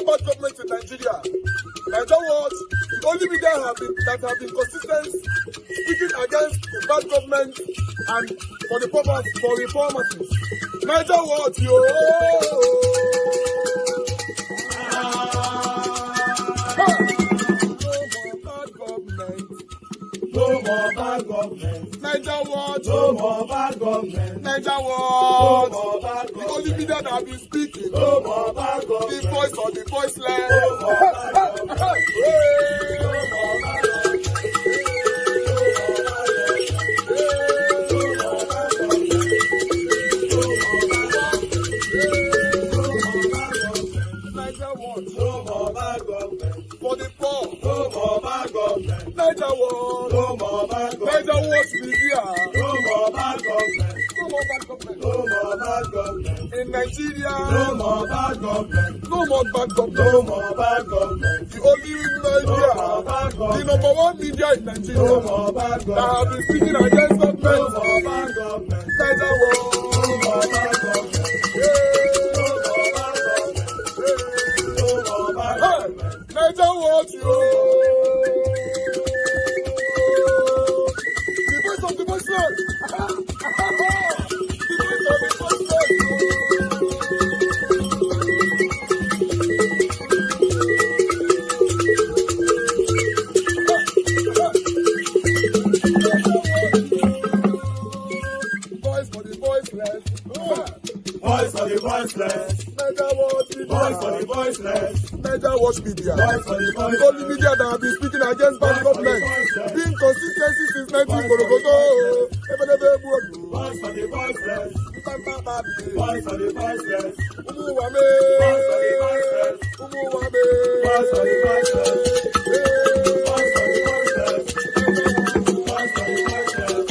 more bad government in Nigeria. Nigeria what? The only media that have been consistent speaking against the bad government and for the purpose for reformers. Nigeria what? Yo! No more bad government. Niger what? No more bad government. Niger what? No more bad government. The only media that have been speaking. No more bad government. The voice of the voiceless. No more bad government. No more bad government. Niger what? No more bad government. For the poor. No more bad government. Niger what? No more bad government. Niger what media? No more bad government. No more bad government. No more bad government. In Nigeria. No more bad government. No more bad government. No more bad government. The only media. No more bad government. The number one media in Nigeria. No more bad government. That have been speaking against government. No more bad government. Niger what? No more bad government. Niger what you? The voice of the voiceless. The voice of the voiceless. Voice for the voiceless. Voice for the voiceless. Niger what media? Voice for the voiceless. Niger watch media. The only media that have been speaking against bad government. Being consistency since 1944. Voice for the voiceless. Voice for the voiceless. Umuwame. Voice for the voiceless. Umuwame. Voice for the voiceless. Voice for the voiceless. Voice for the voiceless.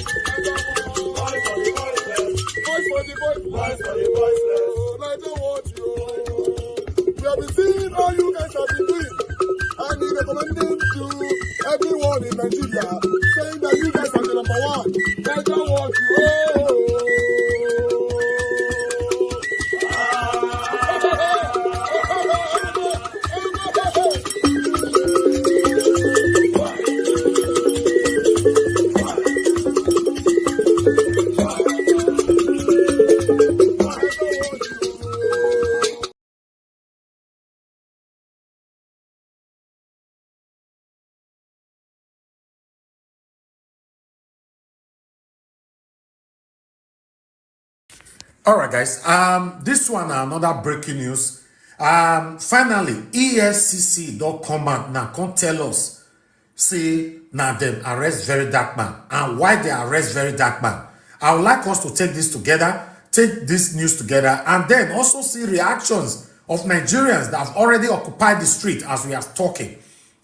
Voice for the voiceless. Voice for the voiceless. Voice for the voiceless. Niger watch you. We have been seeing all you guys have been doing, and he recommending to everyone in Nigeria, saying that you guys are the number one. Niger what you All right, guys. This one another breaking news. Finally, EFCC don't come out now. Come tell us, say now them arrest very dark man, and why they arrest very dark man. I would like us to take this together, take this news together, and then also see reactions of Nigerians that have already occupied the street as we are talking.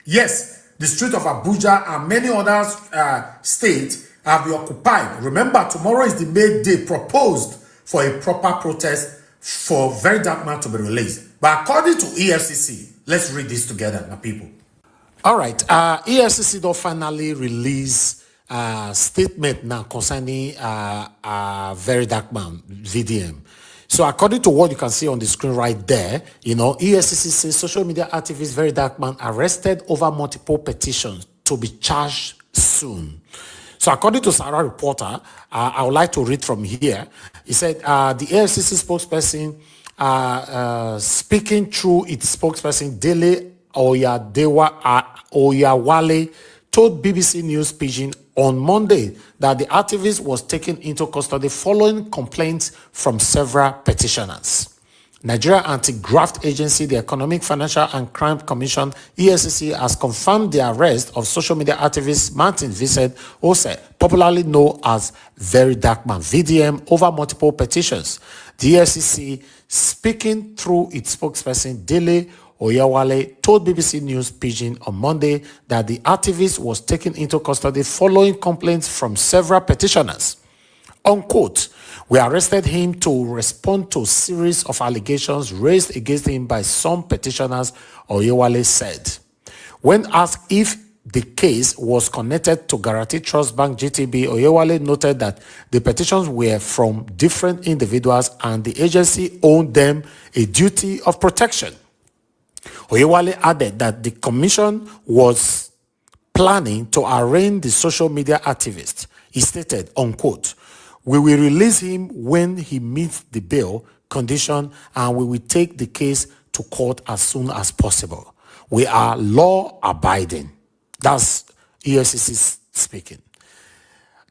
Yes, the street of Abuja and many other states have been occupied. Remember, tomorrow is the May Day proposed for a proper protest for very dark man to be released. But according to EFCC, let's read this together, my people. All right, EFCC don't finally release a statement now concerning very dark man, VDM. So according to what you can see on the screen right there, you know, EFCC says social media activist very dark man arrested over multiple petitions to be charged soon. So according to Sarah Reporter, I would like to read from here. He said the AFCC spokesperson, speaking through its spokesperson, Dele Oyawale, told BBC News Pidgin on Monday that the activist was taken into custody following complaints from several petitioners. Nigeria Anti-Graft Agency, the Economic, Financial and Crime Commission, EFCC, has confirmed the arrest of social media activist Martin Vincent Ose, popularly known as Very Dark Man, VDM, over multiple petitions. The EFCC, speaking through its spokesperson, Dele Oyawale, told BBC News Pidgin on Monday that the activist was taken into custody following complaints from several petitioners. Unquote, we arrested him to respond to a series of allegations raised against him by some petitioners, Oyewale said. When asked if the case was connected to Guaranty Trust Bank GTB, Oyewale noted that the petitions were from different individuals and the agency owed them a duty of protection. Oyewale added that the commission was planning to arraign the social media activist. He stated, unquote, "We will release him when he meets the bail condition, and we will take the case to court as soon as possible. We are law-abiding." That's EFCC speaking.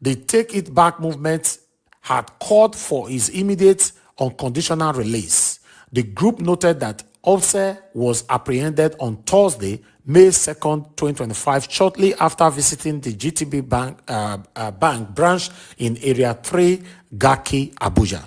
The Take It Back movement had called for his immediate unconditional release. The group noted that Ose was apprehended on Thursday, May 2nd, 2025, shortly after visiting the GTB bank branch in Area 3, Gaki, Abuja.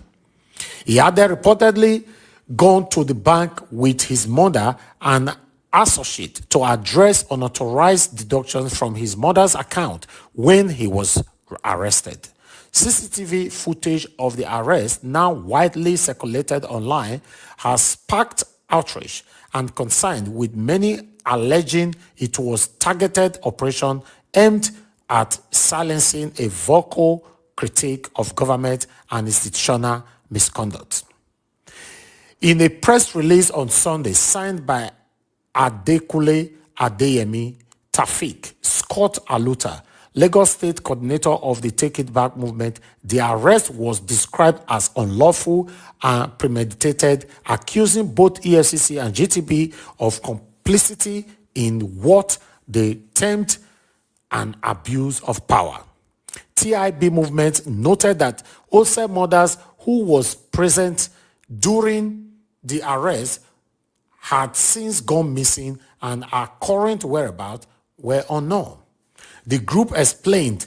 He had then reportedly gone to the bank with his mother and associate to address unauthorized deductions from his mother's account when he was arrested. CCTV footage of the arrest, now widely circulated online, has sparked outrage and concern, with many alleging it was targeted operation aimed at silencing a vocal critique of government and institutional misconduct. In a press release on Sunday signed by Adekule Adeyemi, Tafik, Scott Aluta, Lagos State coordinator of the Take It Back movement, the arrest was described as unlawful and premeditated, accusing both EFCC and GTB of complicity in what they termed an abuse of power. TIB movement noted that Ose mothers who was present during the arrest had since gone missing and our current whereabouts were unknown. The group explained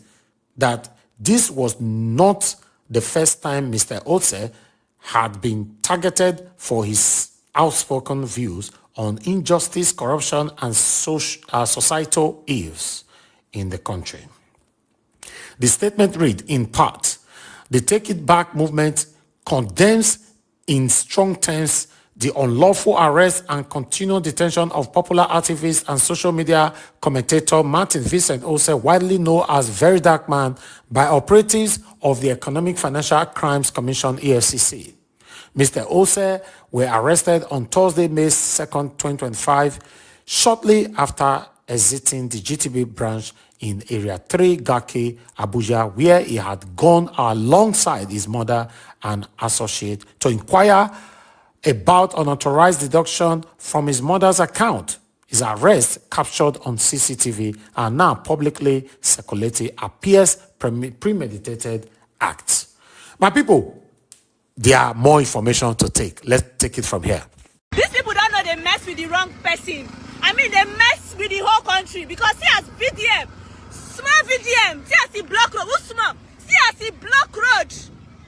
that this was not the first time Mr. Ose had been targeted for his outspoken views on injustice, corruption, and societal ills in the country. The statement read, in part, the Take It Back movement condemns in strong terms the unlawful arrest and continued detention of popular activist and social media commentator Martin Vincent Ose, widely known as Very Dark Man, by operatives of the Economic Financial Crimes Commission, EFCC. Mr. Ose were arrested on Thursday, May 2nd, 2025, shortly after exiting the GTB branch in Area 3, Gaki, Abuja, where he had gone alongside his mother and associate to inquire about unauthorized deduction from his mother's account. His arrest, captured on CCTV and now publicly circulated, appears premeditated acts. My people, there are more information to take. Let's take it from here. These people don't know they mess with the wrong person. I mean, they mess with the whole country, because see as VDM, small VDM, see as he block road, who's small? See as he block road.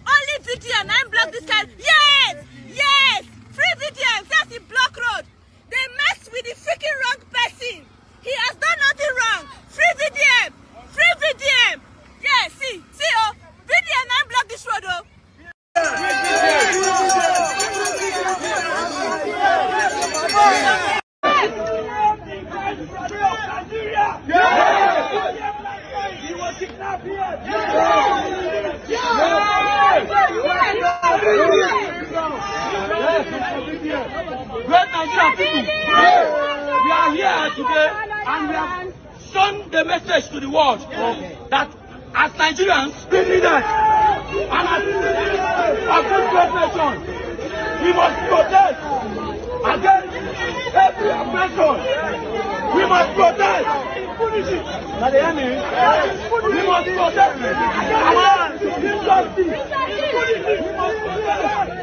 Only VDM, 9 block this guy. Yes! Yes! Free VDM, see as he block road. They mess with the freaking wrong person. He has done nothing wrong. Free VDM! Free VDM! Yeah, see, oh, VDM 9 block this road, oh. Great Nigerian people, we are here today and we have shown the message to the world that as Nigerians, we need that. And as this great nation, we must protest against every oppression. We must protest impunity. We must protest against injustice. Impunity. We must protest.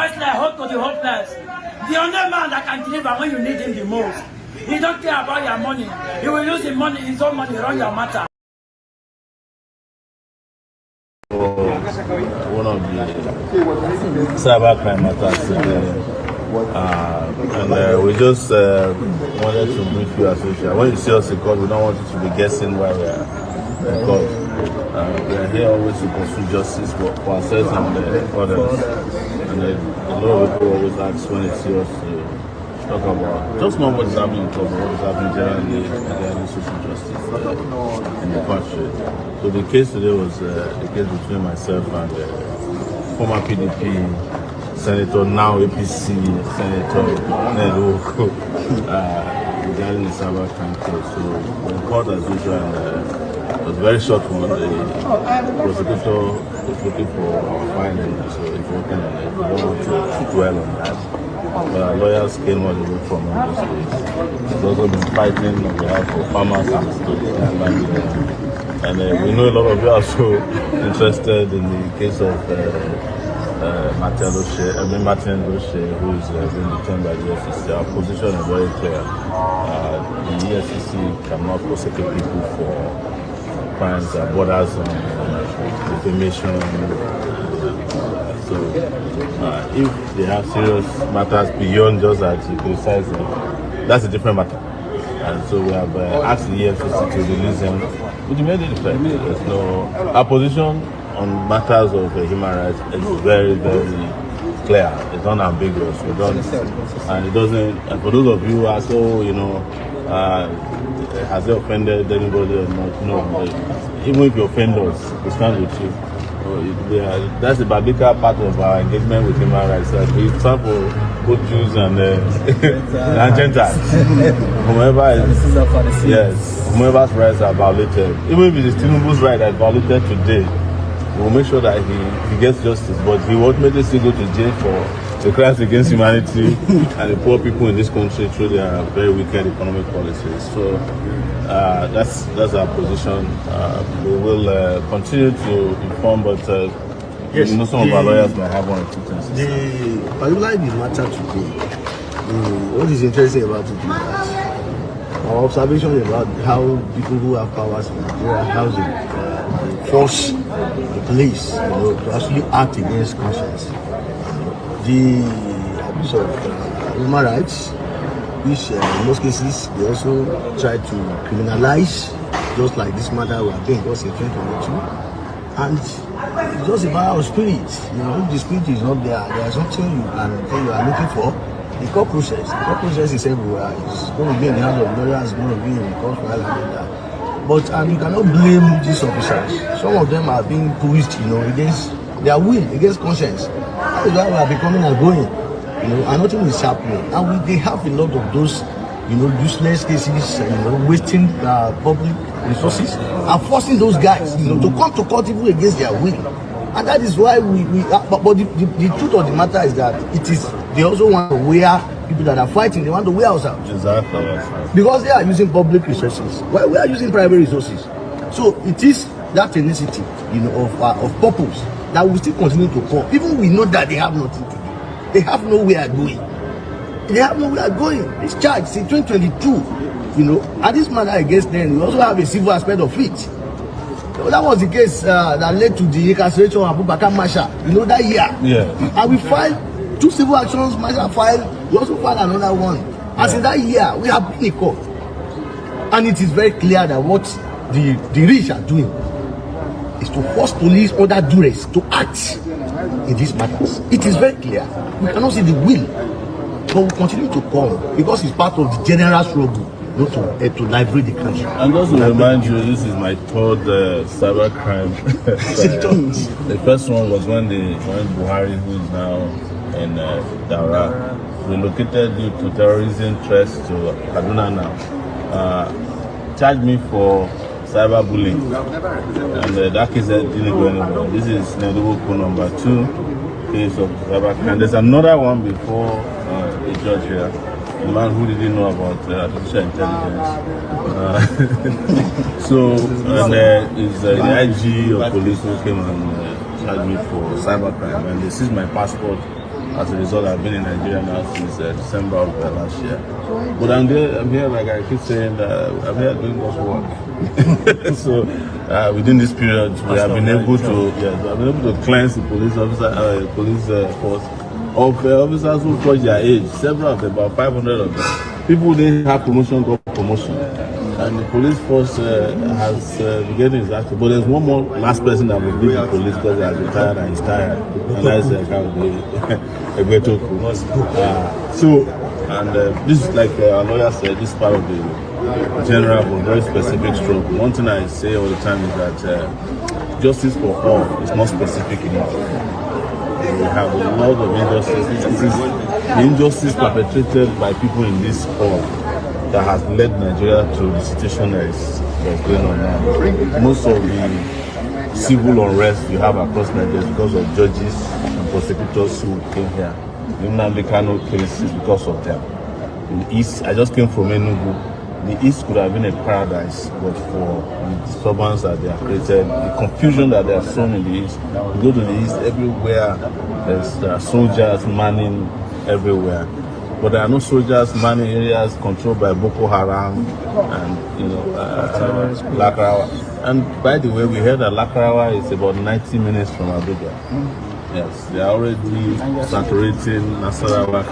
voice like hope to the hopeless. The only man that can deliver when you need him the most. He don't care about your money. He will use his own money, run your matter. One of the cybercrime matters today. And we just wanted to brief you as usual. When you see us in court, we don't want you to be guessing why we are in court. We are here always to pursue justice for ourselves and others. And a lot of people always ask when they see us to talk about just not what is happening in court, but what is happening generally regarding social justice in the country. So the case today was the case between myself and former PDP Senator, now APC Senator Tinubu, regarding the cybercrime case. So the court as usual, and it was a very short one. The prosecutor was looking for finding, so it's working on it. We don't want to dwell on that. But our lawyers came all the way from those days. We've also been fighting on behalf of farmers in the state. And we know a lot of you are so interested in the case of Martin Roche, who is being detained by the EFCC. Our position is very clear. The EFCC cannot prosecute people for crimes that borders on defamation. So if they have serious matters beyond just that you criticize them, that's a different matter. And so we have asked the EFCC to release them with immediate effect. There's no opposition on matters of human rights. It's very, very clear. It's unambiguous. We don't, and it doesn't. And for those of you who ask, oh, you know, has it offended anybody or not? No. Even if you offend us, we stand with you. That's the biblical part of our engagement with human rights. That we stand for both Jews and Gentiles. Whomever's rights are violated, even if it is Tinubu's right that is violated today, we will make sure that he gets justice. But he will ultimately still go to jail for the crimes against humanity and the poor people in this country through their very wicked economic policies. So that's our position. We will continue to inform, but yes, you know, some of our lawyers might have one or two things. Particularly the matter today, what is interesting about it is that our observation about how people who have powers in Nigeria, how they force the police, to actually act against conscience. The abuse of human rights, which in most cases they also try to criminalize, just like this matter we are doing just in 2022. And it's just a matter of spirit. If the spirit is not there, there is something you are looking for. The court process is everywhere. It's going to be in the hands of lawyers, it's going to be in the court file and all that. But you cannot blame these officers. Some of them are being pushed, against their will, against conscience. That is why we are becoming and going, and nothing is happening. And they have a lot of those, useless cases, wasting public resources, and forcing those guys, to come to court even against their will. And that is why but the truth of the matter is that they also want to wear people that are fighting, they want to wear us out. Exactly. Because they are using public resources, while we are using private resources. So it is that tenacity, of purpose that will still continue to come. Even we know that they have nothing to do. They have nowhere going. This charge in 2022, and this matter against them, we also have a civil aspect of it. So that was the case that led to the incarceration of Abubakar Masha, that year. Yeah. And we filed 2 civil actions, Masha filed, we also filed another one. As in that year, we have been in court. And it is very clear that what the rich are doing is to force police under duress to act in these matters. It is very clear. We cannot see the will, but we continue to come because it's part of the general struggle to liberate the country. And just to remind you, this is my third cybercrime. The first one was when Buhari, who is now in Daura, relocated due to terrorism threats to Kaduna now, charged me for cyberbullying, and that case didn't go anywhere. This is Tinubu number 2 case of cybercrime. There's another one before a judge here, a man who didn't know about artificial intelligence. And is the IG of police who came and charged me for cybercrime, and they seized my passport as a result, I've been in Nigeria now since December of last year. But I'm here, like I keep saying, I'm here doing God's work. So within this period, we have been able to cleanse the police force of officers who forged their age. Several of them, about 500 of them. People who didn't have promotion got promotion. And the police force has begun its action. But there's one more last person that will leave the police because he has retired and he's tired. And that's this is like our lawyer said, this is part of the general but very specific stroke. One thing I say all the time is that justice for all is not specific enough. We have a lot of injustice. The injustice perpetrated by people in this hall that has led Nigeria to the situation that's going on now. Most of the civil unrest you have across Nigeria because of judges and prosecutors who came here. The Nnamdi Kanu case is because of them. In the East, I just came from Enugu. The East could have been a paradise, but for the disturbance that they have created, the confusion that they have sown in the East. You go to the East, everywhere there are soldiers manning everywhere. But there are no soldiers manning areas controlled by Boko Haram and Lakrawa. And by the way, we heard that Lakrawa is about 90 minutes from Abuja. Yes, they are already saturating Nasarawa.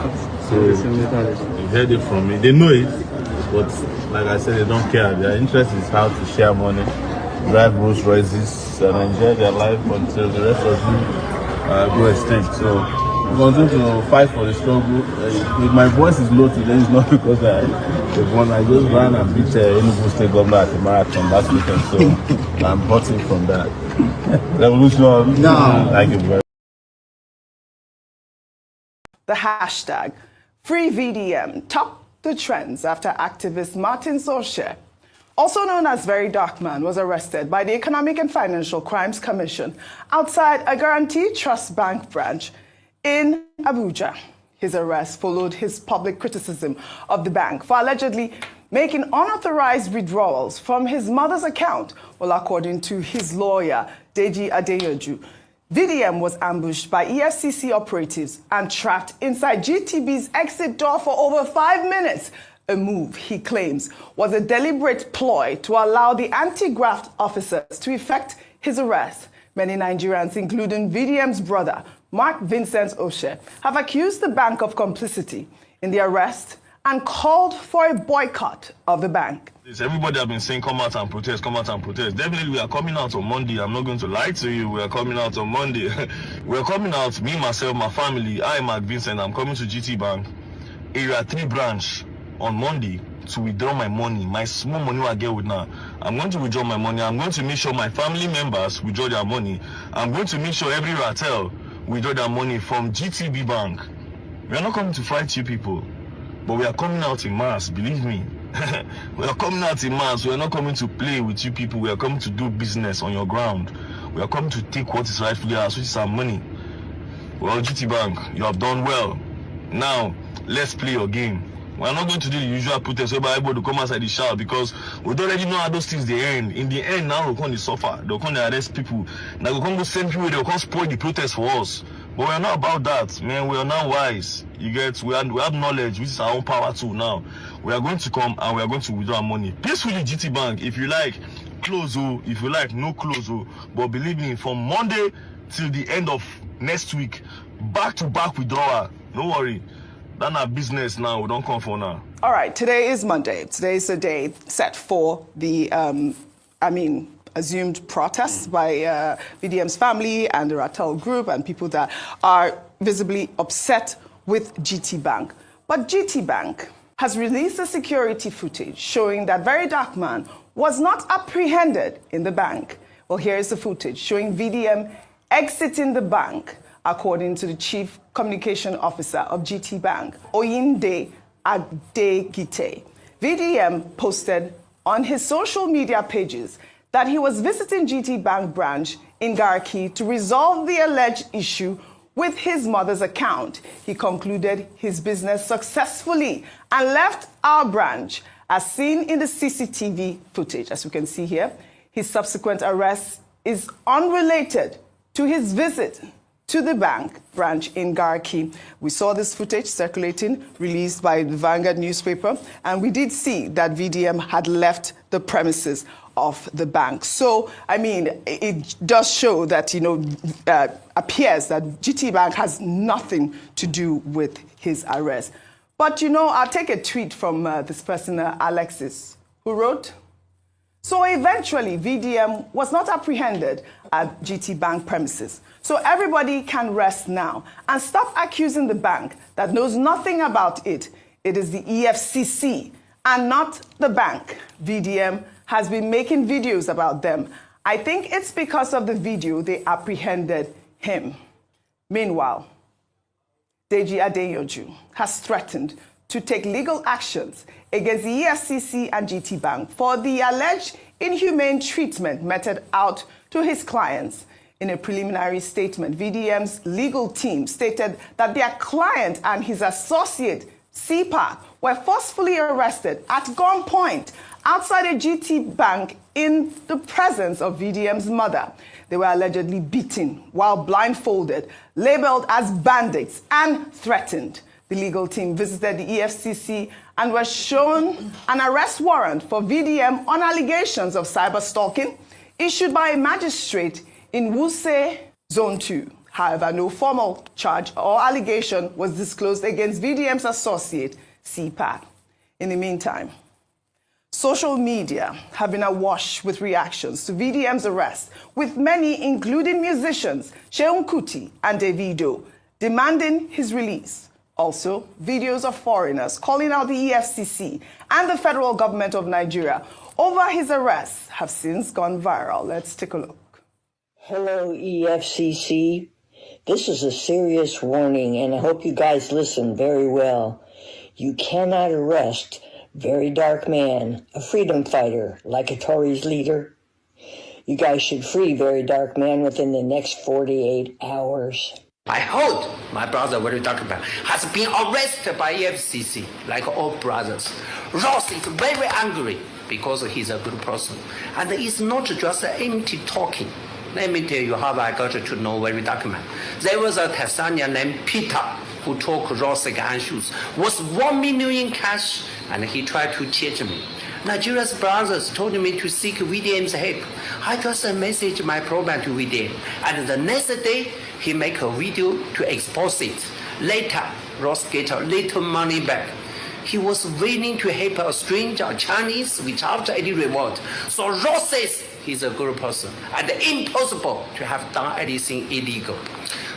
So you heard it from me. They know it, but like I said, they don't care. Their interest is how to share money, drive Rolls Royces, and enjoy their life until the rest of you go extinct. So we continue to fight for the struggle. If my voice is low today, it's not because I just ran and beat Enugu State Governor at the marathon last weekend, so I'm hurting from that. Revolution. No. Thank you very much. The hashtag #FreeVDM topped the trends after activist Martin Sorshe, also known as Very Dark Man, was arrested by the Economic and Financial Crimes Commission outside a Guaranty Trust Bank branch in Abuja. His arrest followed his public criticism of the bank for allegedly making unauthorized withdrawals from his mother's account. Well, according to his lawyer, Deji Adeyoju, VDM was ambushed by EFCC operatives and trapped inside GTB's exit door for over 5 minutes, a move he claims was a deliberate ploy to allow the anti-graft officers to effect his arrest. Many Nigerians, including VDM's brother, Mark Vincent Oshe, have accused the bank of complicity in the arrest and called for a boycott of the bank. Everybody have been saying come out and protest, come out and protest. Definitely we are coming out on Monday. I'm not going to lie to you. We are coming out on Monday. We are coming out, me, myself, my family. I, Mark Vincent, I'm coming to GT Bank, Area 3 branch on Monday to withdraw my money, my small money I get with now. I'm going to withdraw my money. I'm going to make sure my family members withdraw their money. I'm going to make sure every Ratel withdraw their money from GTB Bank. We are not coming to fight you people, but we are coming out in mass, believe me. We are coming out in mass. We are not coming to play with you people. We are coming to do business on your ground. We are coming to take what is rightfully ours, which is our money. Well, GT Bank, you have done well. Now, let's play your game. We are not going to do the usual protest whereby everybody to come outside the shout because we don't already know how those things they end. In the end, now we're going to suffer. They're going to arrest people. Now we're going to send people, they're going to spoil the protest for us. But we're not about that, man. We are now wise. You get, we have knowledge, which is our own power too now. We are going to come and we are going to withdraw our money peacefully. GT Bank, if you like, close, if you like, no close. But believe me, from Monday till the end of next week, back-to-back withdrawal. No worry. That's our business now. We don't come for now. All right, today is Monday. Today is the day set for the, assumed protests by VDM's family and the Ratel group and people that are visibly upset with GT Bank. But GT Bank has released a security footage showing that Very Dark Man was not apprehended in the bank. Well, here is the footage showing VDM exiting the bank, according to the Chief Communication Officer of GT Bank, Oyinde Adegite. VDM posted on his social media pages that he was visiting GT Bank branch in Garki to resolve the alleged issue with his mother's account. He concluded his business successfully and left our branch, as seen in the CCTV footage. As you can see here, his subsequent arrest is unrelated to his visit to the bank branch in Garki. We saw this footage circulating, released by the Vanguard newspaper, and we did see that VDM had left the premises of the bank. So, I mean, it does show that, appears that GT Bank has nothing to do with his arrest. But, I'll take a tweet from this person, Alexis, who wrote, "So eventually, VDM was not apprehended at GT Bank premises. So everybody can rest now and stop accusing the bank that knows nothing about it. It is the EFCC and not the bank. VDM has been making videos about them. I think it's because of the video they apprehended him." Meanwhile, Deji Adeyoju has threatened to take legal actions against the EFCC and GT Bank for the alleged inhumane treatment meted out to his clients. In a preliminary statement, VDM's legal team stated that their client and his associate, CPAC, were forcefully arrested at gunpoint outside a GT Bank in the presence of VDM's mother. They were allegedly beaten while blindfolded, labeled as bandits, and threatened. The legal team visited the EFCC and were shown an arrest warrant for VDM on allegations of cyber stalking issued by a magistrate in Wuse Zone 2. However, no formal charge or allegation was disclosed against VDM's associate, CPAC. In the meantime, social media have been awash with reactions to VDM's arrest, with many, including musicians Seun Kuti and Davido, demanding his release. Also, videos of foreigners calling out the EFCC and the federal government of Nigeria over his arrest have since gone viral. Let's take a look. Hello, EFCC. This is a serious warning, and I hope you guys listen very well. You cannot arrest very dark man, a freedom fighter, like a Tories leader. You guys should free very dark man within the next 48 hours. I heard my brother, very dark man, has been arrested by EFCC, like all brothers. Ross is very angry because he's a good person. And it's not just empty talking. Let me tell you how I got to know very dark man. There was a Tanzanian named Peter who took Ross issues, was 1 million in cash, and he tried to cheat me. Nigeria's brothers told me to seek VDM's help. I just messaged my problem to VDM, and the next day, he make a video to expose it. Later, Ross get a little money back. He was willing to help a stranger, Chinese, without any reward. So Ross says he's a good person, and impossible to have done anything illegal.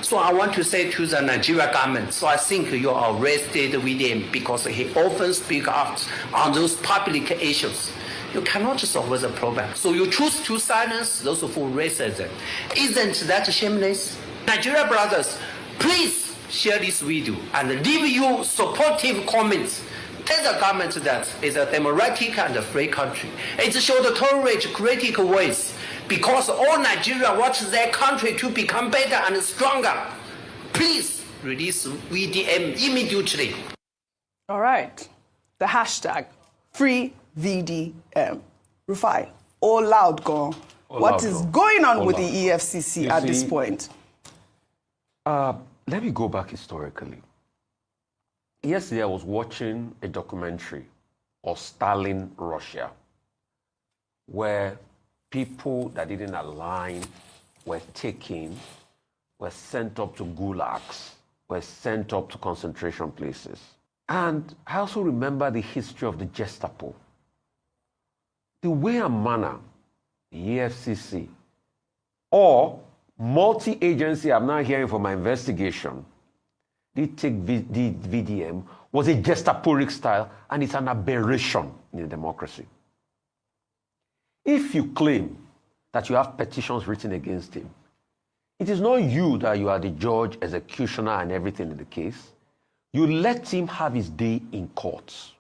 So I want to say to the Nigeria government, so I think you arrested VDM because he often speaks out on those public issues. You cannot solve the problem. So you choose to silence those who raise them. Isn't that shameless? Nigeria brothers, please share this video and leave your supportive comments. Tell the government that it's a democratic and a free country. It should tolerate critical voice because all Nigeria wants their country to become better and stronger. Please release VDM immediately. All right. The hashtag free VDM. Rufai, all loud gone. What is going on with the EFCC at this point? Let me go back historically. Yesterday, I was watching a documentary of Stalin, Russia, where people that didn't align were taken, were sent up to gulags, were sent up to concentration places. And I also remember the history of the Gestapo. The way and manner the EFCC or multi-agency, I'm now hearing from my investigation, did take the VDM was a Gestaporic style, and it's an aberration in a democracy. If you claim that you have petitions written against him, it is not you that you are the judge, executioner, and everything in the case. You let him have his day in courts.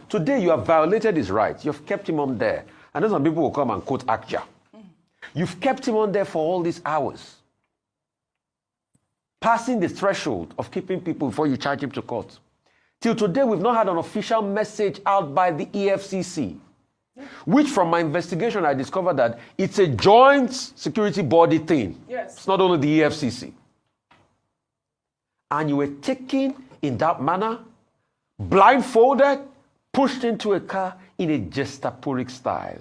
Today, you have violated his rights. You've kept him on there. And then some people will come and quote Akja. You've kept him on there for all these hours, passing the threshold of keeping people before you charge him to court. Till today, we've not had an official message out by the EFCC which from my investigation, I discovered that it's a joint security body thing. Yes. It's not only the EFCC. And you were taken in that manner, blindfolded, pushed into a car in a gestaporic style.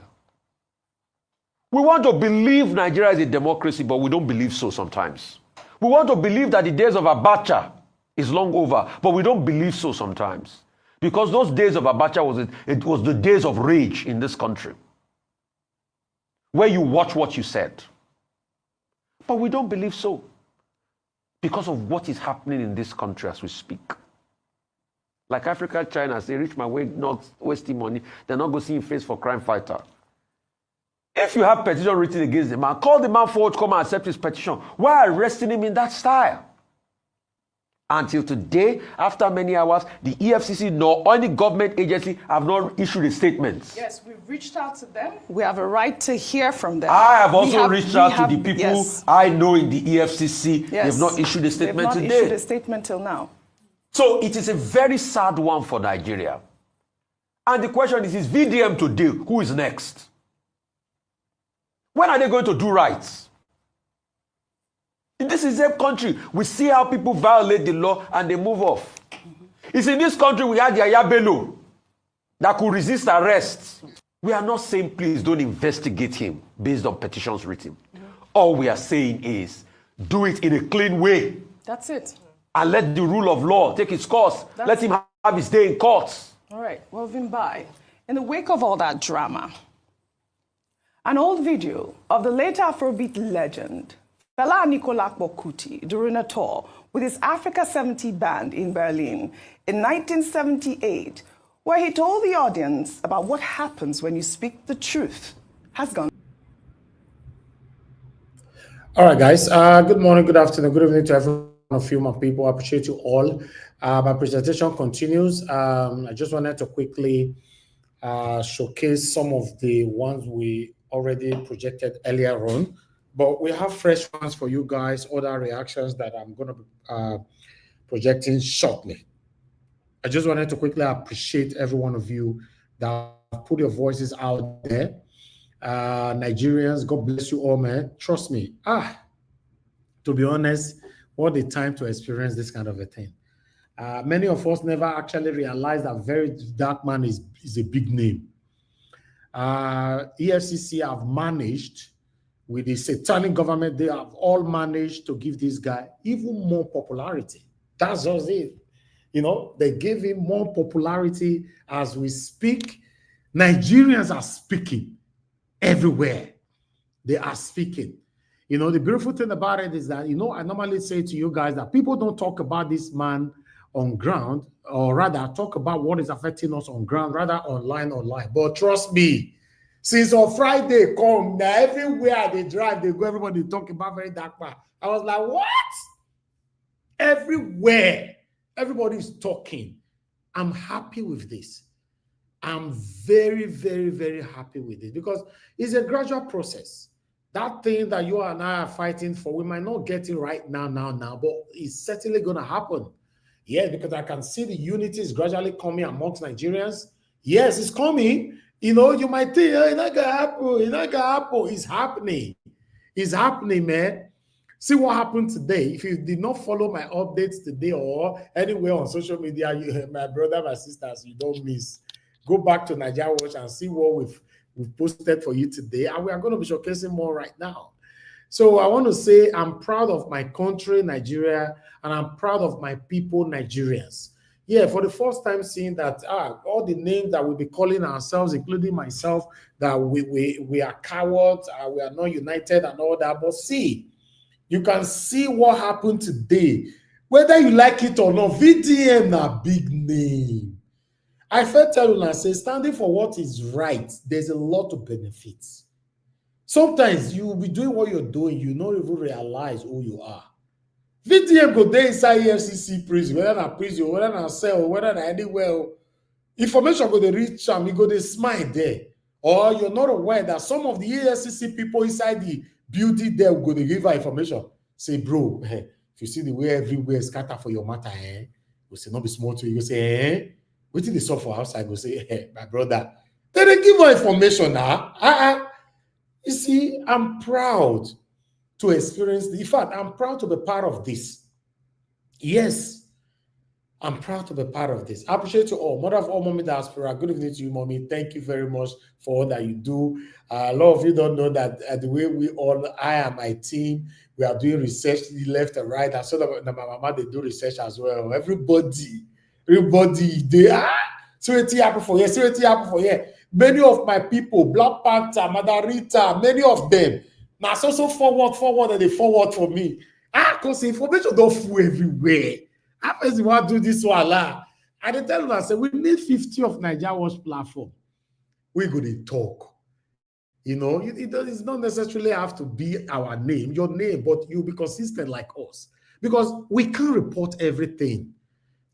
We want to believe Nigeria is a democracy, but we don't believe so sometimes. We want to believe that the days of Abacha is long over, but we don't believe so sometimes. Because those days of Abacha was the days of rage in this country, where you watch what you said. But we don't believe so, because of what is happening in this country as we speak. Like Africa, China, they reach my way, not wasting money. They're not going to see him face for crime fighter. If you have petition written against the man, call the man forward, come and accept his petition. Why arresting him in that style? Until today, after many hours, the EFCC nor any government agency have not issued a statement. Yes, we've reached out to them. We have a right to hear from them. I have also reached out to the people yes. I know in the EFCC. Yes. They've not issued a statement They've not today. issued a statement till now. So it is a very sad one for Nigeria. And the question is VDM to deal? Who is next? When are they going to do right? In this is a country, we see how people violate the law and they move off. It's in this country we had Yaya Bello that could resist arrest. We are not saying, please don't investigate him based on petitions written. All we are saying is, do it in a clean way. That's it. And let the rule of law take its course. Let him have his day in court. All right, well, Vimbai, in the wake of all that drama, an old video of the late Afrobeat legend, Fela Anikulapo Kuti, during a tour with his Africa 70 band in Berlin in 1978, where he told the audience about what happens when you speak the truth, has gone. All right, guys. Good morning, good afternoon, good evening to everyone of you, my people. I appreciate you all. My presentation continues. I just wanted to quickly showcase some of the ones we already projected earlier on. But we have fresh ones for you guys, other reactions that I'm going to be projecting shortly. I just wanted to quickly appreciate every one of you that put your voices out there. Nigerians, God bless you all, man. Trust me. To be honest, what a time to experience this kind of a thing. Many of us never actually realized that Very Dark Man is a big name. EFCC have managed, with the satanic government, they have all managed to give this guy even more popularity. That's just it. You know, they gave him more popularity as we speak. Nigerians are speaking everywhere. They are speaking. You know, the beautiful thing about it is that, you know, I normally say to you guys that people don't talk about this man on ground, or rather talk about what is affecting us on ground, rather online. But trust me, since on Friday come, now everywhere they drive, they go, everybody talk about Very Dark Man. I was like, what? Everywhere, everybody's talking. I'm happy with this. I'm very, very, very happy with this because it's a gradual process. That thing that you and I are fighting for, we might not get it right now, but it's certainly going to happen. Yeah, because I can see the unity is gradually coming amongst Nigerians. Yes, it's coming. You know, you might think, oh, it's not going to happen. It's not going to happen. It's happening. It's happening, man. See what happened today. If you did not follow my updates today or anywhere on social media, you, my brother, my sisters, you don't miss. Go back to Nigeria Watch and see what we've posted for you today. And we are going to be showcasing more right now. So I want to say I'm proud of my country, Nigeria, and I'm proud of my people, Nigerians. Yeah, for the first time seeing that all the names that we'll be calling ourselves, including myself, that we are cowards, we are not united and all that. But see, you can see what happened today. Whether you like it or not, VDM a big name. I first tell you and say, standing for what is right, there's a lot of benefits. Sometimes you will be doing what you're doing, you don't even realize who you are. VDM go there inside EFCC prison, whether na prison, whether na cell, whether na anywhere. Information go to reach them, you go to smile there. Or you're not aware that some of the EFCC people inside the building there will go to give her information. Say, bro, if you see the way everywhere is scatter for your matter, you say, not be small to you. You say, what did they suffer outside? Go say, my brother, They give more information now. You see, I'm proud to experience. In fact, I'm proud to be part of this. Yes, I'm proud to be part of this. I appreciate you all. Mother of all Mommy Diaspora, good evening to you, Mommy. Thank you very much for all that you do. A lot of you don't know that the way I and my team, we are doing research left and right. And so that my mama, they do research as well. Everybody, they so it happen for here, so it happen for here. Many of my people, Black Panther, Madarita, many of them, now so forward, and they forward for me. Because information don't fool everywhere. I first want to do this one. And they tell them, I say, we need 50 of Nigeria Watch platform. We're going to talk. You know, it's not necessarily have to be our name, your name, but you'll be consistent like us. Because we can't report everything.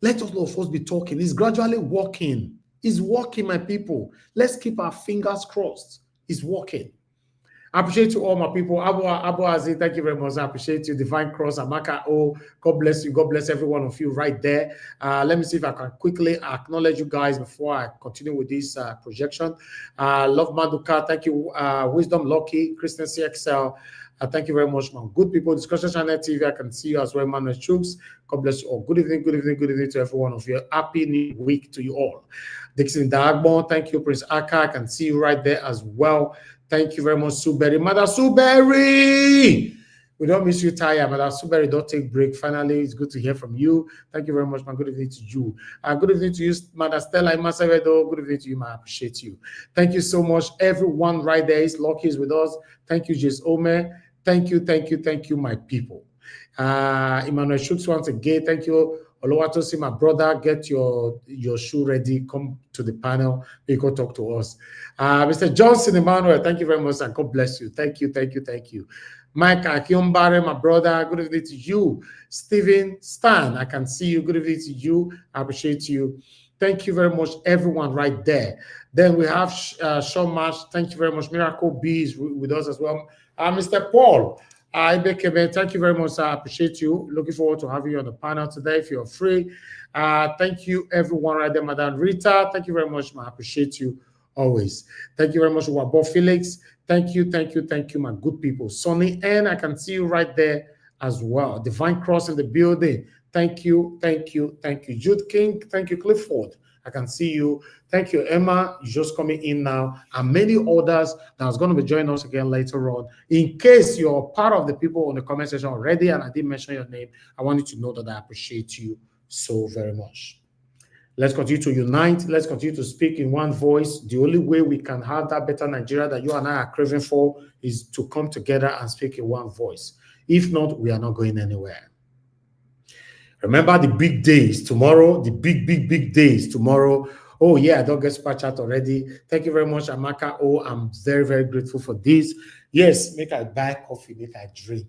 Let all of us be talking. It's gradually working. It's working, my people. Let's keep our fingers crossed. It's working. I appreciate you all, my people. Abu Aziz, thank you very much. I appreciate you. Divine Cross, Amaka, God bless you. God bless every one of you right there. Let me see if I can quickly acknowledge you guys before I continue with this projection. Love Maduka, thank you. Wisdom Lucky, Christian CXL, thank you very much, man. Good people, Discussion Channel TV, I can see you as well, Manuel Chooks. God bless you all. Good evening to every one of you. Happy New Week to you all. Dixon Dagbo, thank you, Prince Aka. I can see you right there as well. Thank you very much, Suberry. Mother Suberry! We don't miss you, Taya. Mother Suberry, don't take break. Finally, it's good to hear from you. Thank you very much, man. Good evening to you. Good evening to you, Mother Stella Imasavedo. Good evening to you, man. I appreciate you. Thank you so much. Everyone right there is lucky is with us. Thank you, Jess Ome. Thank you, my people. Emmanuel Shooks once again. Thank you. Oluwatosi, my brother, get your shoe ready. Come to the panel. You go talk to us. Mr. Johnson Emmanuel, thank you very much, and God bless you. Thank you. Mike Akiombare, my brother, good evening to you. Stephen Stan, I can see you. Good evening to you. I appreciate you. Thank you very much, everyone right there. Then we have Sean Marsh. Thank you very much. Miracle B is with us as well. Mr. Paul, thank you very much. I appreciate you. Looking forward to having you on the panel today if you're free. Thank you, everyone right there. Madam Rita, thank you very much, man. I appreciate you always. Thank you very much, Wabo Felix. Thank you, my good people. Sonny N, I can see you right there as well. Divine Cross in the building. Thank you. Jude King, thank you, Clifford. I can see you. Thank you, Emma. You're just coming in now. And many others that's going to be joining us again later on. In case you're part of the people on the comment section already and I didn't mention your name, I want you to know that I appreciate you so very much. Let's continue to unite. Let's continue to speak in one voice. The only way we can have that better Nigeria that you and I are craving for is to come together and speak in one voice. If not, we are not going anywhere. Remember the big days tomorrow, the big days tomorrow. Oh, yeah, I don't get super chat already. Thank you very much, Amaka. Oh, I'm very, very grateful for this. Yes, make I buy coffee, make I drink.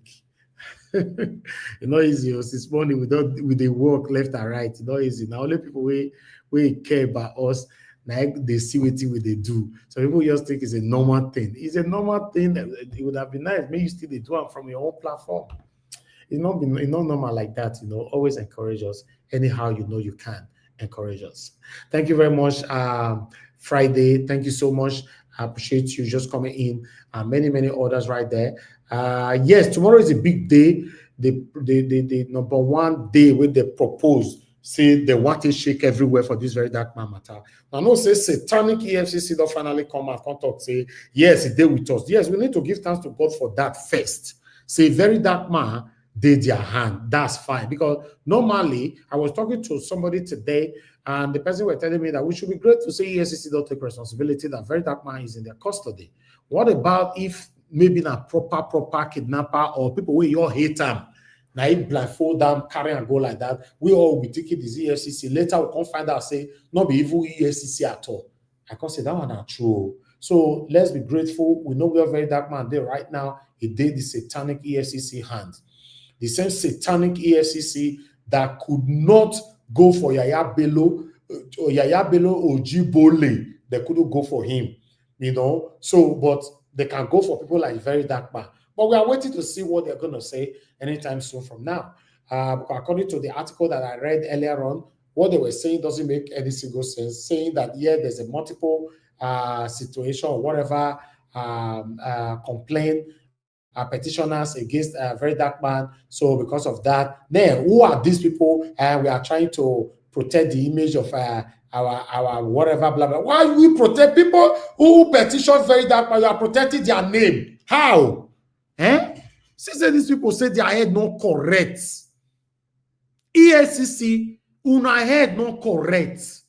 It's not easy. This morning we they work left and right. It's not easy. Now only people we care about us, like they see what they do. So people just think it's a normal thing. It's a normal thing. It would have been nice. Maybe you still do it from your own platform. It's not normal like that, always encourage us. Anyhow, you can encourage us. Thank you very much. Friday, thank you so much. I appreciate you just coming in. Many others right there. Yes, tomorrow is a big day. The number one day where they propose, say they want to shake everywhere for this very dark man matter. I know say satanic EFCC don't finally come and talk, say, yes, it's there with us. Yes, we need to give thanks to God for that first. Say very dark man, did their hand. That's fine. Because normally, I was talking to somebody today, and the person was telling me that we should be grateful to say EFCC don't take responsibility, that very dark man is in their custody. What about if maybe not proper kidnapper or people where you all hate them? Now, if blindfold them, carry and go like that, we all will be taking this EFCC. Later, we can't find out, say, not be evil EFCC at all. I can't say that one not true. So let's be grateful. We know we are very dark man there right now. He did the satanic EFCC hand. The same satanic EFCC that could not go for Yaya Bello or Ojibole, they couldn't go for him, So, but they can go for people like very dark man. But we are waiting to see what they're going to say anytime soon from now. According to the article that I read earlier on, what they were saying doesn't make any single sense, saying that, yeah, there's a multiple situation or whatever complaint petitioners against a very dark man. So because of that, then who are these people? We are trying to protect the image of our whatever, blah, blah. Why we protect people who petition very dark man? You are protecting their name. How? Since these people say their head not correct. EFCC, una head not correct.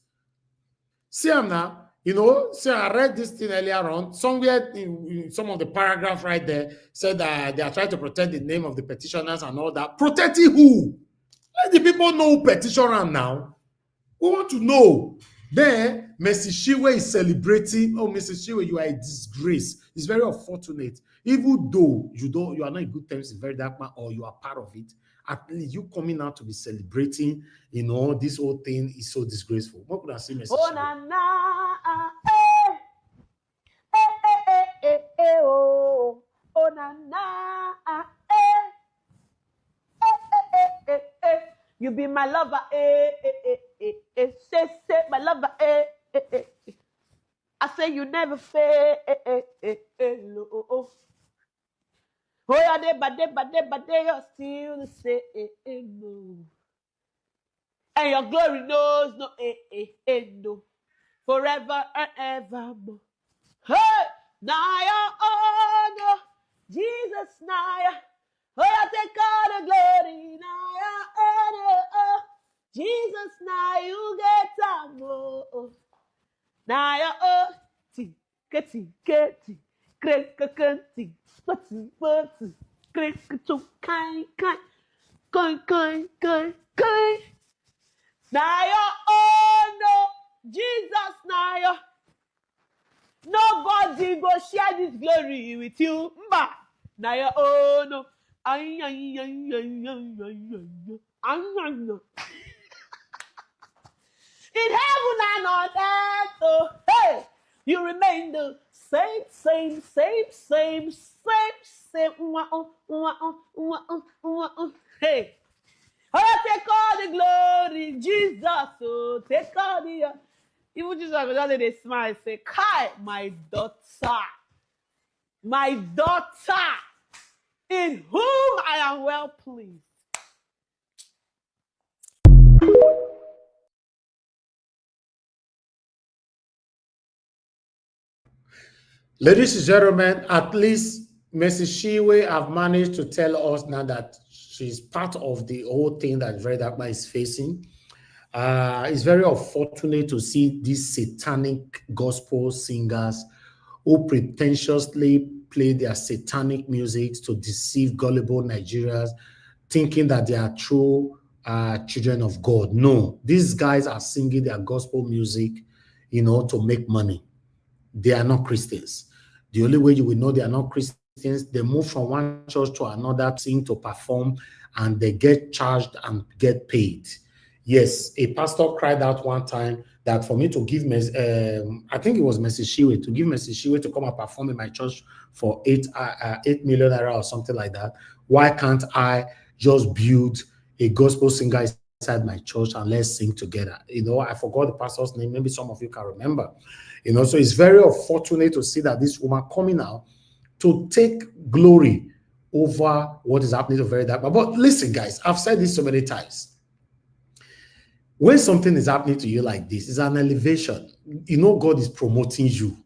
See, I'm now. You know, so I read this thing earlier on. Somewhere in some of the paragraph right there said that they are trying to protect the name of the petitioners and all that. Protecting who? Let the people know who petitioner now. We want to know. Then, Mrs. Shiwe is celebrating. Oh, Mrs. Shiwe, you are a disgrace. It's very unfortunate. Even though you are not in good terms, it's very dark man, or you are part of it. At least you coming out to be celebrating, you know, this whole thing is so disgraceful. What could I say, Mrs. Oh, Shiwe? na, na, oh, oh, na, na, you be my lover, say, my lover, I say you never fail, oh, yeah, but they are still the same, no. And your glory knows no, no, forever and evermore. Hey, Naya, oh no, Jesus, Naya. Oh, I take all the glory, Naya, oh no, oh, Jesus, Naya, you get some more. Naya, oh, ti, keti, krekakenti, pati, krekatu, kai, Naya, oh no, Jesus, Naya. Nobody go share this glory with you. Mba. Naya, oh no. In heaven and on earth, oh, hey, you remain the same. Hey. Oh, take all the glory, Jesus. Oh, take all the. Even Jesus, they smile, say, Kai, my daughter, in whom I am well pleased. Ladies and gentlemen, at least Mrs. Shiwe have managed to tell us now that she's part of the whole thing that Very Dark Man is facing. It's very unfortunate to see these satanic gospel singers who pretentiously play their satanic music to deceive gullible Nigerians, thinking that they are true children of God. No, these guys are singing their gospel music, you know, to make money. They are not Christians. The only way you will know they are not Christians, they move from one church to another, sing to perform, and they get charged and get paid. Yes, a pastor cried out one time that for me to give, I think it was Mrs. Shiwe, to give Mrs. Shiwe to come and perform in my church for 8 million naira or something like that. Why can't I just build a gospel singer inside my church and let's sing together? You know, I forgot the pastor's name. Maybe some of you can remember. You know, so it's very unfortunate to see that this woman coming out to take glory over what is happening to Very Dark Man. But listen, guys, I've said this so many times. When something is happening to you like this, it's an elevation. You know God is promoting you.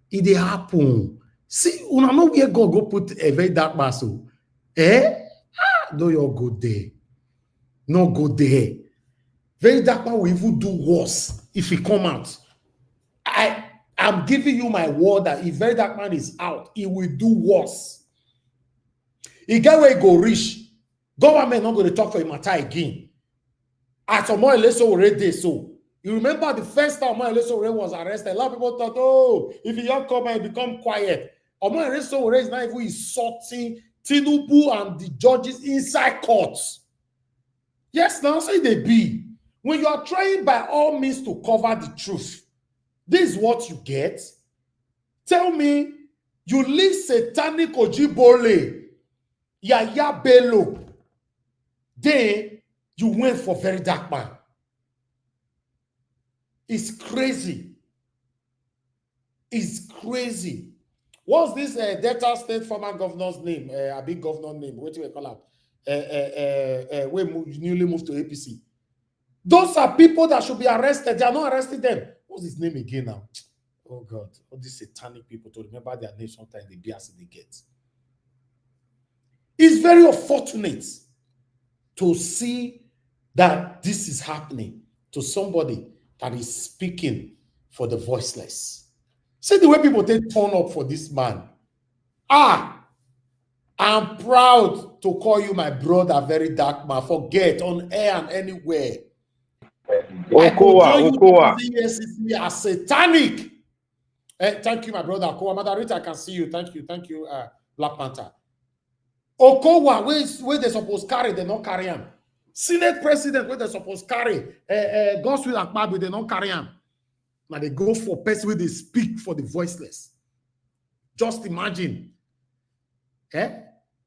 It dey happen. See, una know where God go put a Very Dark Man. So, no, you go there. No go there. Very Dark Man will even do worse if he come out. I'm giving you my word that if Very Dark Man is out, he will do worse. He get where he go reach. Government not going to talk for him matter again. As Omo Eleso already so. You remember the first time Omo Eleso was arrested, a lot of people thought, oh, if he don't come and become quiet. Omo Eleso is not even insulting Tinubu and the judges inside courts. Yes, now say they be. When you are trying by all means to cover the truth, this is what you get. Tell me, you leave satanic Ojibole, Yaya Bello, then you went for Very Dark Man. It's crazy. It's crazy. What's this Delta State former governor's name? A big governor name. What do we call him? We newly moved to APC. Those are people that should be arrested. They are not arresting them. What's his name again now? Oh God, all these satanic people to remember their name sometimes they bias they get. It's very unfortunate to see that this is happening to somebody that is speaking for the voiceless. See the way people take turn up for this man. I'm proud to call you my brother, very dark man. Forget on air and anywhere. Okowa. EFCC are satanic. Thank you, my brother. Okowa, Madarita, I can see you. Thank you, Black Panther. Okowa, where they supposed carry, they don't carry him. Senate president, where they supposed carry, Godswill and Akpabio, they don't carry him. Now they go for person where they speak for the voiceless. Just imagine.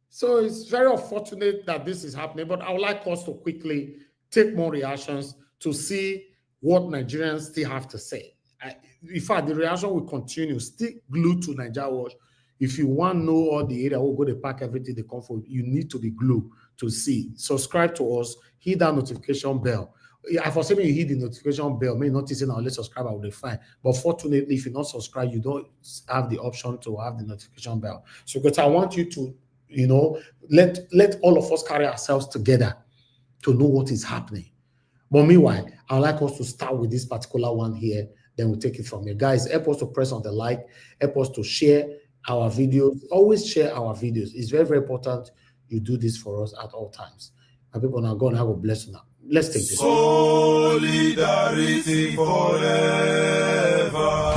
So it's very unfortunate that this is happening, but I would like us to quickly take more reactions to see what Nigerians still have to say. In fact, the reaction will continue. Stick glued to Nigeria Watch. If you want to know all the area, we'll go to pack everything they come for. You need to be glued to see. Subscribe to us. Hit that notification bell. For some you hit the notification bell, may notice it now. Let's subscribe. I will be fine. But fortunately, if you're not subscribed, you don't have the option to have the notification bell. So, because I want you to, let all of us carry ourselves together to know what is happening. But meanwhile, I'd like us to start with this particular one here. Then we'll take it from here. Guys, help us to press on the like. Help us to share our videos. Always share our videos. It's very, very important you do this for us at all times. My people are going to have a blessing now. Let's take this. Solidarity forever.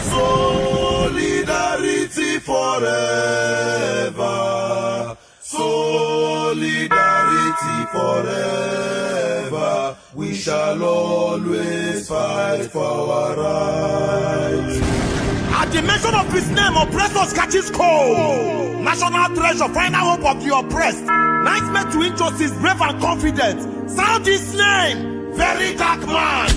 Solidarity forever. Solidarity forever. We shall always fight for our rights. At the mention of his name, oppressors catches cold. National treasure, final hope of the oppressed. Nightmare to injustice, brave and confident. Sound his name, very dark man.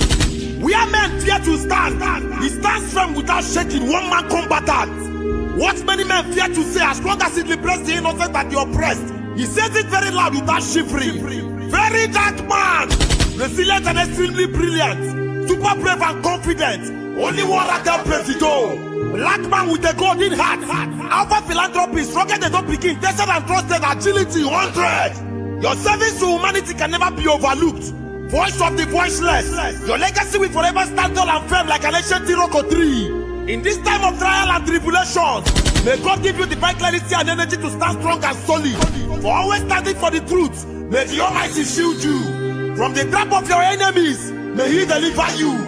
We are men fear to stand. He stands firm without shaking, one man combatant. What many men fear to say, as long as it liberates the innocent and the oppressed. He says it very loud without shivering. Very dark man. Resilient and extremely brilliant. Super brave and confident. Only one Radel Presido. Black man with a golden heart. Alpha philanthropist, rugged and don't begin. Tested and trusted, agility 100. Your service to humanity can never be overlooked. Voice of the voiceless. Your legacy will forever stand tall and firm like an ancient Iroko tree. In this time of trial and tribulations, may God give you divine clarity and energy to stand strong and solid. For always standing for the truth, may the Almighty shield you. From the trap of your enemies, may He deliver you.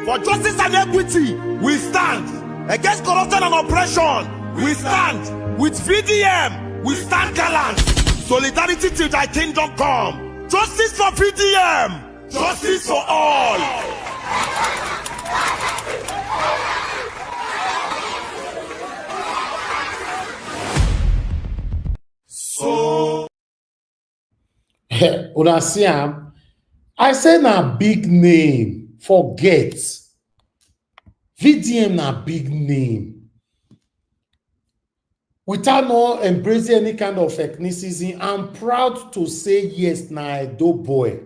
For justice and equity, we stand. Against corruption and oppression, we stand. With VDM, we stand gallant. Solidarity till thy kingdom come. Justice for VDM. Justice for all. So, Unasiam, I say na big name. Forget. VDM na big name. Without no embracing any kind of ethnicity, I'm proud to say yes, na Edo boy.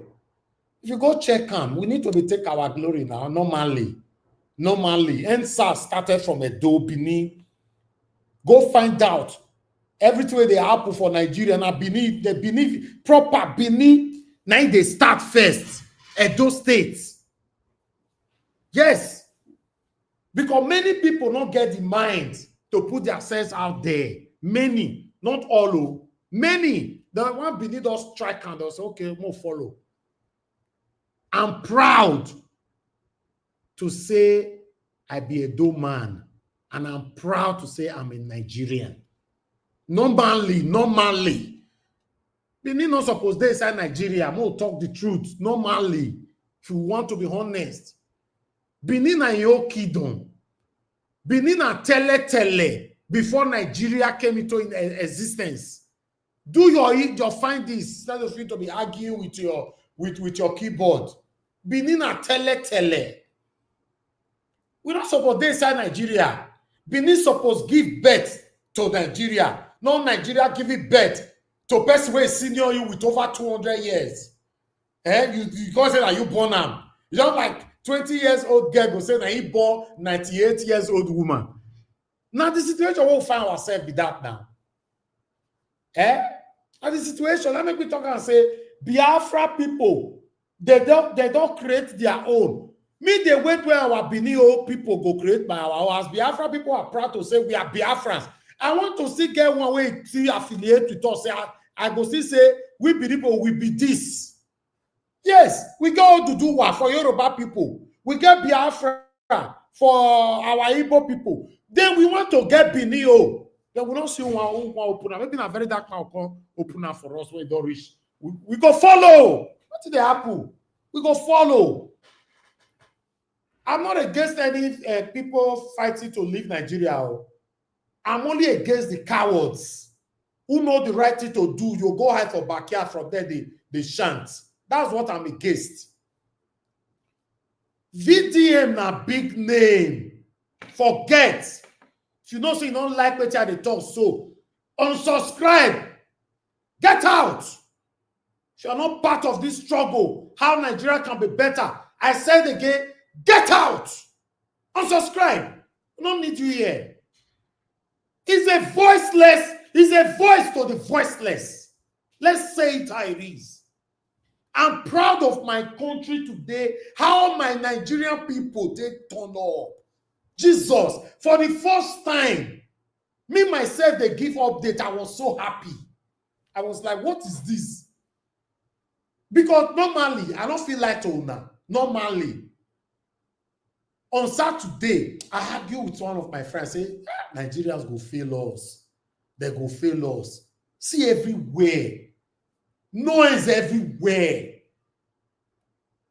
If you go check him, we need to be take our glory now. Normally, NSAS started from Edo, Benin. Go find out everything they happen for Nigeria. Now Benin, the Benin proper Benin. Now they start first. Edo State. Yes. Because many people don't get the mind to put themselves out there. Many, not all, many. The one beneath us strike and they'll say, okay, more follow. I'm proud to say I be a Edo man, and I'm proud to say I'm a Nigerian. Normally. Benin not supposed to say Nigeria. I'm going to talk the truth. Normally, if you want to be honest. Benin and Yokidon. Benin and Tele before Nigeria came into existence. Do your find this instead of you to be arguing with your keyboard. Benin and Tele. We not suppose dey inside Nigeria. Benin suppose give birth to Nigeria. No Nigeria giving birth to person wey senior you with over 200 years. You go say that you born am. You don't like 20 years old girl go say that he born 98 years old woman. Now the situation we'll find ourselves with that now. And the situation, let me talk and say, Biafra people, they don't create their own. Me, they wait where our Benin people go create by our own. As Biafra people are proud to say we are Biafrans. I want to see get one way to affiliate with us. Say, I go see say we people will be this. Yes, we go to do what for Yoruba people. We get Biafra for our Igbo people. Then we want to get Benin. Then we don't see one open. Maybe a very dark man come open for us when we don't reach. We go follow. What did they happen? We go follow. I'm not against any people fighting to leave Nigeria. I'm only against the cowards who know the right thing to do. You go hide for backyard, from there they shan't. That's what I'm against. VDM na big name. Forget. If you know so you don't like what they talk, so unsubscribe. Get out. If you are not part of this struggle, how Nigeria can be better, I said again, get out. Unsubscribe. We don't need you here. It's a voiceless, it's a voice to the voiceless. Let's say it how it is. I'm proud of my country today, how my Nigerian people, they turn up. Jesus, for the first time, me myself, they give update. I was so happy. I was like, what is this? Because normally, I don't feel like to now. Normally, on Saturday, I argue with one of my friends, say, Nigerians go fail us. They go fail us. See everywhere. Noise everywhere.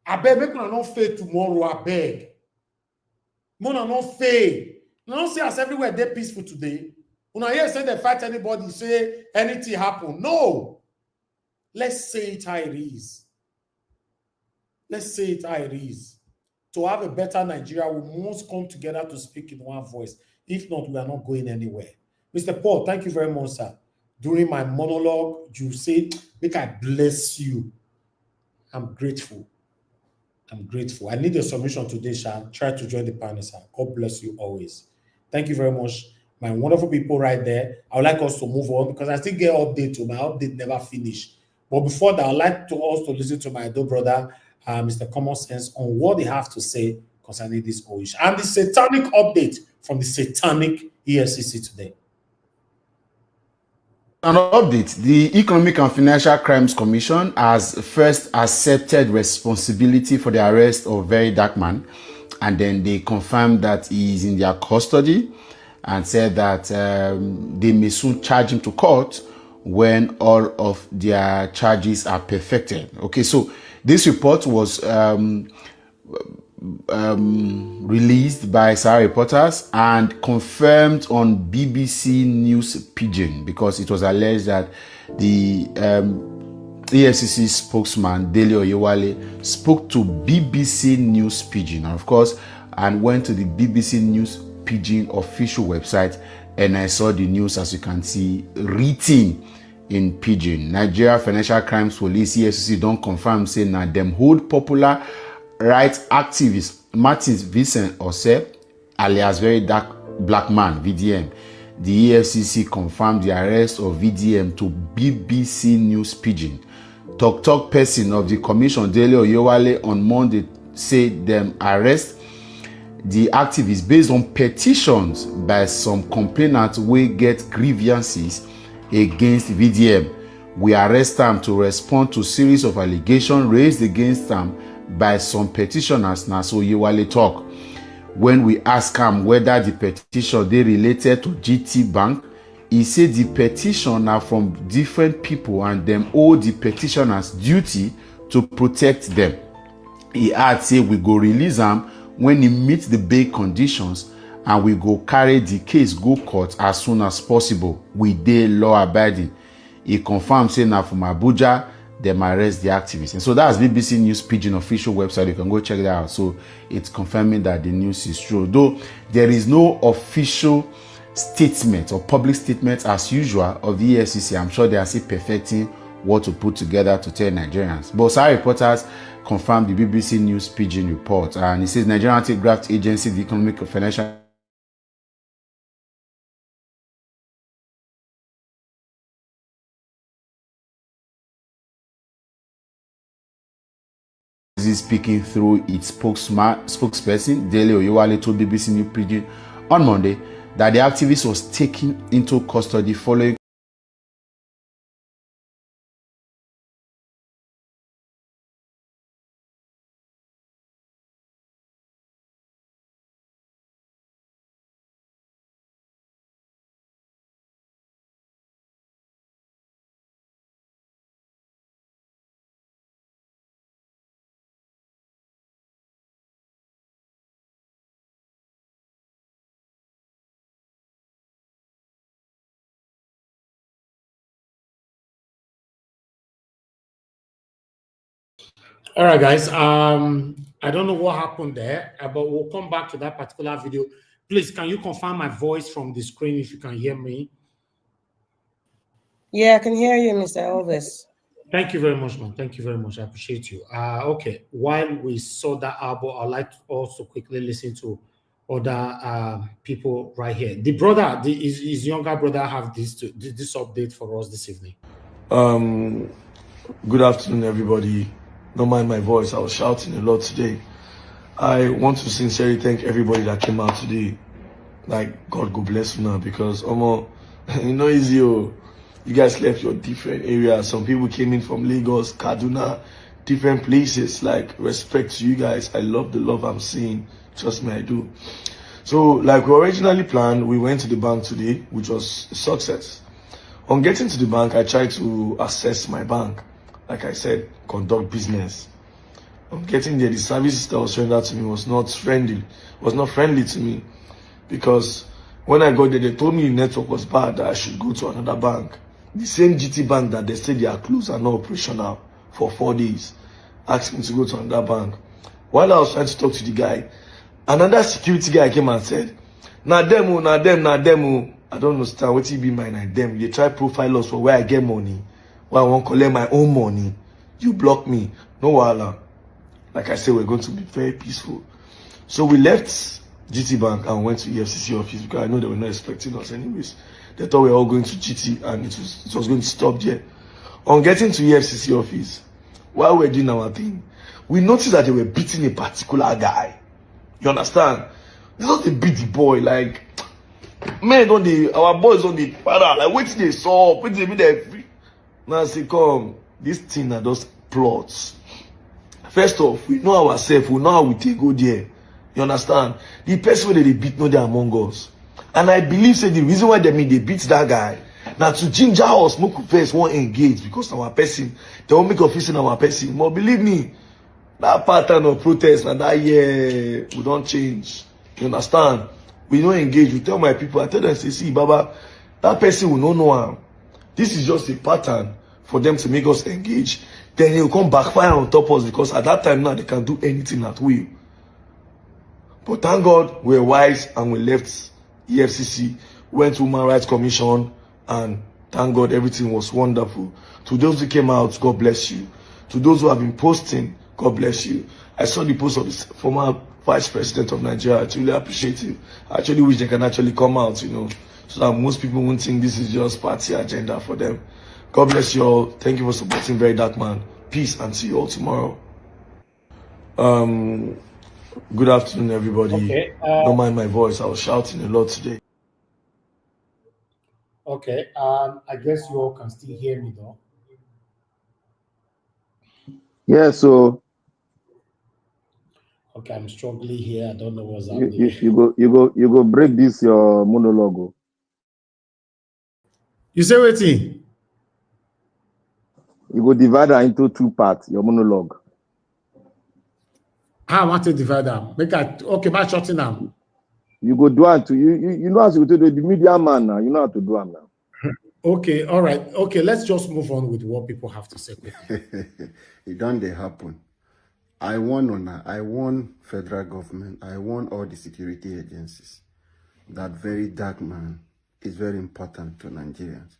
I beg, make una not fail tomorrow, I beg. Mona not fail. You don't see us everywhere, they're peaceful today. Una here say they fight anybody, say anything happen. No. Let's say it how it is. Let's say it how it is. To have a better Nigeria, we must come together to speak in one voice. If not, we are not going anywhere. Mr. Paul, thank you very much, sir. During my monologue, you said, make I bless you. I'm grateful. I'm grateful. I need your submission today, sir. Try to join the panel, sir. God bless you always. Thank you very much, my wonderful people right there. I would like us to move on because I still get updates. So my update never finished. But before that, I'd like to also listen to my dear brother, Mr. Common Sense, on what they have to say concerning this whole issue. And the satanic update from the satanic EFCC today. An update. The Economic and Financial Crimes Commission has first accepted responsibility for the arrest of Very Dark Man, and then they confirmed that he is in their custody and said that they may soon charge him to court when all of their charges are perfected. Okay, so this report was released by Sahara Reporters and confirmed on BBC News Pidgin, because it was alleged that the EFCC spokesman Dele Oyewale spoke to BBC News Pidgin, and of course, and went to the BBC News Pidgin official website, and I saw the news, as you can see, written in Pidgin. Nigeria Financial Crimes Police EFCC don't confirm saying that them hold popular rights activist Martins Vincent Ose, alias Very Dark Black Man, VDM. The EFCC confirmed the arrest of VDM to BBC News Pidgin. Talk person of the commission, Dele Oyewale, on Monday said them arrest the activists based on petitions by some complainants who get grievances against VDM. We arrest them to respond to series of allegations raised against them by some petitioners. Now, so Oyewale talk. When we ask him whether the petition they related to GT Bank, he said the petition are from different people and them owe the petitioners duty to protect them. He had say we go release them when he meets the bail conditions, and we go carry the case go court as soon as possible. We dey law abiding. He confirmed saying that from Abuja them arrest the activists. And so that's BBC News Pidgin official website. You can go check that out. So it's confirming that the news is true. Though there is no official statement or public statement as usual of the EFCC. I'm sure they are still perfecting what to put together to tell Nigerians. But Sahara reporters confirmed the BBC News Pidgin report. And it says Nigerian Anti-Graft Agency, the Economic and Financial speaking through its spokesperson, Dele Oyewale, told BBC News Pidgin on Monday that the activist was taken into custody following All right, guys. I don't know what happened there, but we'll come back to that particular video. Please, can you confirm my voice from the screen if you can hear me? Yeah, I can hear you, Mr. Elvis. Thank you very much, man. Thank you very much. I appreciate you. Okay, while we saw that album, I'd like to also quickly listen to other people right here. The brother, his younger brother, have this update for us this evening. Good afternoon, everybody. Don't mind my voice. I was shouting a lot today. I want to sincerely thank everybody that came out today. Like, God go bless you now, because you know, easy. You guys left your different areas. Some people came in from Lagos, Kaduna, different places. Like, respect to you guys. I love the love I'm seeing. Trust me, I do. So, like we originally planned, we went to the bank today, which was a success. On getting to the bank, I tried to assess my bank. Like I said, conduct business. On getting there, the services that was rendered to me was not friendly to me, because when I got there, they told me the network was bad, that I should go to another bank. The same GT bank that they said they are closed and not operational for 4 days, asked me to go to another bank. While I was trying to talk to the guy, another security guy came and said, na them. I don't understand what it be my na them. They try profile us for where I get money. Why I won't collect my own money. You block me. No wahala. Like I said, we're going to be very peaceful. So we left GT Bank and went to EFCC office, because I know they were not expecting us anyways. They thought we were all going to GT and it was going to stop there. On getting to EFCC office, while we were doing our thing, we noticed that they were beating a particular guy. You understand? They not they beat the boy, like, men our boys on the para, like, wait till they saw, wait till they be now I say, come, this thing are just plots. First off, we know ourselves, we know how we take go there. You understand? The person that they beat, no, they among us. And I believe, say, the reason why they beat that guy, now to ginger us, make first won't engage, because our person, they won't make office in our person. But believe me, that pattern of protest and that year, we don't change. You understand? We don't engage. We tell my people, I tell them, say, see, Baba, that person will not know him. This is just a pattern for them to make us engage. Then he will come backfire on top of us, because at that time now they can do anything at will. But thank God we're wise and we left EFCC, went to Human Rights Commission, and thank God everything was wonderful. To those who came out, God bless you. To those who have been posting, God bless you. I saw the post of the former Vice President of Nigeria. I truly appreciate it. I actually wish they can actually come out, you know, so that most people won't think this is just party agenda for them. God bless you all. Thank you for supporting Very Dark Man. Peace, and see you all tomorrow. Good afternoon, everybody. Okay, don't mind my voice. I was shouting a lot today. Okay. I guess you all can still hear me though. Yeah, so okay, I'm struggling here. I don't know what's happening. You go break this your monologue. You say waiting. You go divide that into 2 parts, your monologue. I want to divide them. Okay, by shutting them. You go do it to you know how to do the media man now. You know how to do them now. Okay, all right. Okay, let's just move on with what people have to say. It don't they happen. I warn federal government, I warn all the security agencies. That very dark man is very important to Nigerians.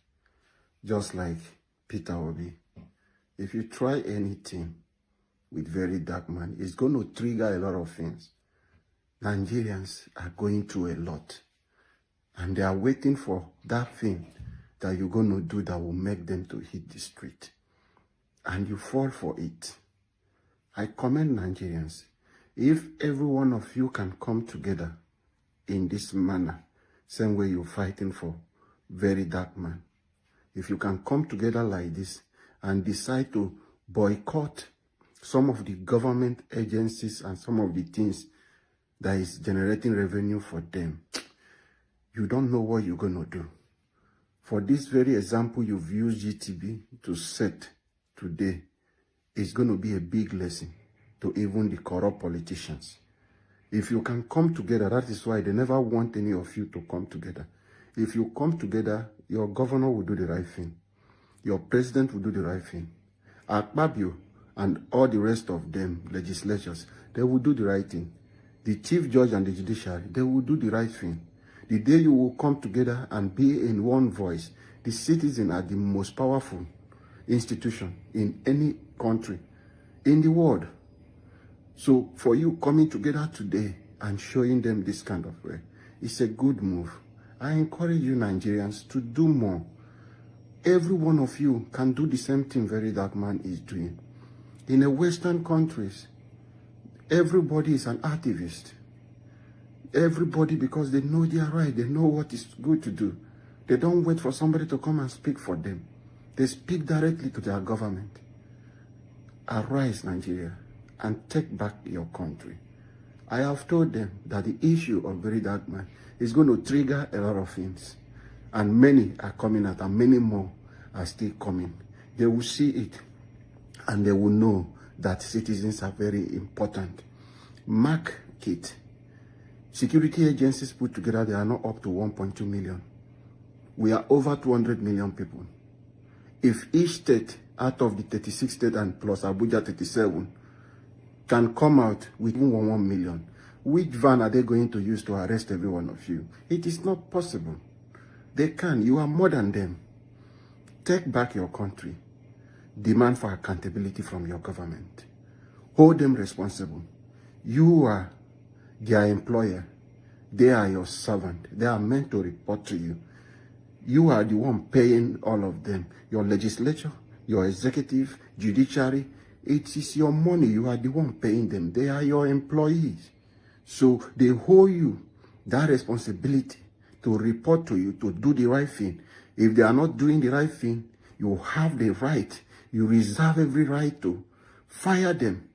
Just like Peter Obi. If you try anything with very dark man, it's going to trigger a lot of things. Nigerians are going through a lot. And they are waiting for that thing that you're going to do that will make them to hit the street. And you fall for it. I commend Nigerians. If every one of you can come together in this manner, same way you're fighting for very dark man. If you can come together like this and decide to boycott some of the government agencies and some of the things that is generating revenue for them, you don't know what you're going to do. For this very example you've used GTB to set today, it's going to be a big lesson to even the corrupt politicians. If you can come together, that is why they never want any of you to come together. If you come together, your governor will do the right thing. Your president will do the right thing. Akpabio and all the rest of them, legislatures, they will do the right thing. The chief judge and the judiciary, they will do the right thing. The day you will come together and be in one voice, the citizens are the most powerful institution in any country in the world. So for you coming together today and showing them this kind of way, it's a good move. I encourage you Nigerians to do more. Every one of you can do the same thing very dark man is doing. In the Western countries, everybody is an activist. Everybody, because they know they are right, they know what is good to do. They don't wait for somebody to come and speak for them. They speak directly to their government. Arise, Nigeria, and take back your country. I have told them that the issue of very dark man is going to trigger a lot of things. And many are coming out, and many more are still coming. They will see it, and they will know that citizens are very important. Mark it. Security agencies put together, they are not up to 1.2 million. We are over 200 million people. If each state out of the 36 states and plus Abuja 37 can come out with 1 million, which van are they going to use to arrest every one of you? It is not possible. They can. You are more than them. Take back your country. Demand for accountability from your government. Hold them responsible. You are their employer. They are your servant. They are meant to report to you. You are the one paying all of them. Your legislature, your executive, judiciary, it is your money. You are the one paying them. They are your employees. So they hold you that responsibility to report to you, to do the right thing. If they are not doing the right thing, you have the right. You reserve every right to fire them.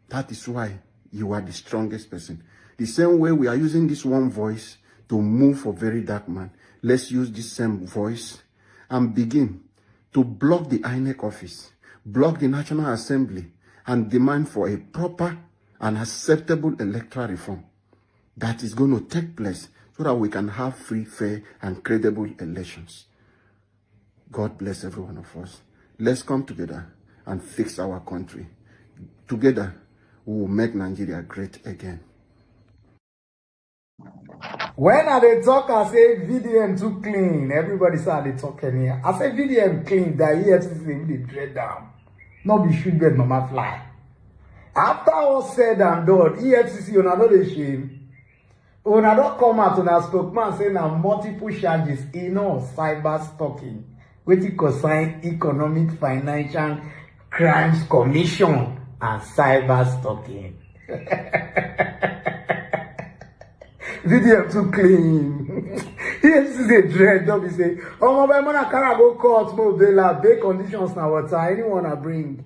That is why you are the strongest person. The same way we are using this one voice to move for very dark man, let's use this same voice and begin to block the INEC office, block the National Assembly, and demand for a proper and acceptable electoral reform that is going to take place so that we can have free, fair, and credible elections. God bless every one of us. Let's come together and fix our country. Together, we will make Nigeria great again. When I dey talk, I say VDM too clean. Everybody say they talking here. I say VDM clean, that EFCC dey dread down. Not be shoot bird mama fly. After all said and done, EFCC una no dey shame. Una don come out una spokesman say na multiple charges in all cyber stalking, wetin concern Economic Financial Crimes Commission and cyber stalking. VDM too clean. EFCC dey dread, don't be say, oh my boy, man, carry go court, mo bail, bail conditions na water, anyone I bring.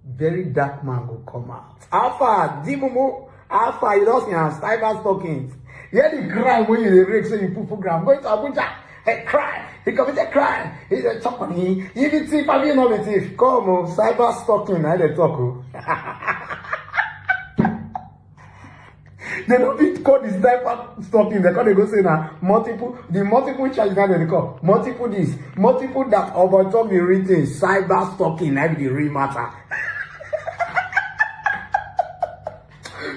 Very dark man go come out. Alpha, Dimumu, Alpha, you don't see cyber stockings. Hear the crime when you rake, so you put program. Go to Abuja, a crime. He committed crime. He's a talk on him. He be thief, have you not be thief? Come on, cyber stalking, I dey talk. They don't fit call the sniper stalking. They call they go say now multiple charges now they call multiple this, multiple that about top the written cyber stalking. That be the real matter.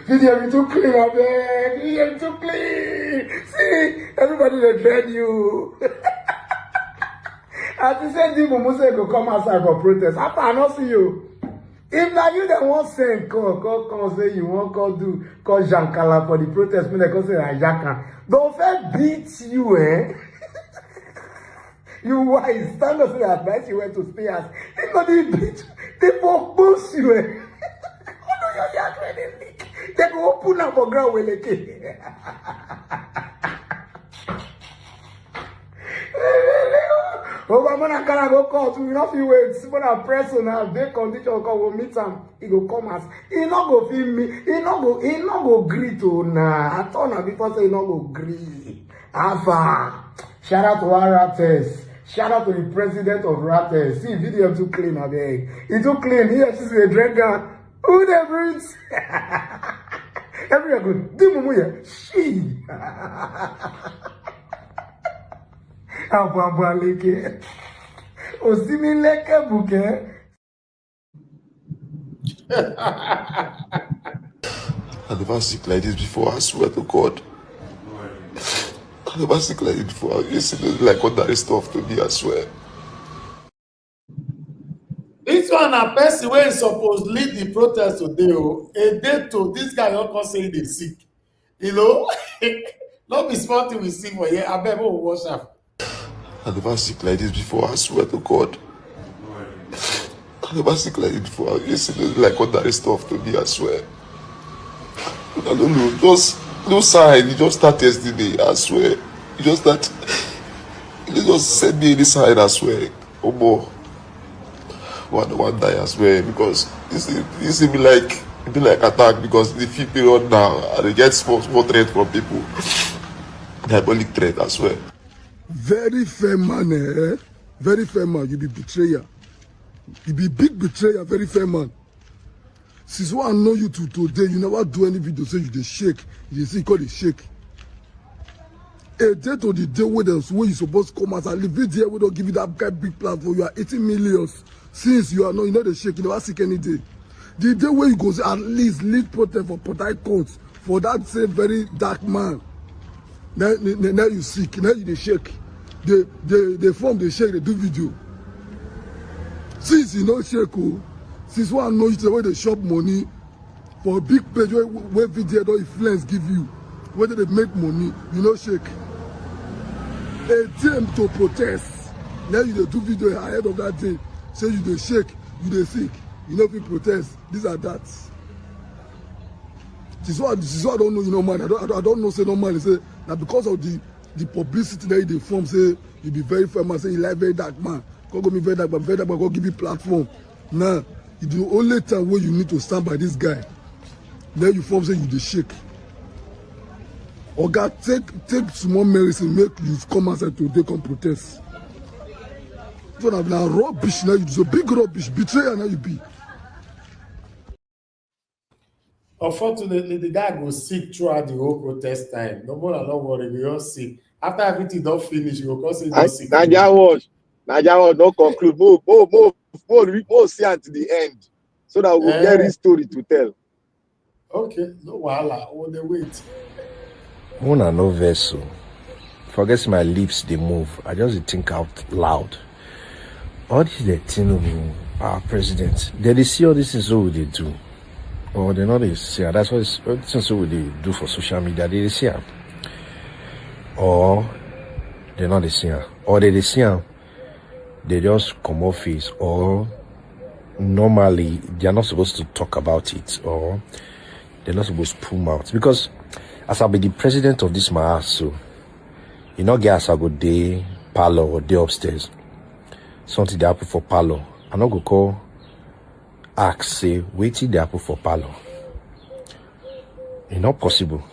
VDM too clean, I beg. VDM too clean. See, everybody they dread you. As you said, Tinubu say go come outside for protest. After I not see you. If now you don't want to say, come say you want to call Jankala for the protest, me they come say Jaka. Don't fair beat you, eh? You wise. Stand up to the advice you went to stay as. They got the beat. They both you, eh? Oh no, you're credit. They go open up for ground with it. Oh, I'm gonna go call to enough you wait. When I press on a big condition, will meet him. He go come as he not go feel me. He not go agree to nah. I told him before say he not go agree. Ava. Shout out to our Rates. Shout out to the president of Rates. See, VDM too clean, I beg. He too clean. He has a drinker. Who they breathes? Everywhere good. Tinubu here. She. Abambaleke. Osimileke buke. I never sick like this before, I swear to God. I never sick like this before. You see like ordinary stuff to me, I swear. This one a person wey suppose lead the protest today. A day to this guy don't come say they sick. You know? Not be small thing we see for here. I bet we will wash up. I never sick like this before, I swear to God. I never sick like this before. You see like ordinary stuff to me, I swear. I don't know, just no sign. You just start yesterday, I swear. You just start. You just send me any sign, I swear. Oh more. One die, I swear, because you see me like attack because the fee period now and they get small threat from people. Diabolic threat, I swear. Very fair man, eh? Very fair man. You be betrayer. You be big betrayer, very fair man. Since what I know you to today, you never do any video say you dey shake. You see, call it shake. A day to the day where you supposed to come out and leave video, we don't give you that kind big platform. You are 80 millions. Since you are not, you know the shake, you never seek any day. The day where you go at least lead protest for Port Harcourt for that same very dark man. Now you sick, now you dey shake. They form the shake, they do video. Since you know shake, since one I know you the way they shop money for a big page where video don't influence give you, whether they make money, you know shake. A team to protest. Now you dey do video ahead of that day. Say you dey shake, you dey sick, you know people protest, this and that. This is what I don't know, you know, man. I don't know, say no man. Say now because of the publicity that they form, say you be very famous, say you like very dark man. Go me very dark, go give you platform. Now, it's the only time where you need to stand by this guy. Then you form say you dey shake. Or God take small medicine, make you come outside to take on protest. Now rubbish now you do, big rubbish, betrayer now you be. Unfortunately, the guy go sick throughout the whole protest time. No more than no worry, we all sick. After everything don't finish, you will come say no sick. Nigerians don't conclude. More see until the end, so that we'll get this story to tell. Okay, no wahala. All the wait. Una no vessel. Forget my lips they move. I just think out loud. All this the Tinubu, our president, they see all this is what they do. Or they know they see. That's what it's what they do for social media. They see. Or they not they see. Or they see. They just come off face. Or normally they are not supposed to talk about it. Or they're not supposed to pull mouth. Because as I'll be the president of this my house, so you know, guys, I go day parlor or day upstairs. Something they happen for parlor. I not go call, ask, say, wait till they happen for parlor. It's not possible.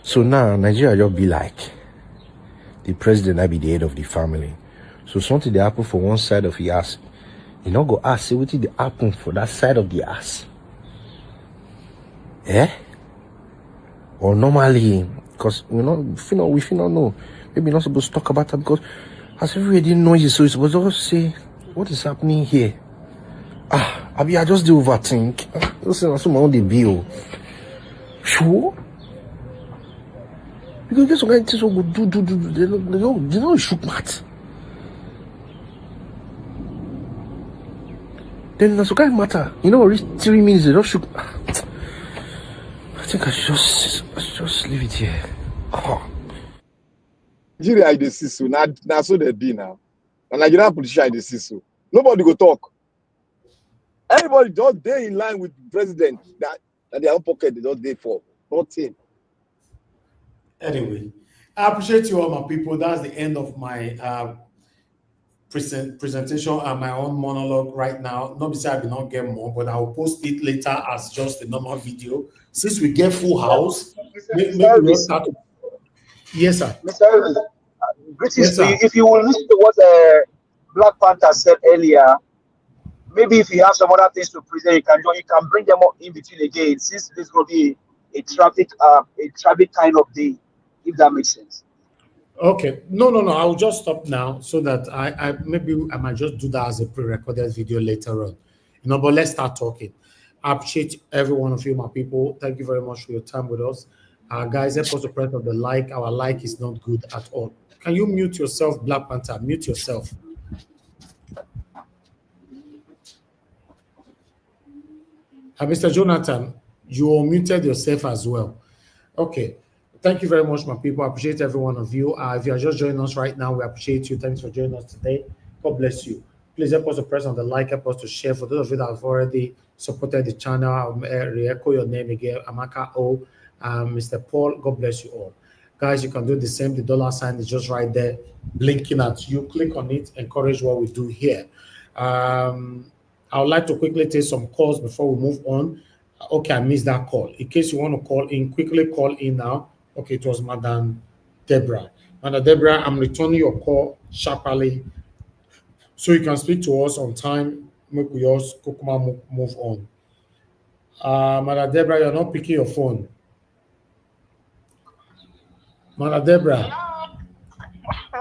So now Nigeria just be like the president, I be the head of the family. So something they happen for one side of the ass. You not go ask, say, what did they happen for that side of the ass? Eh? Or normally, because if you not know, maybe you're not supposed to talk about that because as everybody knows you, so you're supposed to also say, what is happening here? I just do overthink. Listen, that's my own bill. Sure? Because this guy just go do. They don't shoot mat. Then that's okay matter. Reach 3 minutes, they don't shoot. I think I should just leave it here. Nigeria is the CISO. Now so they be now. And Nigerian politician is the CISO. Nobody go talk. Everybody just stay in line with the president that their own pocket they don't day for. Nothing. Anyway, I appreciate you all, my people. That's the end of my presentation and my own monologue right now. Not because I will not get more, but I will post it later as just a normal video. Since we get full house, maybe we'll start. Yes, sir. Mr. Elvis, greetings to you. If you will listen to what Black Panther said earlier, maybe if you have some other things to present, you can bring them up in between again, since this is going to be a traffic kind of day, if that makes sense. Okay. No. I will just stop now so that I might just do that as a pre-recorded video later on. But let's start talking. I appreciate every one of you, my people. Thank you very much for your time with us. Guys, help us to press on the like. Our like is not good at all. Can you mute yourself, Black Panther? Mute yourself. Mr. Jonathan, you unmuted yourself as well. Okay. Thank you very much, my people. I appreciate every one of you. If you are just joining us right now, we appreciate you. Thanks for joining us today. God bless you. Please help us to press on the like, help us to share. For those of you that have already supported the channel, I'll re-echo your name again, Amaka O, Mr. Paul. God bless you all. Guys, you can do the same. The dollar sign is just right there, blinking at you. Click on it. Encourage what we do here. I would like to quickly take some calls before we move on. Okay, I missed that call. In case you want to call in, quickly call in now. Okay, it was Madam Deborah. Madam Deborah, I'm returning your call sharply so you can speak to us on time. Make we also move on. Madam Deborah, you're not picking your phone. Madam Deborah.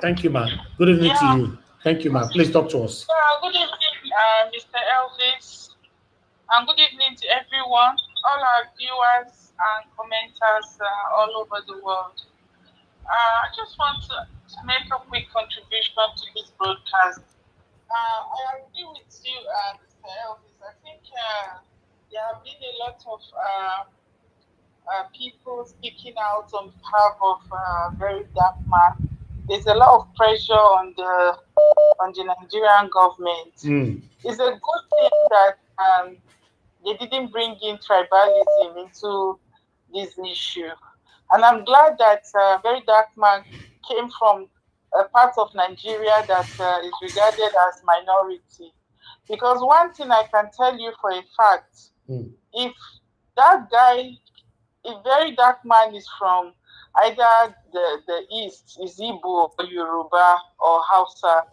Thank you, ma'am. Good evening to you. Thank you, ma'am. Please talk to us. Good evening, Mr. Elvis, and good evening to everyone, all our viewers and commenters all over the world. I just want to make a quick contribution to this broadcast. I agree with you, Mr. Elvis. I think there have been a lot of people speaking out on behalf of very dark man. There's a lot of pressure on the Nigerian government. It's a good thing that they didn't bring in tribalism into this issue. And I'm glad that very dark man came from a part of Nigeria that is regarded as minority. Because one thing I can tell you for a fact, if that guy, if very dark man is from either the East, is Igbo or Yoruba or Hausa,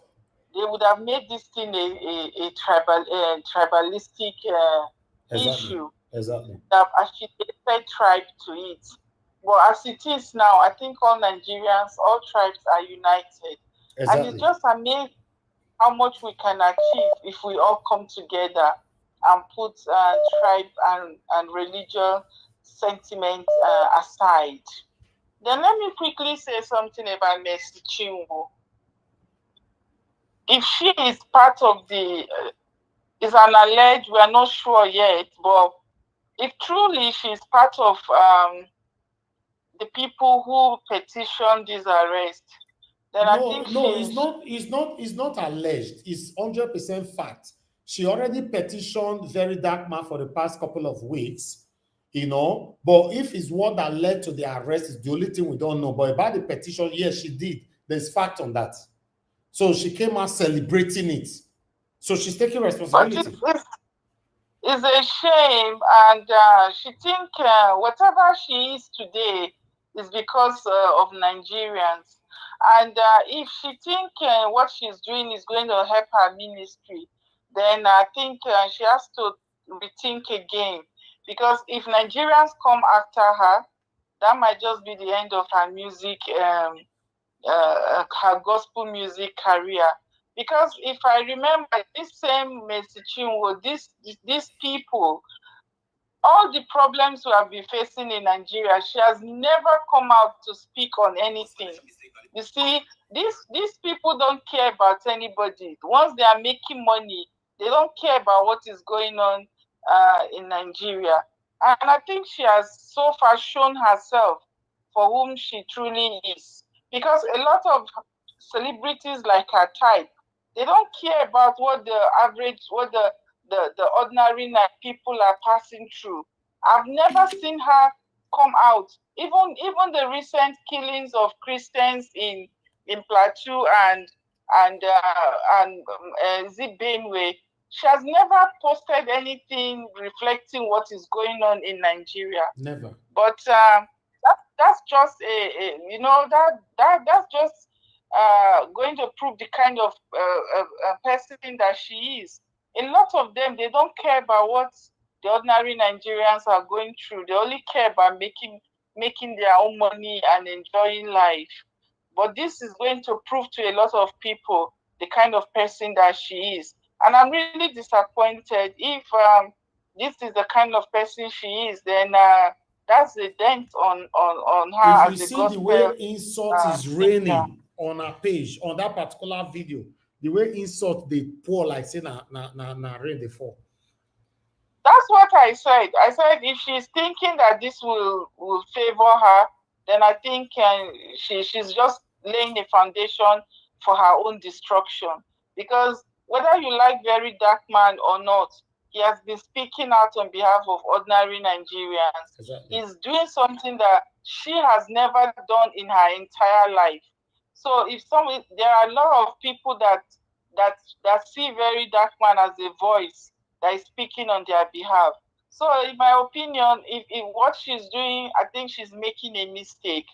they would have made this thing a tribalistic issue. Exactly. That affiliated tribe to it. But as it is now, I think all Nigerians, all tribes are united. Exactly. And it's just amazing how much we can achieve if we all come together and put tribe and religion sentiment aside. Then let me quickly say something about Mercy Chinwo. If she is part of the, is an alleged, we are not sure yet, but if truly she is part of the people who petitioned this arrest, then I think it's not alleged. It's 100% fact. She already petitioned very dark man for the past couple of weeks, but if it's what that led to the arrest, is the only thing we don't know. But about the petition, yes, she did. There's fact on that. So she came out celebrating it. So she's taking responsibility. It's a shame, and she think whatever she is today is because of Nigerians. And if she think what she's doing is going to help her ministry, then I think she has to rethink again. Because if Nigerians come after her, that might just be the end of her music, her gospel music career. Because if I remember, this same Mercy Chinwo, these people, all the problems we have been facing in Nigeria, she has never come out to speak on anything. You see, these people don't care about anybody. Once they are making money, they don't care about what is going on in Nigeria. And I think she has so far shown herself for whom she truly is. Because a lot of celebrities like her type, they don't care about what the average, what the ordinary people are passing through. I've never seen her come out. Even the recent killings of Christians in Plateau and Benue, she has never posted anything reflecting what is going on in Nigeria. Never. But that's just that's just going to prove the kind of person that she is. A lot of them, they don't care about what the ordinary Nigerians are going through. They only care about making their own money and enjoying life. But this is going to prove to a lot of people the kind of person that she is. And I'm really disappointed. If this is the kind of person she is, then that's a dent on her. If you see the way insult is raining on her page, on that particular video, the way insult they pour like say na rain they fall. That's what I said. I said if she's thinking that this will favor her, then I think she's just laying a foundation for her own destruction. Because whether you like Very Dark Man or not, he has been speaking out on behalf of ordinary Nigerians. Exactly. He's doing something that she has never done in her entire life. So there are a lot of people that see Very Dark Man as a voice that is speaking on their behalf. So in my opinion, if what she's doing, I think she's making a mistake.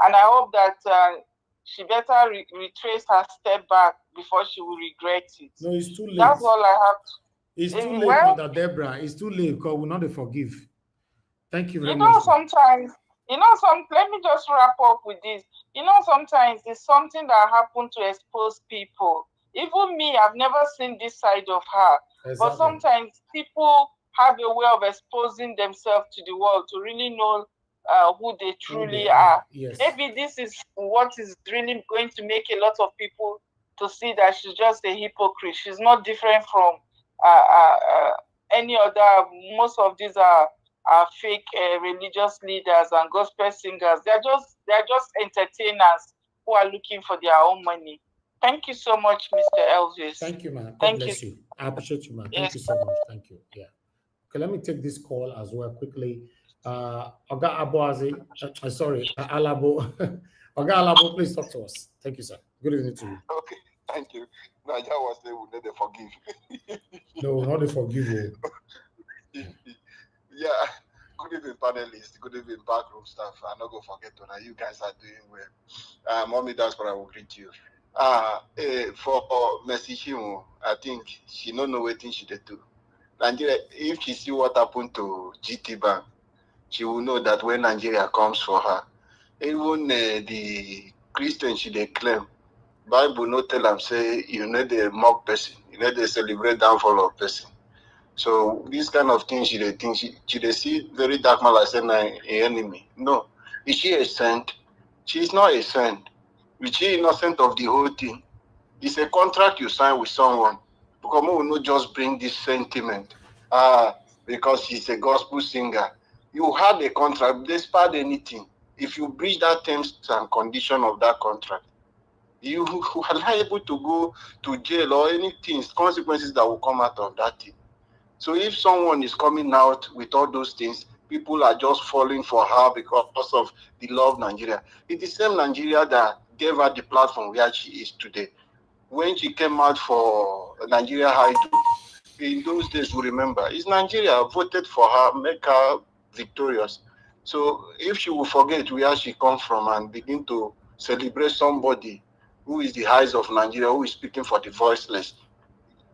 And I hope that she better retrace her step back before she will regret it. No, it's too late. That's all I have to. It's too late, Mother Deborah. It's too late because we're not forgive. Thank you very much. Sometimes, let me just wrap up with this. Sometimes it's something that happened to expose people. Even me, I've never seen this side of her. Exactly. But sometimes people have a way of exposing themselves to the world to really know who they truly are. Yes. Maybe this is what is really going to make a lot of people to see that she's just a hypocrite. She's not different from any other. Most of these are fake religious leaders and gospel singers. They're just entertainers who are looking for their own money. Thank you so much, Mr. Elvis. Thank you, man. God bless you. I appreciate you, man. Thank you so much. Thank you. Yeah. Okay, let me take this call as well quickly. Oga Aboazi, sorry, Alabo. Oga Alabo, please talk to us. Thank you, sir. Good evening to you. Okay, thank you. No, I just was saying we need to forgive. No, not to forgive you. Yeah. Good evening, panelists. Good evening, backroom staff. I'm not going to forget to that. You guys are doing well. Mommy, that's what I will greet you. For Mercy Chinwo, I think she don't know what she did do. Nigeria, if she see what happened to GT Bank, she will know that when Nigeria comes for her, even the Christians she they claim, Bible no tell them say you need a mock person, you need to celebrate downfall of person. So this kind of thing she they think she they see Very Dark Man as an enemy. No, is she a saint? She is not a saint. Is she innocent of the whole thing? It's a contract you sign with someone. Because we will not just bring this sentiment. Because she's a gospel singer. You had a contract, despite anything. If you breach that terms and condition of that contract, you are liable to go to jail or anything, consequences that will come out of that thing. So if someone is coming out with all those things, people are just falling for her because of the love of Nigeria. It's the same Nigeria that gave her the platform where she is today. When she came out for Nigeria Idol, in those days, we remember, it's Nigeria voted for her, make her victorious. So if she will forget where she comes from and begin to celebrate somebody who is the highest of Nigeria, who is speaking for the voiceless,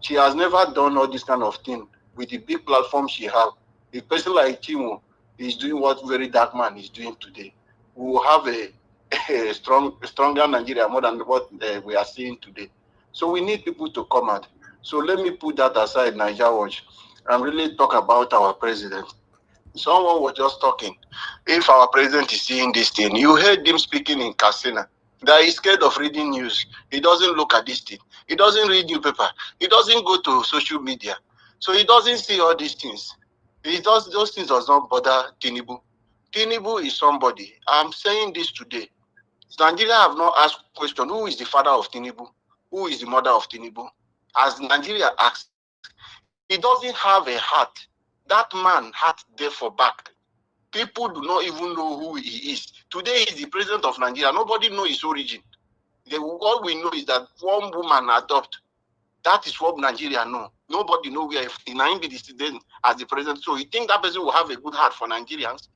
she has never done all this kind of thing with the big platform she has. A person like Chinwo is doing what Very Dark Man is doing today. we will have a stronger Nigeria more than what we are seeing today. So we need people to come out. So let me put that aside, Niger Watch, and really talk about our president. Someone was just talking. If our president is seeing this thing, you heard him speaking in Katsina, that he's scared of reading news. He doesn't look at this thing. He doesn't read newspaper. He doesn't go to social media. So he doesn't see all these things. Those things does not bother Tinubu. Tinubu is somebody. I'm saying this today. Nigeria have not asked question, who is the father of Tinubu? Who is the mother of Tinubu? As Nigeria asks, he doesn't have a heart. That man had there for back. People do not even know who he is. Today he's the president of Nigeria. Nobody knows his origin. All we know is that one woman adopted. That is what Nigeria know. Nobody knows where he be the student as the president. So you think that person will have a good heart for Nigerians?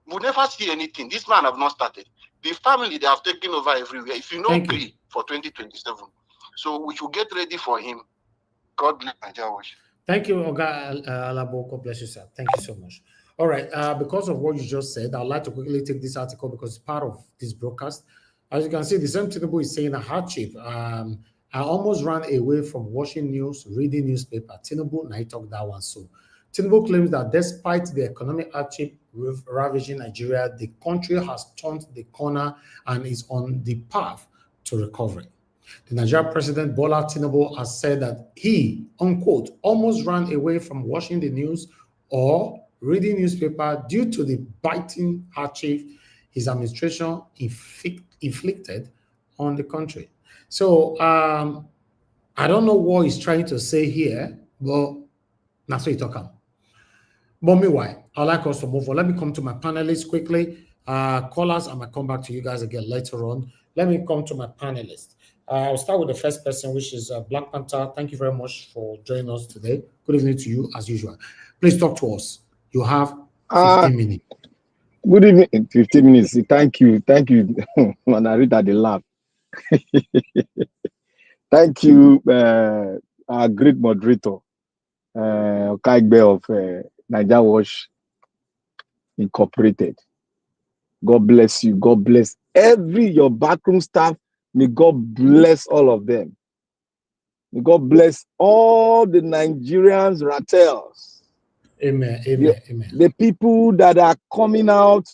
We'll never see anything. This man have not started. The family, they have taken over everywhere. If you know agree for 2027. So we should get ready for him. God bless Nigeria. Thank you, Oga Alabo. God bless you, sir. Thank you so much. All right. Because of what you just said, I'd like to quickly take this article because it's part of this broadcast. As you can see, the same Tinubu is saying a hardship. I almost ran away from watching news, reading newspaper. Tinubu, and I talk that one. So Tinubu claims that despite the economic hardship ravaging Nigeria, the country has turned the corner and is on the path to recovery. The Nigerian President Bola Tinubu has said that he, unquote, almost ran away from watching the news or reading newspaper due to the biting hardship his administration inflicted on the country. So I don't know what he's trying to say here, but that's what he's talking. But meanwhile, I'd like us to move on. Let me come to my panelists quickly. Callers, I might come back to you guys again later on. Let me come to my panelists. I'll start with the first person, which is Black Panther. Thank you very much for joining us today. Good evening to you, as usual. Please talk to us. You have 15 minutes. Good evening. 15 minutes. Thank you. Thank you. When I read that, they laugh. Thank you, our great moderator, Okaigbe of Niger Watch Incorporated. God bless you. God bless your backroom staff. May God bless all of them. May God bless all the Nigerians, Rattels. Amen. Amen. Amen. The people that are coming out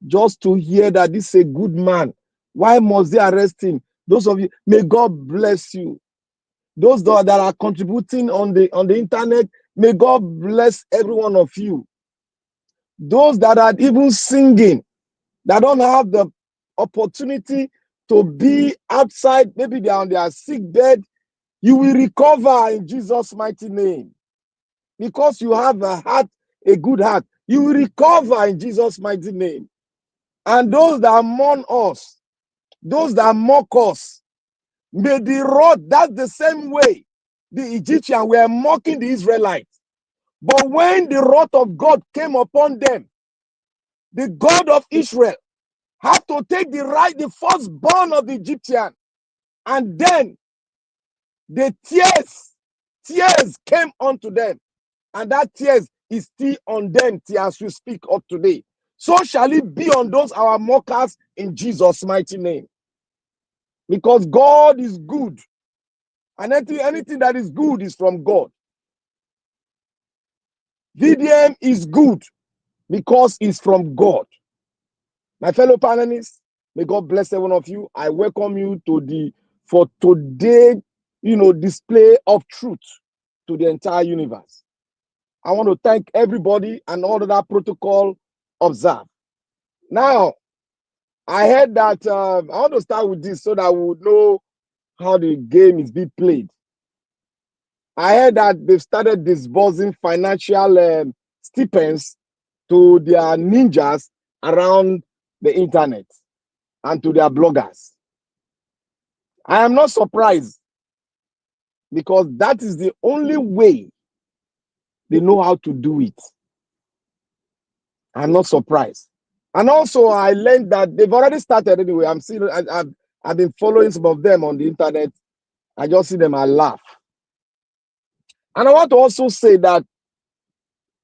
just to hear that this is a good man. Why must they arrest him? Those of you, may God bless you. Those that are contributing on the internet, may God bless every one of you. Those that are even singing, that don't have the opportunity to be outside, maybe they are on their sick bed, you will recover in Jesus' mighty name. Because you have a heart, a good heart, you will recover in Jesus' mighty name. And those that mourn us, those that mock us, may the rod, that's the same way the Egyptians were mocking the Israelites. But when the wrath of God came upon them, the God of Israel had to take the firstborn of the Egyptian, and then the tears came unto them, and that tears is still on them till as we speak up today. So shall it be on those our mockers in Jesus' mighty name. Because God is good, and anything that is good is from God. VDM is good because it's from God. My fellow panelists, may God bless every one of you. I welcome you for today, display of truth to the entire universe. I want to thank everybody and all of that protocol observed. Now, I heard that I want to start with this so that we would know how the game is being played. I heard that they've started disbursing financial stipends to their ninjas around the internet and to their bloggers. I am not surprised, because that is the only way they know how to do it. I'm not surprised. And also, I learned that they've already started anyway. I've been following some of them on the internet. I just see them, I laugh. And I want to also say that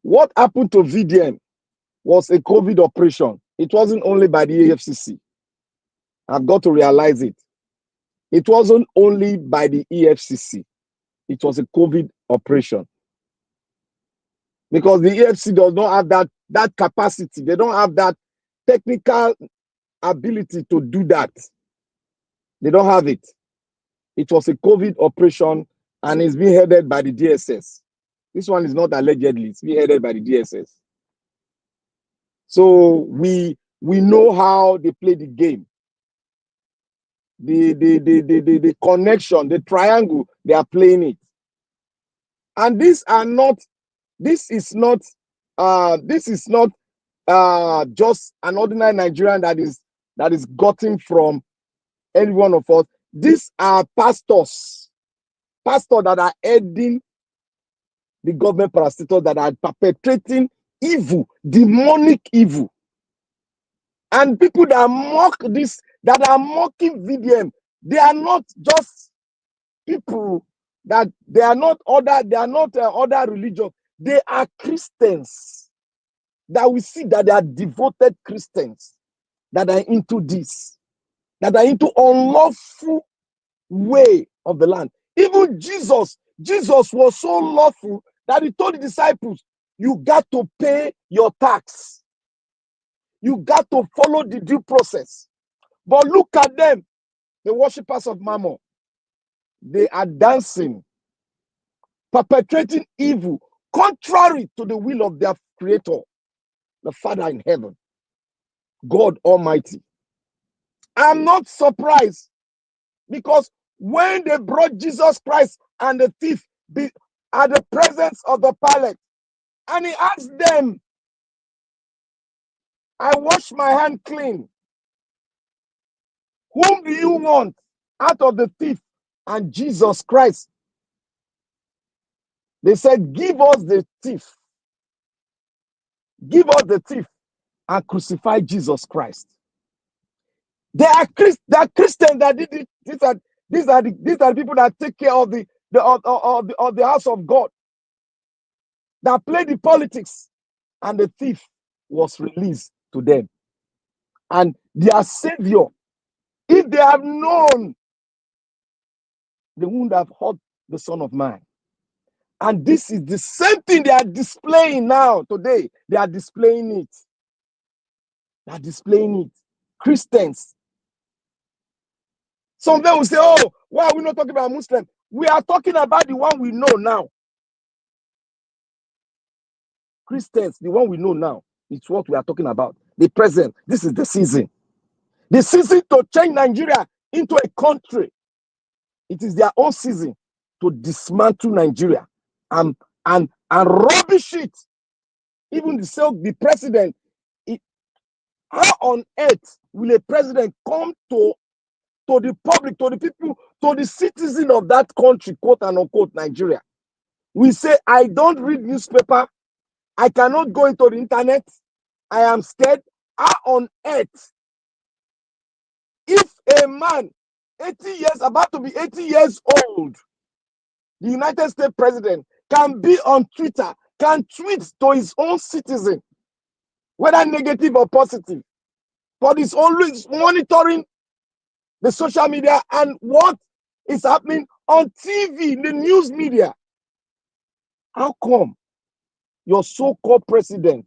what happened to VDM was a COVID operation. It wasn't only by the EFCC. I've got to realize it. It wasn't only by the EFCC. It was a COVID operation. Because the EFCC does not have that capacity. They don't have that technical ability to do that. They don't have it. It was a COVID operation and it's being headed by the DSS. This one is not allegedly, it's being headed by the DSS. So we know how they play the game. The connection, the triangle, they are playing it. And this is not just an ordinary Nigerian that is gotten from any one of us. These are pastors that are heading the government parastatals, that are perpetrating evil, demonic evil. And people that mock this, that are mocking VDM, they are not just people that they are not other religions. They are Christians that we see that they are devoted Christians that are into this, that are into unlawful way of the land. Even Jesus was so lawful that he told the disciples, you got to pay your tax. You got to follow the due process. But look at them, the worshippers of Mammon. They are dancing, perpetrating evil, contrary to the will of their Creator, the Father in heaven, God Almighty. I'm not surprised, because when they brought Jesus Christ and the thief at the presence of the Pilate, and he asked them, I wash my hand clean. Whom do you want out of the thief and Jesus Christ? They said, give us the thief. Give us the thief and crucify Jesus Christ. They are Christians that did it. These are the people that take care of the house of God, that play the politics, and the thief was released to them. And their Savior, if they have known, they wouldn't have hurt the Son of Man. And this is the same thing they are displaying now today. They are displaying it. They are displaying it. Christians. Some of them will say, oh, why are we not talking about Muslims? We are talking about the one we know now. Christians, the one we know now, it's what we are talking about. The present. This is the season. The season to change Nigeria into a country. It is their own season to dismantle Nigeria and rubbish it. Even the president. How on earth will a president come to the public, to the people, to the citizen of that country, quote and unquote, Nigeria? We say, I don't read newspaper. I cannot go into the internet. I am scared. How on earth, if a man, 80 years, about to be 80 years old, the United States president, can be on Twitter, can tweet to his own citizen, whether negative or positive, but he's always monitoring the social media and what is happening on TV, the news media? How come your so-called president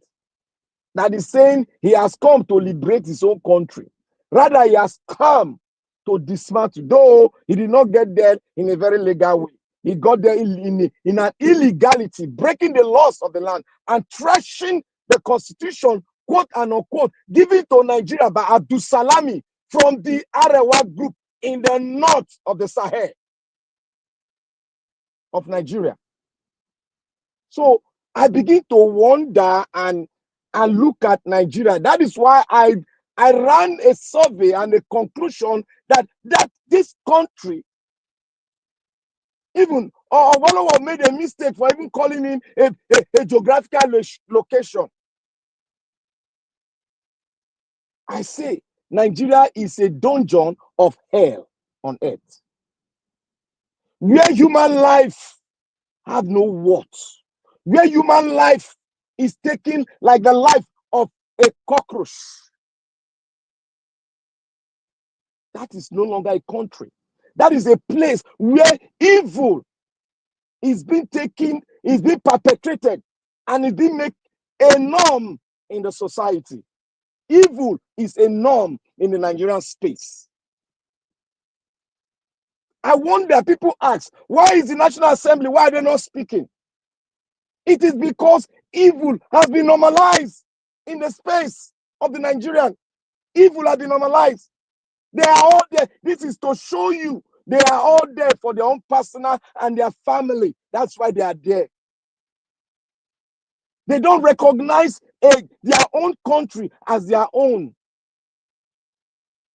that is saying he has come to liberate his own country, rather he has come to dismantle, though he did not get there in a very legal way. He got there in an illegality, breaking the laws of the land and trashing the constitution, quote and unquote, given to Nigeria by Abdul Salami from the Arewa group in the north of the Sahel of Nigeria. So I begin to wonder and look at Nigeria. That is why I ran a survey and a conclusion that this country, even Obalowo made a mistake for even calling it a geographical location. I say Nigeria is a dungeon of hell on earth, where human life have no worth, where human life is taken like the life of a cockroach, That is no longer a country. That is a place where evil is being taken, is being perpetrated, and is being made a norm in the society. Evil is a norm in the Nigerian space. I wonder, people ask, why is the National Assembly, why are they not speaking? It is because evil has been normalized in the space of the Nigerian. Evil has been normalized. They are all there. This is to show you they are all there for their own personal and their family. That's why they are there. They don't recognize their own country as their own.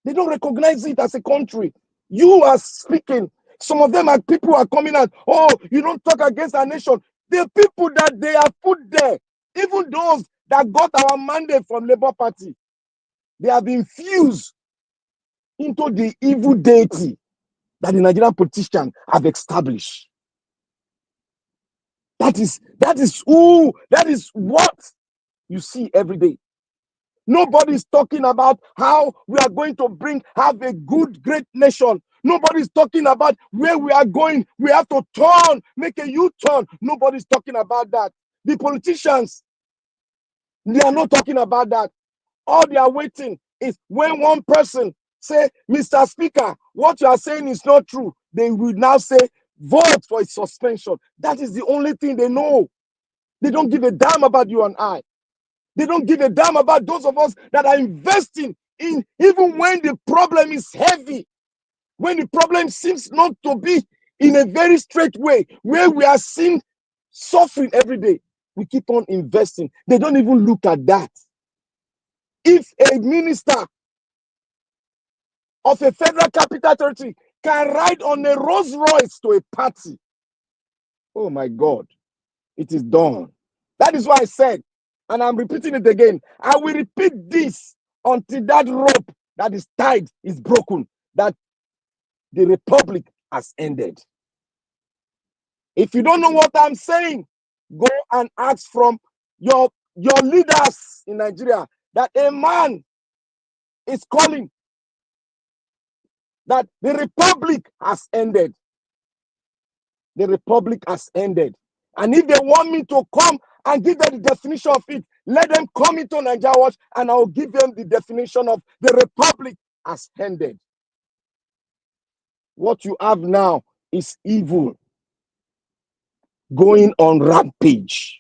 They don't recognize it as a country. You are speaking. Some of them are people who are coming out. Oh, you don't talk against our nation. The people that they have put there, even those that got our mandate from Labour Party, they have been fused into the evil deity that the Nigerian politicians have established. That is what you see every day. Nobody is talking about how we are going to have a good, great nation. Nobody is talking about where we are going. We have to turn, make a U-turn. Nobody is talking about that. The politicians, they are not talking about that. All they are waiting is when one person say, Mr. Speaker, what you are saying is not true. They will now say, vote for its suspension. That is the only thing they know. They don't give a damn about you and I. They don't give a damn about those of us that are investing in, even when the problem is heavy, when the problem seems not to be in a very straight way, where we are seeing suffering every day. We keep on investing. They don't even look at that. If a minister of a federal capital territory can ride on a Rolls Royce to a party, oh my God, it is done. That is why I said, and I'm repeating it again, I will repeat this until that rope that is tied is broken, that the republic has ended. If you don't know what I'm saying, go and ask from your leaders in Nigeria that a man is calling that the republic has ended. The republic has ended. And if they want me to come and give them the definition of it, let them come into Nigeria Watch and I'll give them the definition of the republic has ended. What you have now is evil going on rampage,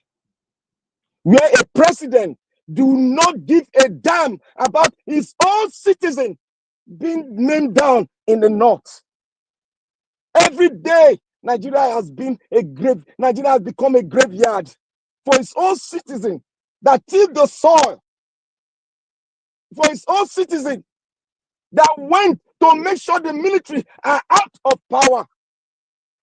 where a president do not give a damn about his own citizen being named down in the north. Every day, Nigeria has become a graveyard for its own citizen that tilled the soil, for its own citizen that went to make sure the military are out of power.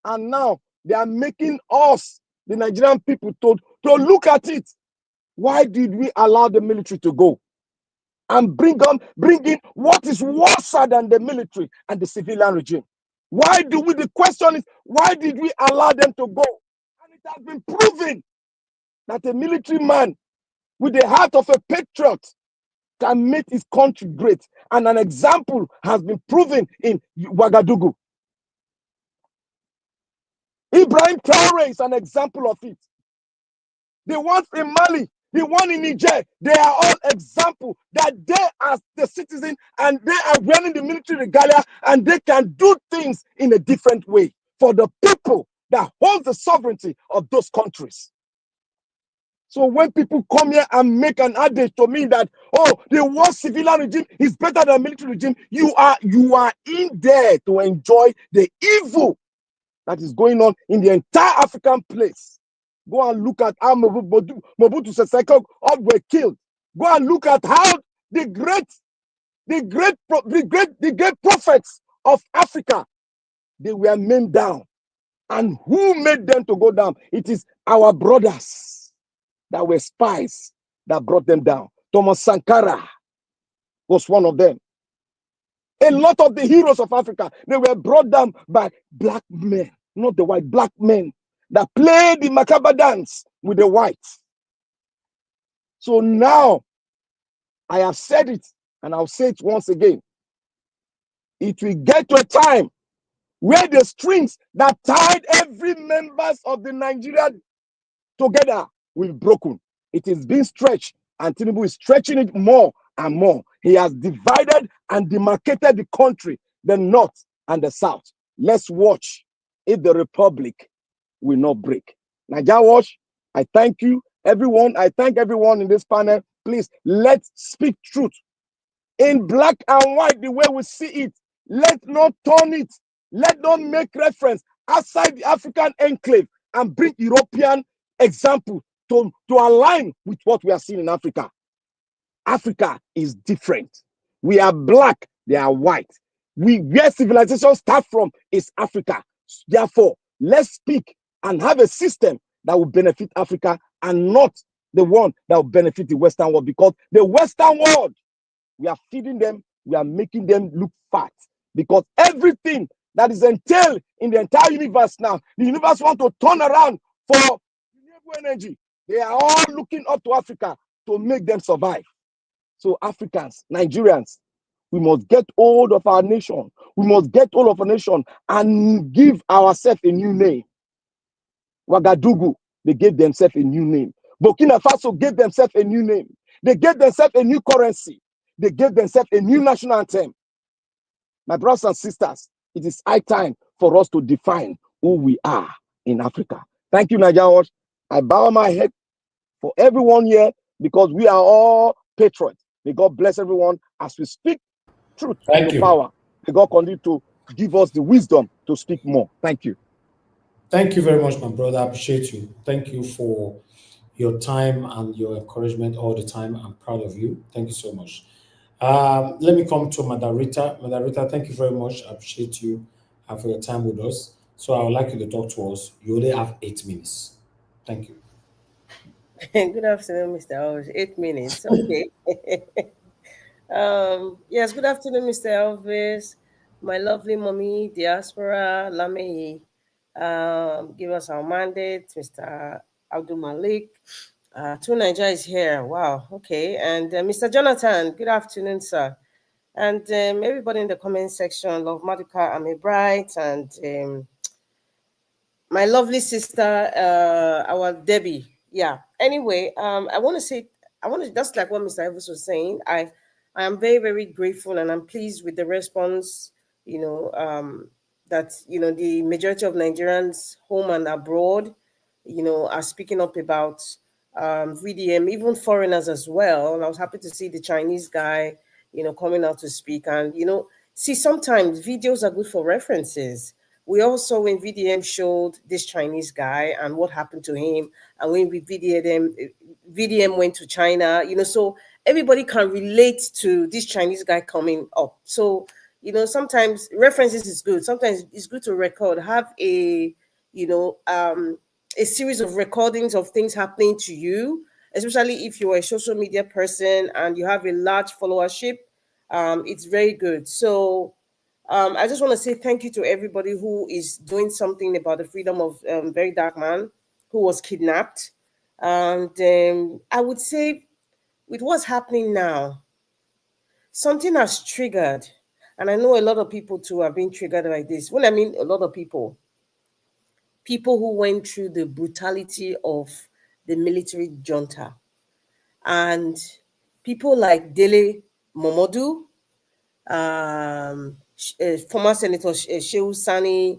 And now they are making us, the Nigerian people, to look at it. Why did we allow the military to go? And bring in what is worse than the military and the civilian regime? The question is, why did we allow them to go? And it has been proven that a military man with the heart of a patriot can make his country great. And an example has been proven in Ouagadougou. Ibrahim Traore is an example of it. The ones in Mali, the one in Niger, they are all examples that they are the citizen and they are wearing the military regalia and they can do things in a different way for the people that hold the sovereignty of those countries. So when people come here and make an adage to me that, oh, the worst civilian regime is better than military regime, you are in there to enjoy the evil that is going on in the entire African place. Go and look at how Mobutu Sese Seko were killed. Go and look at how the great prophets of Africa, they were maimed down. And who made them to go down? It is our brothers that were spies that brought them down. Thomas Sankara was one of them. A lot of the heroes of Africa, they were brought down by black men, not the white, black men that played the macabre dance with the whites. So now, I have said it, and I'll say it once again. it will get to a time where the strings that tied every members of the Nigeria together will be broken. It is being stretched, and Tinubu is stretching it more and more. He has divided and demarcated the country, the north and the south. Let's watch if the republic will not break. Naija Watch, I thank you, everyone. I thank everyone in this panel. Please, let's speak truth in black and white, the way we see it. Let's not turn it. Let not make reference outside the African enclave and bring European example to align with what we are seeing in Africa. Africa is different. We are black, they are white. Where civilization starts from is Africa. Therefore, let's speak and have a system that will benefit Africa and not the one that will benefit the Western world, because the Western world, we are feeding them, we are making them look fat, because everything that is entailed in the entire universe now, the universe wants to turn around for renewable energy. They are all looking up to Africa to make them survive. So Africans, Nigerians, we must get hold of our nation. We must get hold of our nation and give ourselves a new name. Ouagadougou, they gave themselves a new name. Burkina Faso gave themselves a new name. They gave themselves a new currency. They gave themselves a new national anthem. My brothers and sisters, it is high time for us to define who we are in Africa. Thank you, Naija Watch. I bow my head for everyone here because we are all patriots. May God bless everyone as we speak truth to power. May God continue to give us the wisdom to speak more. Thank you. Thank you very much, my brother. I appreciate you. Thank you for your time and your encouragement all the time. I'm proud of you. Thank you so much. Let me come to Madarita. Madarita, thank you very much. I appreciate you for your time with us. So I would like you to talk to us. You only have 8 minutes. Thank you. Good afternoon, Mr. Elvis. 8 minutes. Okay. Yes, good afternoon, Mr. Elvis. My lovely mommy, Diaspora, Lamehi. Give us our mandate, Mr. Abdul Malik. Two Nigeria is here. Wow. Okay. And Mr. Jonathan, good afternoon, sir. And everybody in the comment section, Love Maduka, Ame Bright, and my lovely sister, our Debbie. Yeah. Anyway, I want to just like what Mr. Evans was saying, I am very, very grateful and I'm pleased with the response, that, the majority of Nigerians home and abroad, are speaking up about VDM, even foreigners as well. And I was happy to see the Chinese guy, coming out to speak. And, see, sometimes videos are good for references. We also, when VDM showed this Chinese guy and what happened to him, and when we VDM went to China, so everybody can relate to this Chinese guy coming up. So, sometimes references is good. Sometimes it's good to record, have a series of recordings of things happening to you, especially if you're a social media person and you have a large followership. It's very good. So, I just want to say thank you to everybody who is doing something about the freedom of Very Dark Man who was kidnapped. And I would say with what's happening now, something has triggered. And I know a lot of people too have been triggered like this. When I mean a lot of people who went through the brutality of the military junta. And people like Dele Momodu, former Senator Shehu Sani,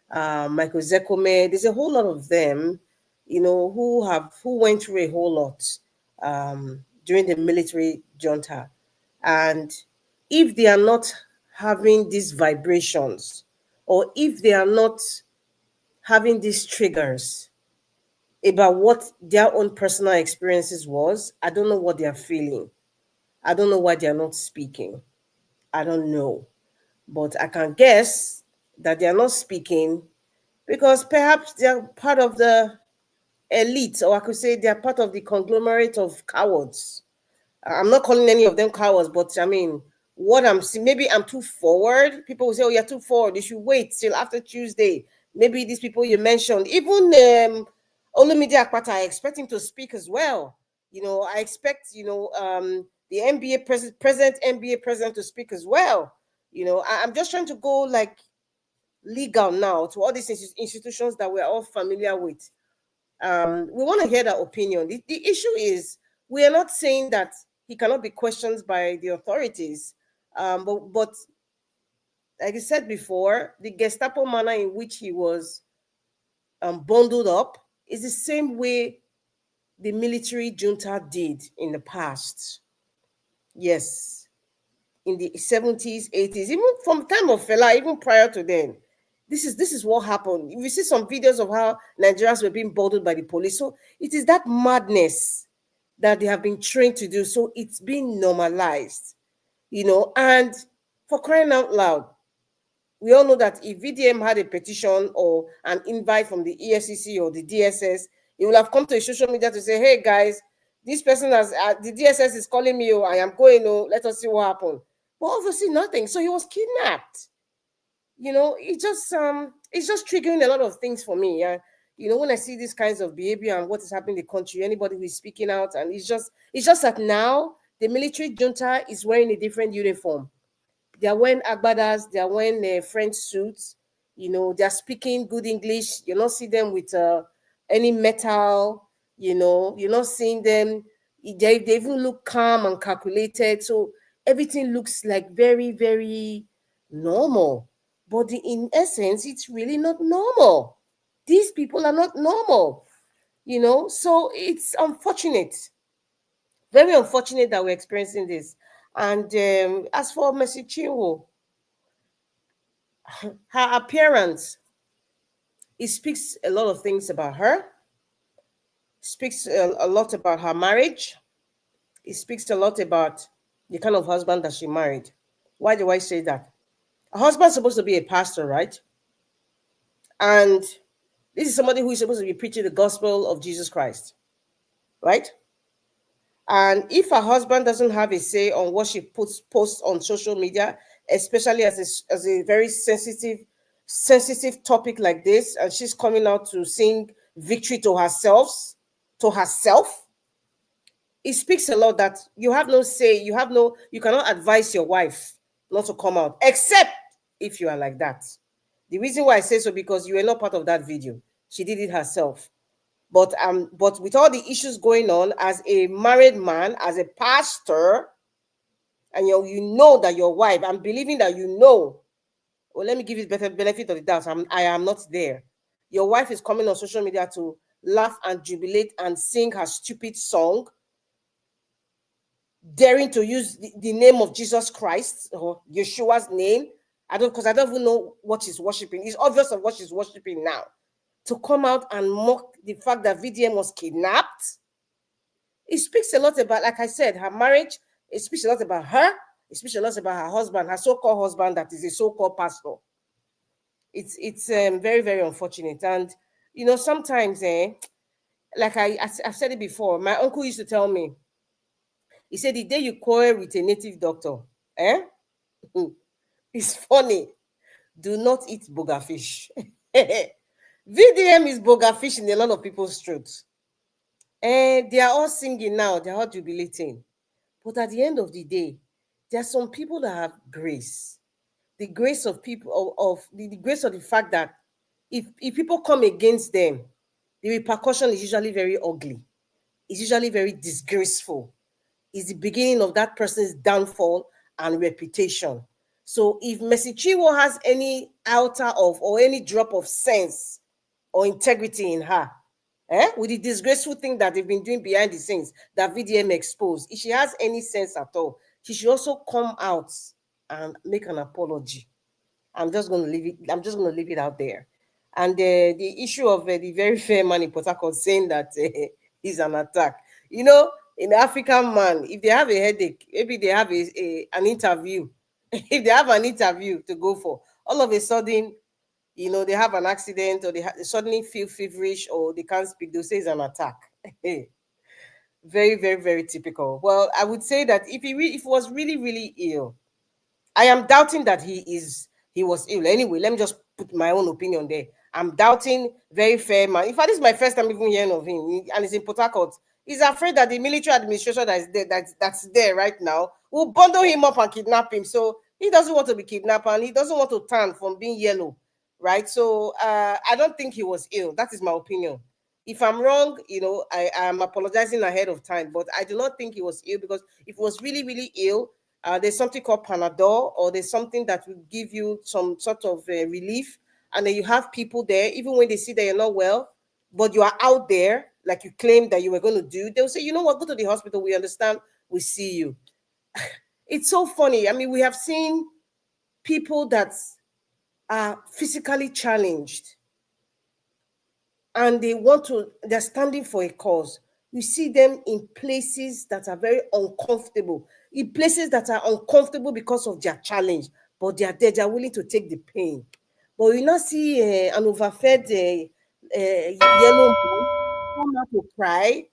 Michael Zekome. There's a whole lot of them, who went through a whole lot during the military junta. And if they are not having these vibrations, or if they are not having these triggers about what their own personal experiences was, I don't know what they are feeling. I don't know why they are not speaking. I don't know. But I can guess that they are not speaking because perhaps they are part of the elite, or I could say they are part of the conglomerate of cowards. I'm not calling any of them cowards, but I mean, what I'm seeing, maybe I'm too forward. People will say, oh, you're too forward. You should wait till after Tuesday. Maybe these people you mentioned, even Olumide Akpata, I expect him to speak as well. I expect, the NBA present NBA president to speak as well. You know, I'm just trying to go like legal now to all these institutions that we're all familiar with. We want to hear that opinion. The issue is we are not saying that he cannot be questioned by the authorities, but like I said before, the Gestapo manner in which he was bundled up is the same way the military junta did in the past. Yes, in the 70s, 80s, even from the time of Fela, even prior to then. This is what happened. You see some videos of how Nigerians were being bundled by the police. So it is that madness that they have been trained to do. So it's been normalized, you know. And for crying out loud, we all know that if VDM had a petition or an invite from the EFCC or the DSS, he will have come to social media to say, hey guys, this person has, the DSS is calling me, I am going, let us see what happened. But obviously nothing. So he was kidnapped. You know, it's just triggering a lot of things for me. You know, when I see these kinds of behavior and what is happening in the country, anybody who is speaking out, and it's just that now the military junta is wearing a different uniform. They are wearing agbadas, they are wearing French suits, you know, they are speaking good English. You not see them with any metal, you know, you're not seeing them. They even look calm and calculated. So everything looks like very, very normal. But in essence, it's really not normal. These people are not normal, you know. So it's unfortunate, very unfortunate that we're experiencing this. And as for Mercy Chinwo, her appearance, it speaks a lot of things about her. It speaks a lot about her marriage. It speaks a lot about the kind of husband that she married. Why do I say that? A husband's supposed to be a pastor, right? And this is somebody who is supposed to be preaching the gospel of Jesus Christ, right? And if her husband doesn't have a say on what she posts on social media, especially as a very sensitive topic like this, and she's coming out to sing victory to herself, it speaks a lot that you have no say, you cannot advise your wife not to come out, except if you are like that. The reason why I say so, because you were not part of that video. She did it herself. But with all the issues going on, as a married man, as a pastor, and you know that your wife, I'm believing that you know, well, let me give you the benefit of the doubt. I am not there. Your wife is coming on social media to laugh and jubilate and sing her stupid song, daring to use the name of Jesus Christ or Yeshua's name. Because I don't even know what she's worshiping. It's obvious of what she's worshiping now. To come out and mock the fact that VDM was kidnapped, it speaks a lot about, like I said, her marriage. It speaks a lot about her. It speaks a lot about her husband, her so-called husband that is a so-called pastor. It's very, very unfortunate. And, you know, sometimes, like I've said it before, my uncle used to tell me, he said, the day you quarrel with a native doctor, it's funny. Do not eat boga fish. VDM is boga fish in a lot of people's throats. And they are all singing now, they're all jubilating. But at the end of the day, there are some people that have grace. The grace of people, the grace of the fact that if people come against them, the repercussion is usually very ugly. It's usually very disgraceful. It's the beginning of that person's downfall and reputation. So if Mercy Chinwo has any iota of or any drop of sense or integrity in her, with the disgraceful thing that they've been doing behind the scenes that VDM exposed, if she has any sense at all, she should also come out and make an apology. I'm just going to leave it out there. And the issue of the very fair man in Port Harcourt saying that he's an attack. You know, in the African man, if they have a headache, maybe they have an interview. If they have an interview to go for, all of a sudden, you know, they have an accident or they suddenly feel feverish or they can't speak, they'll say it's an attack. Very, very, very typical. Well, I would say that if he was really, really ill, I am doubting that he was ill. Anyway, let me just put my own opinion there. I'm doubting very fair man. In fact, this is my first time even hearing of him, and he's in Port Harcourt. He's afraid that the military administration that's there right now will bundle him up and kidnap him. So He doesn't want to be kidnapped, and he doesn't want to turn from being yellow, right? So I don't think he was ill. That is my opinion. If I'm wrong, I am apologizing ahead of time, but I do not think he was ill, because if he was really, really ill, there's something called Panadol, or there's something that will give you some sort of relief. And then you have people there, even when they see that you're not well, but you are out there, like you claimed that you were going to do, they'll say, you know what, go to the hospital. We understand. We see you. It's so funny. I mean, we have seen people that are physically challenged and they're standing for a cause. You see them in places that are very uncomfortable, because of their challenge, but they are there, they are willing to take the pain. But you not see an overfed yellow man come out to cry.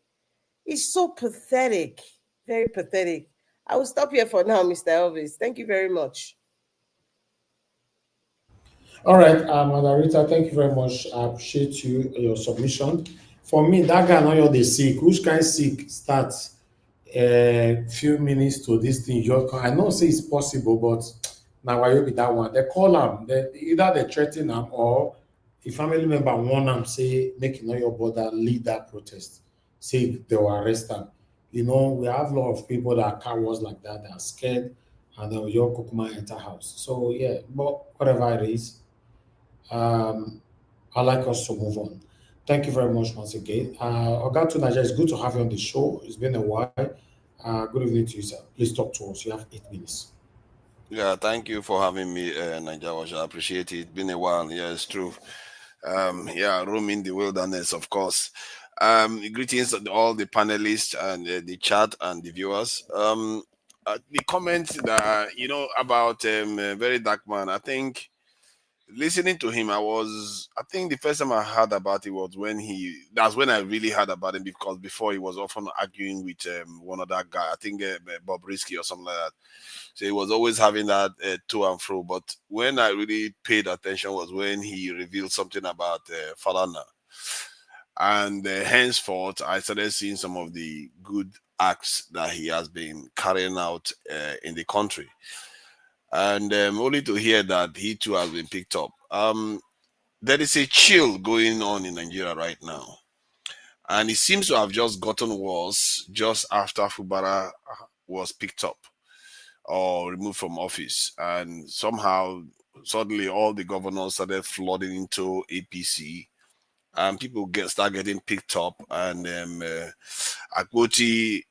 It's so pathetic, very pathetic. I will stop here for now, Mr. Elvis. Thank you very much. All right, Margarita, thank you very much. I appreciate your submission. For me, that guy not the sick. Which kind sick starts a few minutes to this thing? I know say it's possible, but now why you be that one? They call them. Either they threaten them or the family member warn them, say, make you know your brother lead that protest. Say they will arrest them. We have a lot of people that are cowards like that. They are scared, and they will just kukuma enter house. So yeah, but whatever it is. I'd like us to move on. Thank you very much once again. Oga to Nigeria, it's good to have you on the show. It's been a while. Good evening to you, sir. Please talk to us. You have 8 minutes. Yeah, thank you for having me, Nigeria. I appreciate it. It's been a while. Yeah, it's true. Roaming the wilderness, of course. Greetings to all the panelists and the chat and the viewers. The comments that about Very Dark Man, I think listening to him, I think the first time I heard about it was that's when I really heard about him, because before he was often arguing with one other guy, I think Bob Risky or something like that. So he was always having that to and fro. But when I really paid attention was when he revealed something about Falana. And henceforth, I started seeing some of the good acts that he has been carrying out in the country. And only to hear that he too has been picked up. There is a chill going on in Nigeria right now. And it seems to have just gotten worse just after Fubara was picked up or removed from office. And somehow, suddenly, all the governors started flooding into APC. And people start getting picked up, and Akwoti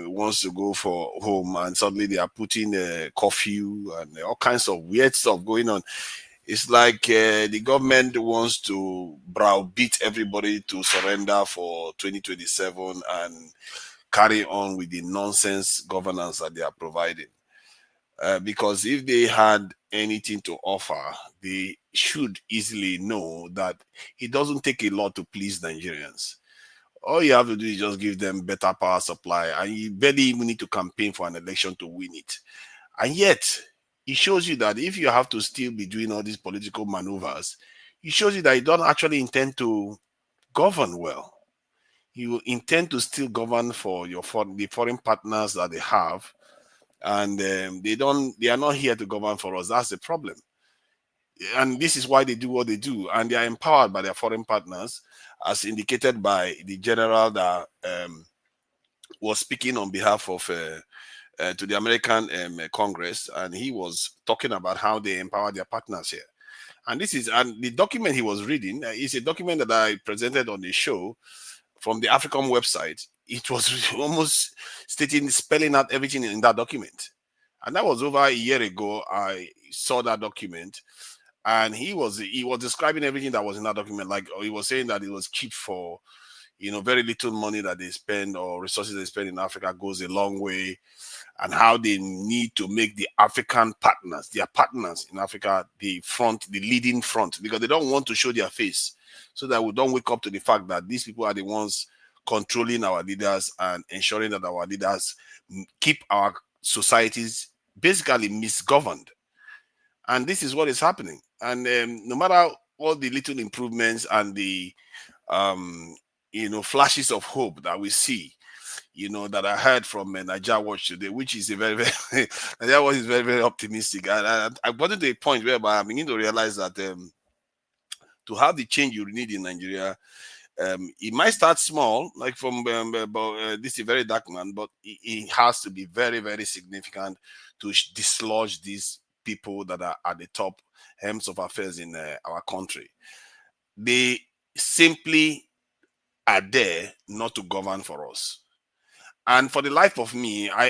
wants to go for home, and suddenly they are putting curfew and all kinds of weird stuff going on. It's like the government wants to browbeat everybody to surrender for 2027 and carry on with the nonsense governance that they are providing. Because if they had anything to offer, they should easily know that it doesn't take a lot to please Nigerians. All you have to do is just give them better power supply, and you barely even need to campaign for an election to win it. And yet, it shows you that if you have to still be doing all these political maneuvers, it shows you that you don't actually intend to govern well. You intend to still govern for the foreign partners that they have, and they are not here to govern for us. That's the problem. And this is why they do what they do, and they are empowered by their foreign partners, as indicated by the general that was speaking on behalf of to the American Congress, and he was talking about how they empower their partners here. And the document he was reading is a document that I presented on the show from the African website. It was almost spelling out everything in that document. And that was over a year ago. I saw that document, and he was describing everything that was in that document. Like, he was saying that it was cheap for, very little money that they spend or resources they spend in Africa goes a long way, and how they need to make the African partners, their partners in Africa, the leading front, because they don't want to show their face, so that we don't wake up to the fact that these people are the ones controlling our leaders and ensuring that our leaders keep our societies basically misgoverned. And this is what is happening. And no matter all the little improvements and the flashes of hope that we see, you know, that I heard from Nigeria Watch today, which is a very, very Nigeria Watch is very, very optimistic. And I got to a point whereby I begin to realize that to have the change you need in Nigeria, it might start small, like from this is very dark man, but it has to be very, very significant to dislodge these people that are at the top helms of affairs in our country. They simply are there not to govern for us. And for the life of me, I'm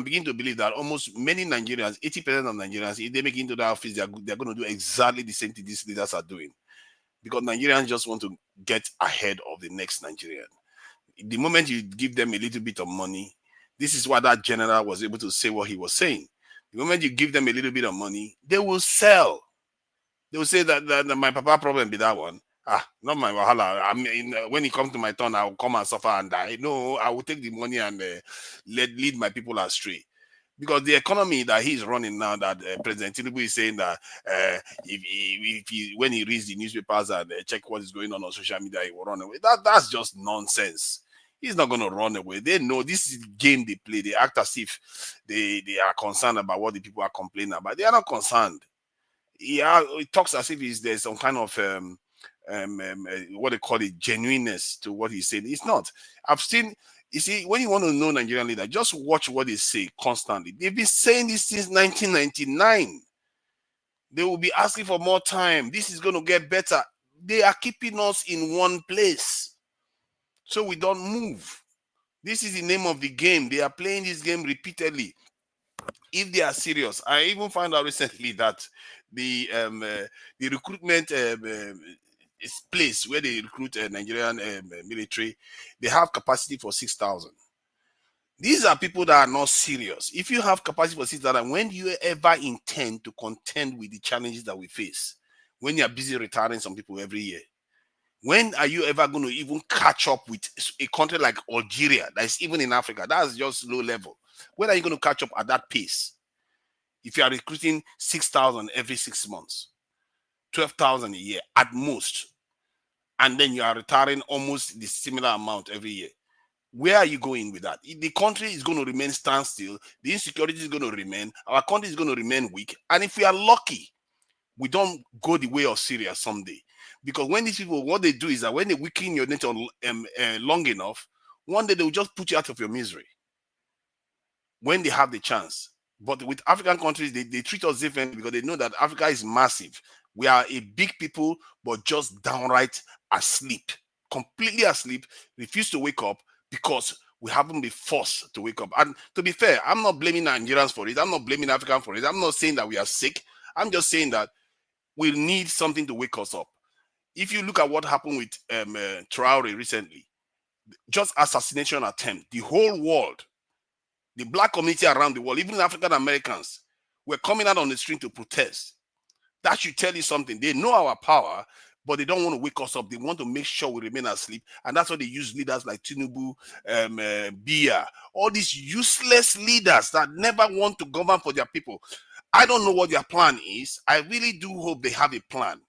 beginning to believe that almost many Nigerians, 80% of Nigerians, if they make it into the office, they're going to do exactly the same thing these leaders are doing. Because Nigerians just want to get ahead of the next Nigerian. The moment you give them a little bit of money, this is why that general was able to say what he was saying. The moment you give them a little bit of money, they will sell. They will say that my papa problem be that one. Not my wahala. I mean, when it comes to my turn, I will come and suffer and die. No, I will take the money and lead my people astray. Because the economy that he's running now, that President Tinubu is saying that when he reads the newspapers and check what is going on social media, he will run away. That's just nonsense. He's not going to run away. They know this is the game they play. They act as if they are concerned about what the people are complaining about. They are not concerned. It talks as if there's some kind of what they call it, genuineness to what he's saying. It's not. I've seen. You see, when you want to know Nigerian leader, just watch what they say constantly. They've been saying this since 1999. They will be asking for more time. This is going to get better. They are keeping us in one place so we don't move. This is the name of the game. They are playing this game repeatedly. If they are serious, I even found out recently that the recruitment place where they recruit Nigerian military, they have capacity for 6,000. These are people that are not serious. If you have capacity for 6,000, when do you ever intend to contend with the challenges that we face? When you are busy retiring some people every year. When are you ever going to even catch up with a country like Algeria that is even in Africa? That's just low level. When are you going to catch up at that pace? If you are recruiting 6,000 every 6 months, 12,000 a year at most, and then you are retiring almost the similar amount every year. Where are you going with that? The country is going to remain standstill. The insecurity is going to remain. Our country is going to remain weak. And if we are lucky, we don't go the way of Syria someday. Because when these people, what they do is that when they weaken your nature long enough, one day they will just put you out of your misery. When they have the chance. But with African countries, they treat us differently because they know that Africa is massive. We are a big people, but just downright asleep, completely asleep, refuse to wake up because we haven't been forced to wake up. And to be fair, I'm not blaming Nigerians for it. I'm not blaming Africans for it. I'm not saying that we are sick. I'm just saying that we need something to wake us up. If you look at what happened with Traore recently, just assassination attempt, the whole world, the black community around the world, even African Americans, were coming out on the street to protest. That should tell you something. They know our power, but they don't want to wake us up. They want to make sure we remain asleep. And that's why they use leaders like Tinubu, Biya, all these useless leaders that never want to govern for their people. I don't know what their plan is. I really do hope they have a plan.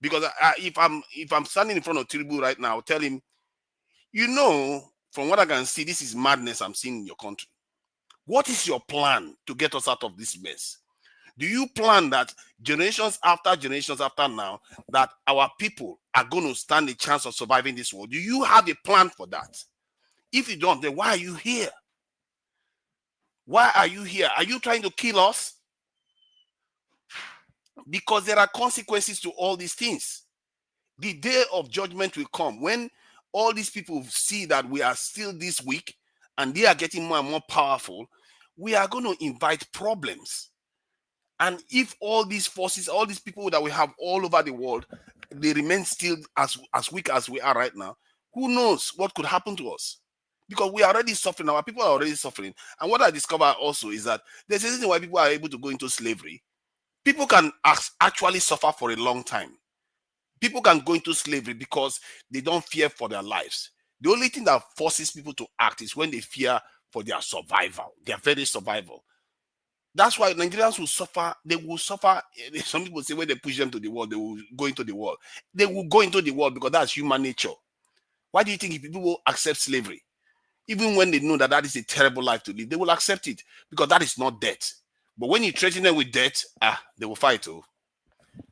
Because if I'm standing in front of Tinubu right now, I'll tell him, you know, from what I can see, this is madness I'm seeing in your country. What is your plan to get us out of this mess? Do you plan that generations after now, that our people are going to stand a chance of surviving this world? Do you have a plan for that? If you don't, then why are you here? Why are you here? Are you trying to kill us? Because there are consequences to all these things. The day of judgment will come when all these people see that we are still this weak and they are getting more and more powerful. We are going to invite problems. And if all these forces, all these people that we have all over the world, they remain still as weak as we are right now, who knows what could happen to us? Because we are already suffering. Our people are already suffering. And what I discovered also is that there's a reason why people are able to go into slavery. People can actually suffer for a long time. People can go into slavery because they don't fear for their lives. The only thing that forces people to act is when they fear for their survival, their very survival. That's why Nigerians will suffer. They will suffer. Some people say when they push them to the wall, they will go into the wall. They will go into the wall because that's human nature. Why do you think people will accept slavery? Even when they know that that is a terrible life to live, they will accept it because that is not death. But when you threaten them with death, they will fight. Oh,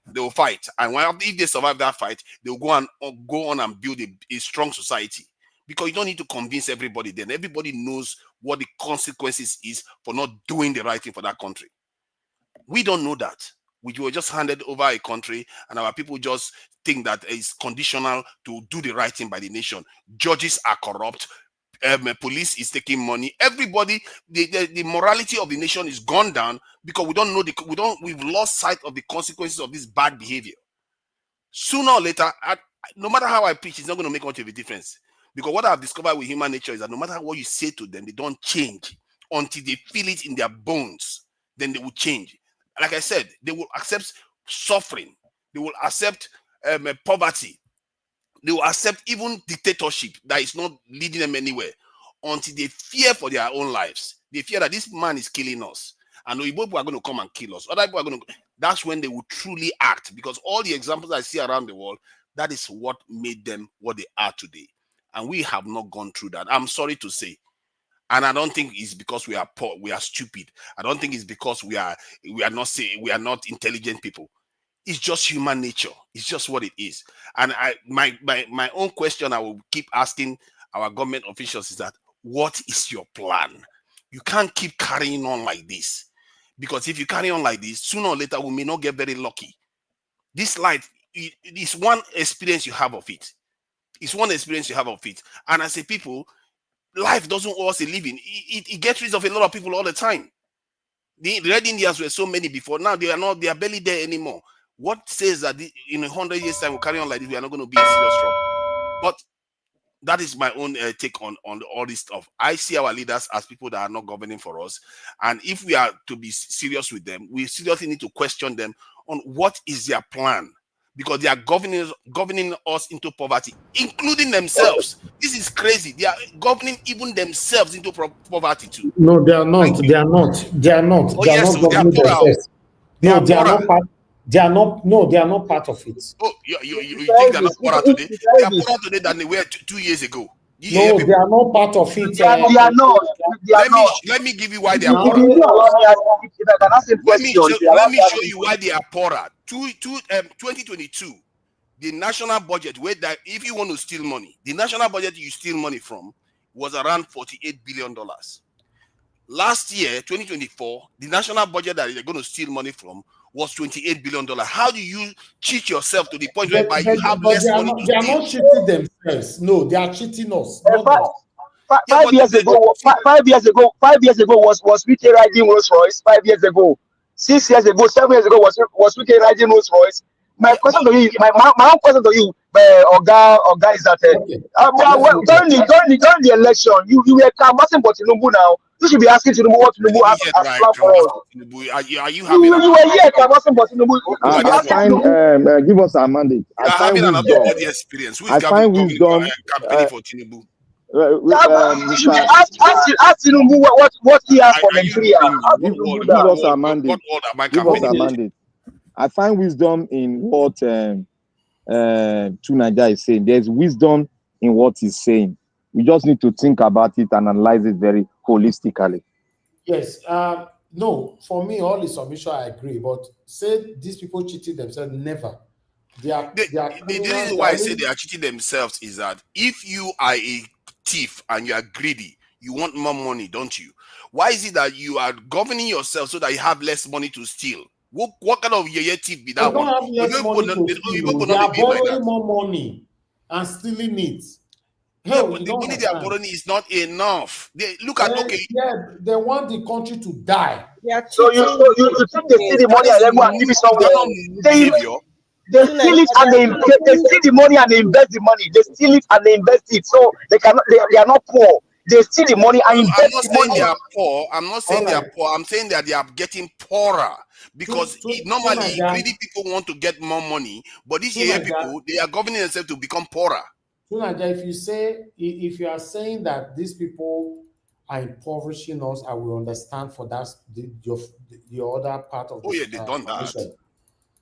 they will fight, and if they survive that fight, they will go on and build a strong society. Because you don't need to convince everybody. Then everybody knows what the consequences is for not doing the right thing for that country. We don't know that. We were just handed over a country, and our people just think that it's conditional to do the right thing by the nation. Judges are corrupt. Police is taking money. Everybody, the morality of the nation is gone down because we don't know we've lost sight of the consequences of this bad behavior. Sooner or later, no matter how I preach, it's not going to make much of a difference. Because what I've discovered with human nature is that no matter what you say to them, they don't change until they feel it in their bones. Then they will change. Like I said, they will accept suffering. They will accept poverty. They will accept even dictatorship that is not leading them anywhere until they fear for their own lives. They fear that this man is killing us, and Oyibo people are going to come and kill us. Other people are going to. That's when they will truly act, because all the examples I see around the world, that is what made them what they are today. And we have not gone through that. I'm sorry to say. And I don't think it's because we are poor, we are stupid. I don't think it's because we are not intelligent people. It's just human nature. It's just what it is. And my own question I will keep asking our government officials is that, what is your plan? You can't keep carrying on like this. Because if you carry on like this, sooner or later we may not get very lucky. This life, it is one experience you have of it. It's one experience you have of it. And as a people, life doesn't owe us a living. It gets rid of a lot of people all the time. The Red Indians were so many before. Now they are barely there anymore. What says that in 100 years' time we'll carry on like this? We are not going to be in serious trouble. But that is my own take on all this stuff. I see our leaders as people that are not governing for us. And if we are to be serious with them, we seriously need to question them on what is their plan. Because they are governing us into poverty, including themselves. This is crazy. They are governing even themselves into poverty too. No, they are not. They are not. They are not. Oh, they are yes, not governing themselves. No, they are not part. They are not. No, they are not part of it. Oh, you think they are not poorer today? They are poorer today than they were 2 years ago. No, they are not part of it. They are not. Let me give you why they are poorer. Let me show you why they are poorer. 2022, the national budget, where that if you want to steal money, the national budget you steal money from was around $48 billion. Last year, 2024, the national budget that you're going to steal money from was $28 billion. How do you cheat yourself to the point where you have less money to steal? They are not cheating themselves. No, they are cheating us. Five years ago was Wike riding Rolls Royce. 5 years ago, 6 years ago, 7 years ago was Wike riding Rolls Royce. My question to you, my own question to you, Oga, is that during the election, you were canvassing for Tinubu now. You should be asking Tinubu what Tinubu has planned for us. You were here canvassing for Tinubu. Give us our mandate. I find wisdom. Experience. I find wisdom. Campaigning for Tinubu. Ask Tinubu what he has for Nigeria. Give us our mandate. Give us our mandate. I find wisdom in what Tunaja is saying. There's wisdom in what he's saying. We just need to think about it and analyze it very holistically. Yes. No, for me, all the submission I agree. But say these people cheated themselves, never. The reason why I say they are cheating themselves is that if you are a thief and you are greedy, you want more money, don't you? Why is it that you are governing yourself so that you have less money to steal? What kind of thief be that one? They are borrowing more money and stealing it. No, but the money they are borrowing is not enough. They look at they want the country to die. So you think they steal the money and then go and give it somewhere? They steal it and they steal the money and they invest the money. They steal it and they invest it. So they are not poor. They steal the money and invest the money. They are poor. I'm not saying they are poor. I'm saying that they are getting poorer because normally greedy people want to get more money, but these people, they are governing themselves to become poorer. If you are saying that these people are impoverishing us, I will understand for that the other part of they've done that.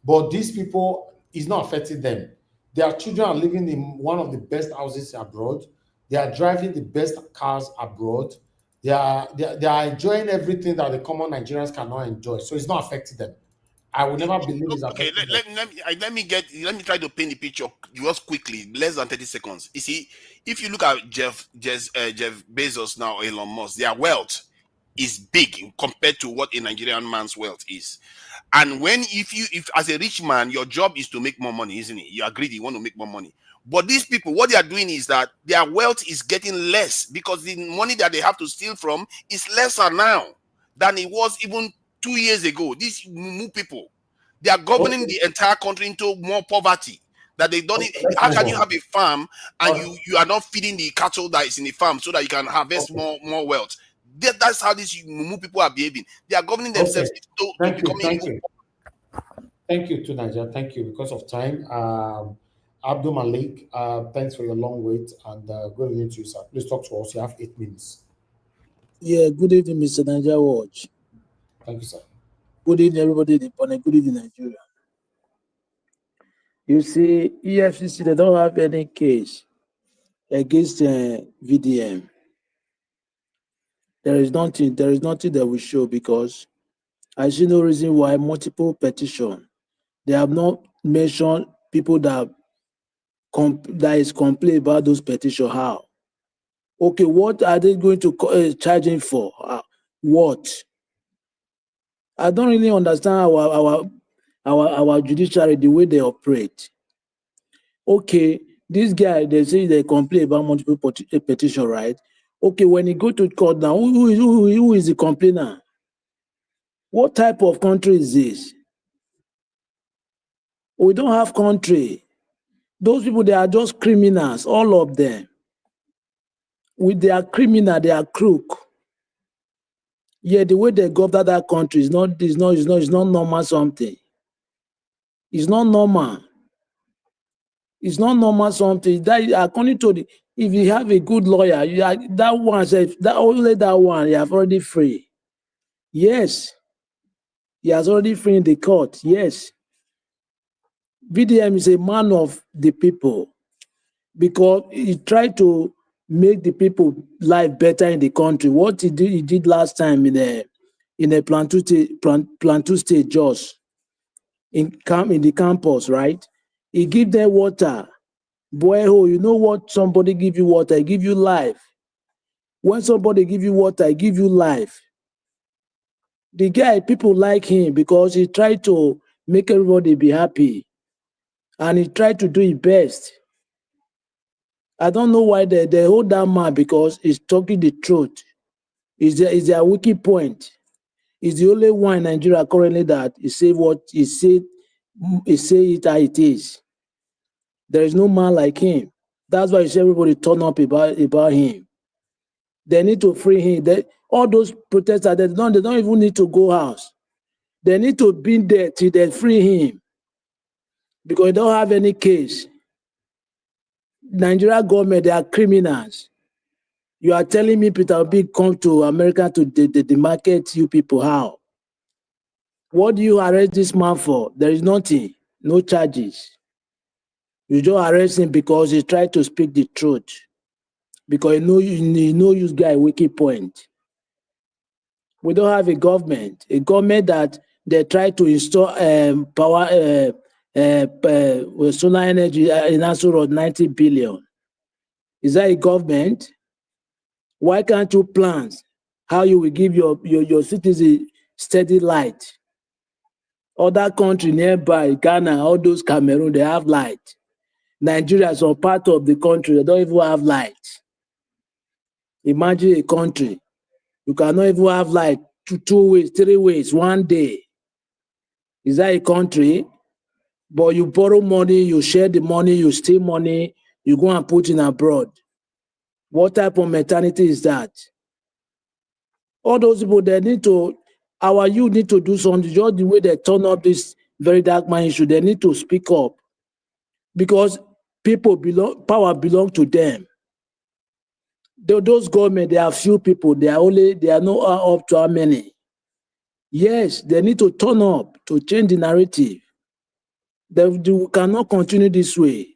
But these people is not affecting them. Their children are living in one of the best houses abroad. They are driving the best cars abroad. They are enjoying everything that the common Nigerians cannot enjoy. So it's not affecting them. I will never believe it's Okay, affecting them. let me try to paint the picture just quickly, less than 30 seconds. You see, if you look at Jeff Bezos now, Elon Musk, their wealth is big compared to what a Nigerian man's wealth is. And if as a rich man, your job is to make more money, isn't it? You are greedy, you want to make more money. But these people, what they are doing is that their wealth is getting less because the money that they have to steal from is lesser now than it was even 2 years ago. These Mumu people, they are governing the entire country into more poverty. That they don't. How can you have a farm and you are not feeding the cattle that is in the farm so that you can harvest more wealth? That's how these Mumu people are behaving. They are governing themselves to becoming. Thank you to Nigeria. Thank you because of time. Abdul Malik, thanks for your long wait and good evening to you, sir. Please talk to us. You have 8 minutes. Yeah, good evening, Mr. Nigeria Watch. Thank you, sir. Good evening, everybody in the panel. Good evening, Nigeria. You see, EFCC, they don't have any case against VDM. There is nothing that will show because I see no reason why multiple petition. They have not mentioned people that is complain about those petitions. How? Okay, what are they going to charge him for? What? I don't really understand our judiciary, the way they operate. Okay, this guy, they say they complain about multiple petition, right? Okay, when he go to court now, who is the complainer? What type of country is this? We don't have country. Those people, they are just criminals, all of them. They are criminal, they are crook. Yeah, the way they govern that country is not normal something. It's not normal. It's not normal something. That according to if you have a good lawyer, that one says that only that one you have already free. Yes, he has already free in the court. Yes, VDM is a man of the people because he tried to make the people life better in the country. What he did last time in a Plateau State, Jos, in the campus, right? He give them water. Boy, you know what? Somebody give you water, I give you life. When somebody give you water, I give you life. The guy, people like him because he tried to make everybody be happy. And he tried to do his best. I don't know why they hold that man because he's talking the truth. Is their wicked point. He's the only one in Nigeria currently that he say what he say it how it is. There is no man like him. That's why you see everybody turn up about him. They need to free him. All those protesters, they don't even need to go house. They need to be there till they free him. Because they don't have any case. Nigeria government, they are criminals. You are telling me Peter Obi come to America to demarket you people. How? What do you arrest this man for? There is nothing. No charges. You just arrest him because he tried to speak the truth. Because you know this guy wicked point. We don't have a government that they try to install power with solar energy in Aso Road 90 billion. Is that a government? Why can't you plan how you will give your citizens steady light? Other country nearby, Ghana, all those Cameroon, they have light. Nigeria is a part of the country, they don't even have light. Imagine a country, you cannot even have light 2 ways, 3 ways, 1 day. Is that a country? But you borrow money, you share the money, you steal money, you go and put in abroad. What type of mentality is that? All those people, our youth need to do something. Just the way they turn up this very dark man issue, they need to speak up. Because power belong to them. Those government, they are few people. They are not up to how many. Yes, they need to turn up to change the narrative. They cannot continue this way.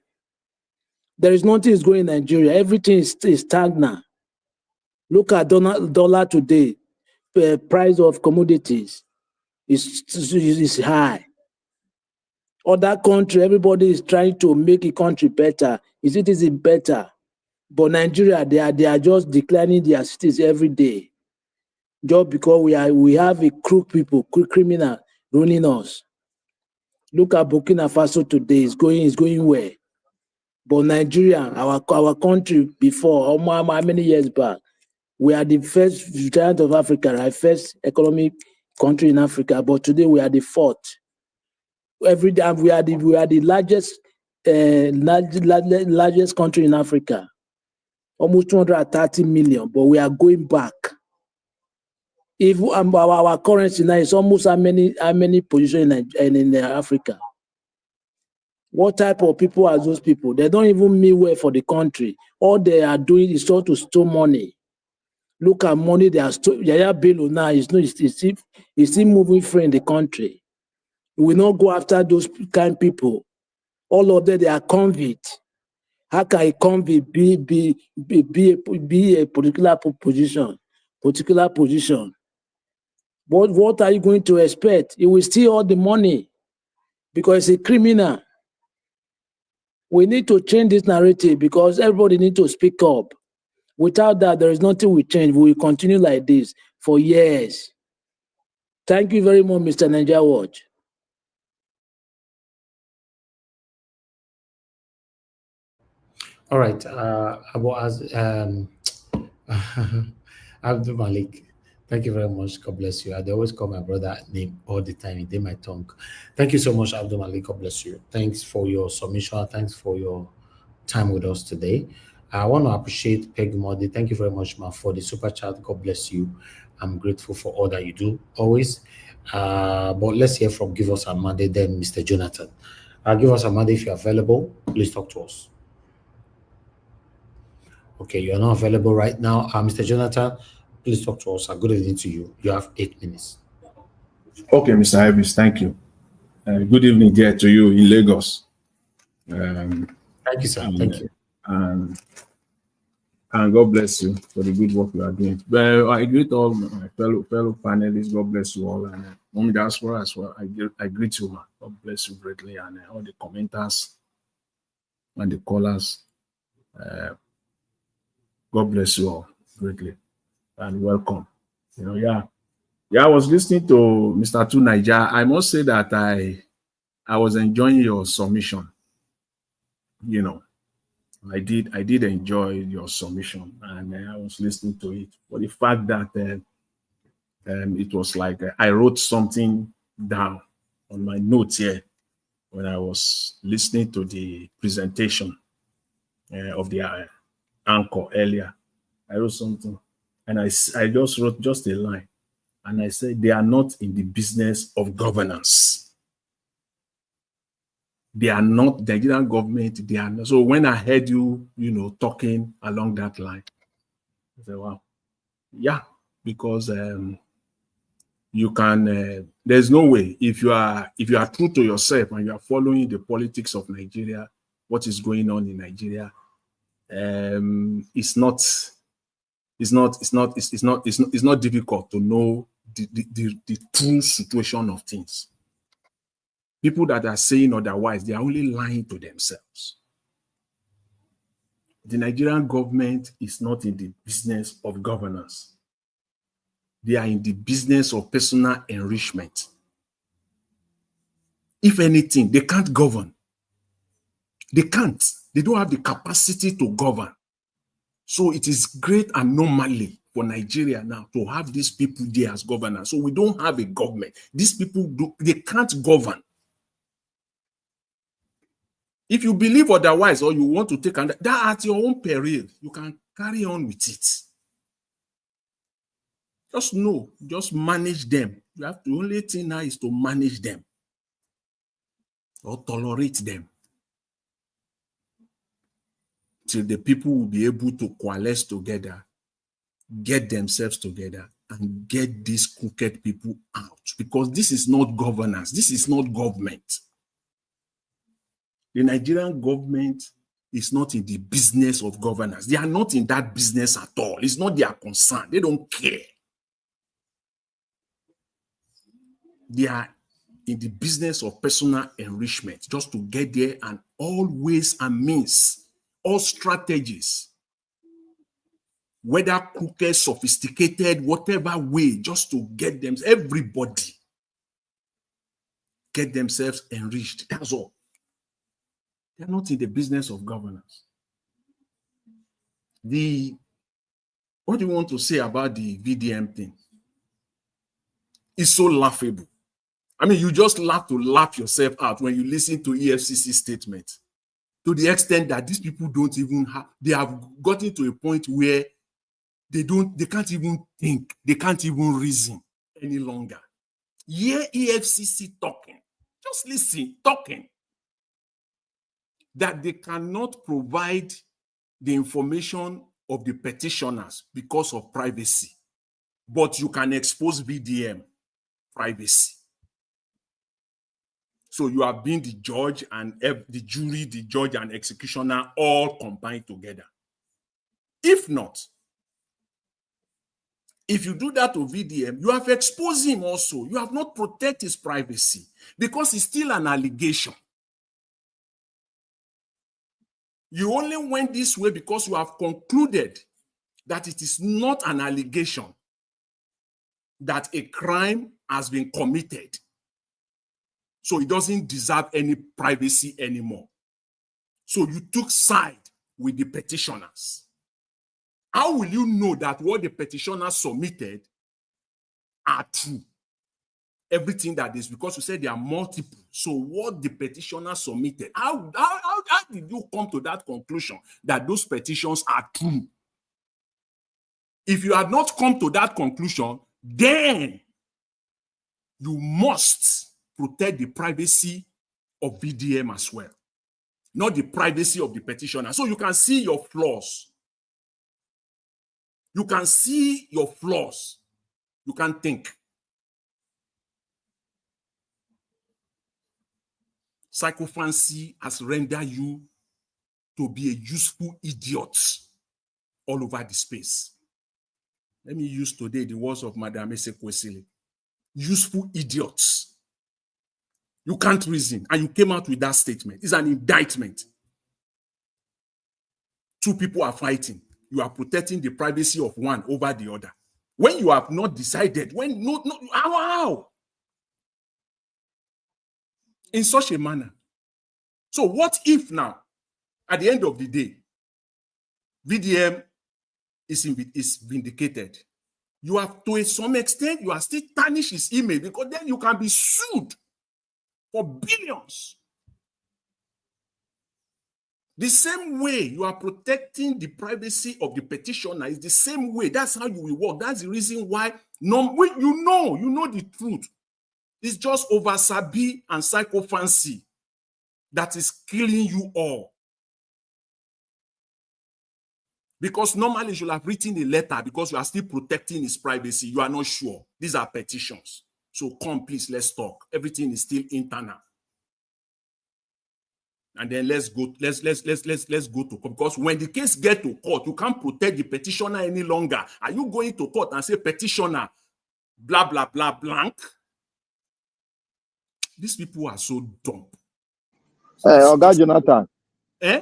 There is nothing is going in Nigeria. Everything is stagnant. Look at dollar today. The price of commodities is high. Other country, everybody is trying to make a country better. Is it better? But Nigeria, they are just declining their cities every day. Just because we have a crook people, crook criminal running us. Look at Burkina Faso today. It's going where? But Nigeria, our country before, how many years back, we are the first giant of Africa, right? First economic country in Africa. But today we are the fourth. Every day we are the largest country in Africa. Almost 230 million, but we are going back. If our currency now is almost how many positions in Africa? What type of people are those people? They don't even mean well for the country. All they are doing is to steal money. Look at money they are stealing. Yaya Bello now is still moving free in the country. We will not go after those kind of people. All of them, they are convicts. How can a convict be a particular position? What are you going to expect? He will steal all the money because he's a criminal. We need to change this narrative because everybody needs to speak up. Without that, there is nothing we change. We will continue like this for years. Thank you very much, Mr. Nigeria Watch. All right, Abdul Malik, thank you very much. God bless you. I always call my brother name all the time. It did my tongue. Thank you so much, Abdul Malik. God bless you. Thanks for your submission. Thanks for your time with us today. I want to appreciate Peg Modi. Thank you very much, ma, for the super chat. God bless you. I'm grateful for all that you do always. But let's hear from Give Us a Monday, then Mr. Jonathan. Give Us a Monday if you're available. Please talk to us. Okay, you're not available right now. Mr. Jonathan, please talk to us. Good evening to you. You have 8 minutes. Okay, Mr. Ibis, thank you. Good evening there to you in Lagos. Thank you, sir. Thank you. And God bless you for the good work you are doing. Well, I greet all my fellow panelists. God bless you all. And Mommy Diaspora as well. I greet you, man. God bless you greatly. And all the commenters and the callers. God bless you all greatly and welcome. I was listening to Mr. Tu Naija. I must say that I was enjoying your submission. I did enjoy your submission, and I was listening to it. For the fact that it was like I wrote something down on my notes here when I was listening to the presentation of the anchor earlier. I wrote something, and I just wrote just a line, and I said they are not in the business of governance. They are not the Nigerian government. They are not. So when I heard you, talking along that line, I said, "Wow, yeah," because you can. There's no way if you are true to yourself and you are following the politics of Nigeria, what is going on in Nigeria. It's not difficult to know the true situation of things. People that are saying otherwise, they are only lying to themselves. The Nigerian government is not in the business of governance. They are in the business of personal enrichment. If anything, they can't govern. They can't. They don't have the capacity to govern. So it is great anomaly for Nigeria now to have these people there as governors. So we don't have a government. These people, they can't govern. If you believe otherwise or you want to take that at your own peril, you can carry on with it. Just know, just manage them. The only thing now is to manage them or tolerate them till the people will be able to coalesce together, get themselves together, and get these crooked people out. Because this is not governance. This is not government. The Nigerian government is not in the business of governance. They are not in that business at all. It's not their concern. They don't care. They are in the business of personal enrichment, just to get there, and all ways and means, all strategies, whether crooked, sophisticated, whatever way, just to get them, everybody get themselves enriched. That's all. They're not in the business of governance. What do you want to say about the VDM thing? It's so laughable. I mean, you just laugh yourself out when you listen to EFCC statement, to the extent that these people don't even have, they have gotten to a point where they can't even think, they can't even reason any longer. Hear EFCC talking, just listen, talking, that they cannot provide the information of the petitioners because of privacy, but you can expose VDM, privacy. So you have been the judge and the jury, the judge and executioner all combined together. If not, if you do that to VDM, you have exposed him also. You have not protected his privacy because it's still an allegation. You only went this way because you have concluded that it is not an allegation, that a crime has been committed. So it doesn't deserve any privacy anymore. So you took side with the petitioners. How will you know that what the petitioners submitted are true? Everything that is, because you said there are multiple. So what the petitioners submitted, how did you come to that conclusion that those petitions are true? If you had not come to that conclusion, then you must protect the privacy of VDM as well, not the privacy of the petitioner. So you can see your flaws. You can see your flaws. You can think. Psychophancy has rendered you to be a useful idiot all over the space. Let me use today the words of Madame Esekwesili. Useful idiots. You can't reason, and you came out with that statement. It's an indictment. Two people are fighting. You are protecting the privacy of one over the other. When you have not decided, how? In such a manner. So what if now, at the end of the day, VDM is vindicated? You have, to some extent, you are still tarnish his image, because then you can be sued for billions. The same way you are protecting the privacy of the petitioner is the same way. That's how you will work. That's the reason why you know the truth. It's just over-sabi and psychophancy that is killing you all. Because normally you should have written a letter because you are still protecting his privacy. You are not sure. These are petitions. So come, please, let's talk. Everything is still internal. And then let's go to court. Because when the case gets to court, you can't protect the petitioner any longer. Are you going to court and say petitioner, blah, blah, blah, blank? These people are so dumb. Oga Jonathan. Eh?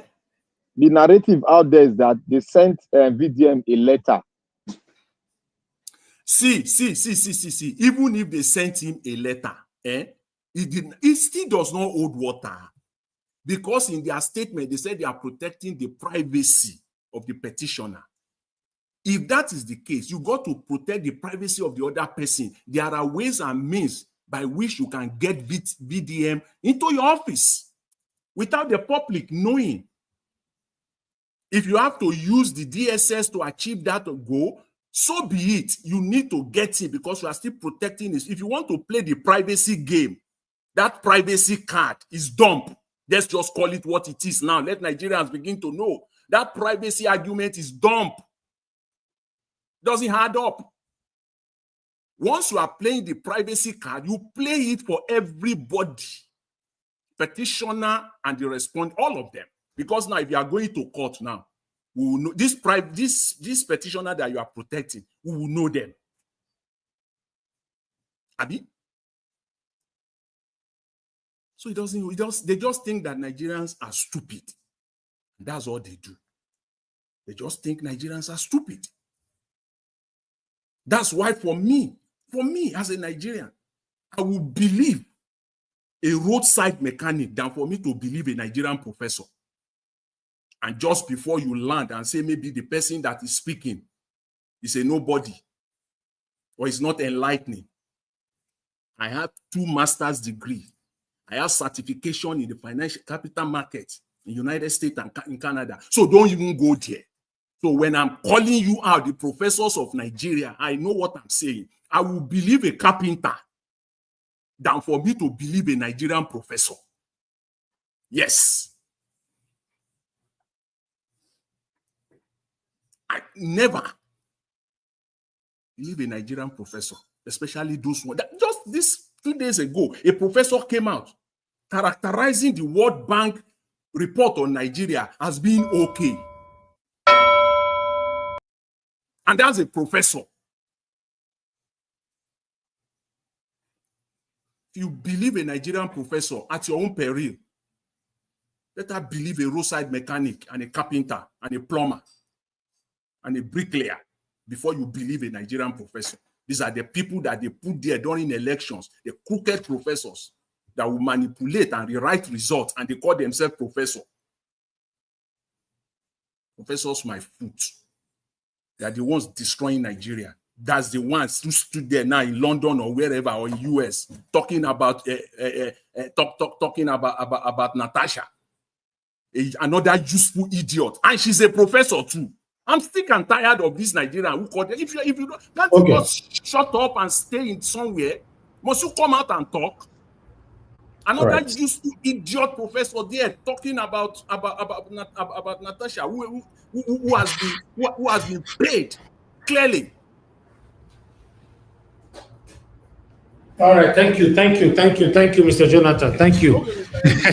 The narrative out there is that they sent VDM a letter. See. Even if they sent him a letter, it still does not hold water. Because in their statement, they said they are protecting the privacy of the petitioner. If that is the case, you got to protect the privacy of the other person. There are ways and means by which you can get VDM into your office without the public knowing. If you have to use the DSS to achieve that goal, so be it. You need to get it because you are still protecting this. If you want to play the privacy game, that privacy card is dumb. Let's just call it what it is now. Let Nigerians begin to know that privacy argument is dumb. Doesn't add up. Once you are playing the privacy card, you play it for everybody. Petitioner and the respondent, all of them. Because now, if you are going to court now, we will know this petitioner that you are protecting, we will know them. Abi? So they just think that Nigerians are stupid. That's all they do. They just think Nigerians are stupid. That's why for me as a Nigerian, I will believe a roadside mechanic than for me to believe a Nigerian professor. And just before you land and say maybe the person that is speaking is a nobody or is not enlightening. I have 2 master's degrees. I have certification in the financial capital market in the United States and in Canada. So don't even go there. So when I'm calling you out, the professors of Nigeria, I know what I'm saying. I will believe a carpenter than for me to believe a Nigerian professor. Yes. I never believe a Nigerian professor, especially those ones. Just this 2 days ago, a professor came out characterizing the World Bank report on Nigeria as being okay. And that's a professor. If you believe a Nigerian professor at your own peril, better believe a roadside mechanic and a carpenter and a plumber and a bricklayer before you believe a Nigerian professor. These are the people that they put there during elections, the crooked professors that will manipulate and rewrite results, and they call themselves professor. Professors, my foot. They are the ones destroying Nigeria. That's the ones who stood there now in London or wherever or in US talking about talking about Natasha, another useful idiot, and she's a professor too. I'm sick and tired of this Nigerian who called. If you can't you just shut up and stay in somewhere, must you come out and talk? Another useful idiot professor there talking about Natasha, who has been paid clearly. All right, thank you, Mr. Jonathan. Thank you. Okay,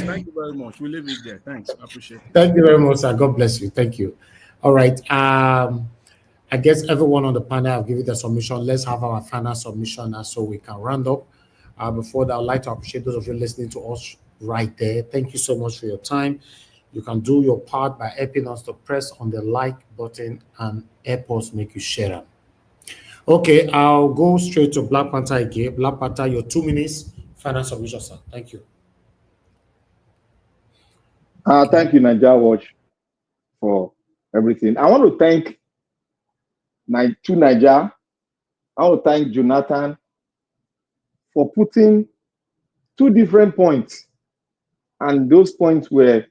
thank you very much. We'll leave it there. Thanks, I appreciate it. Thank you very much, sir. God bless you. Thank you. All right. I guess everyone on the panel have given their submission. Let's have our final submission now so we can round up. Before that, I'd like to appreciate those of you listening to us right there. Thank you so much for your time. You can do your part by helping us to press on the like button and help us make you share them. Okay, I'll go straight to Black Panther again. Black Panther, your 2 minutes, final submission, sir. Thank you. Thank you, Nigeria Watch, for everything. I want to thank Nigeria. I want to thank Jonathan for putting 2 different points, and those points were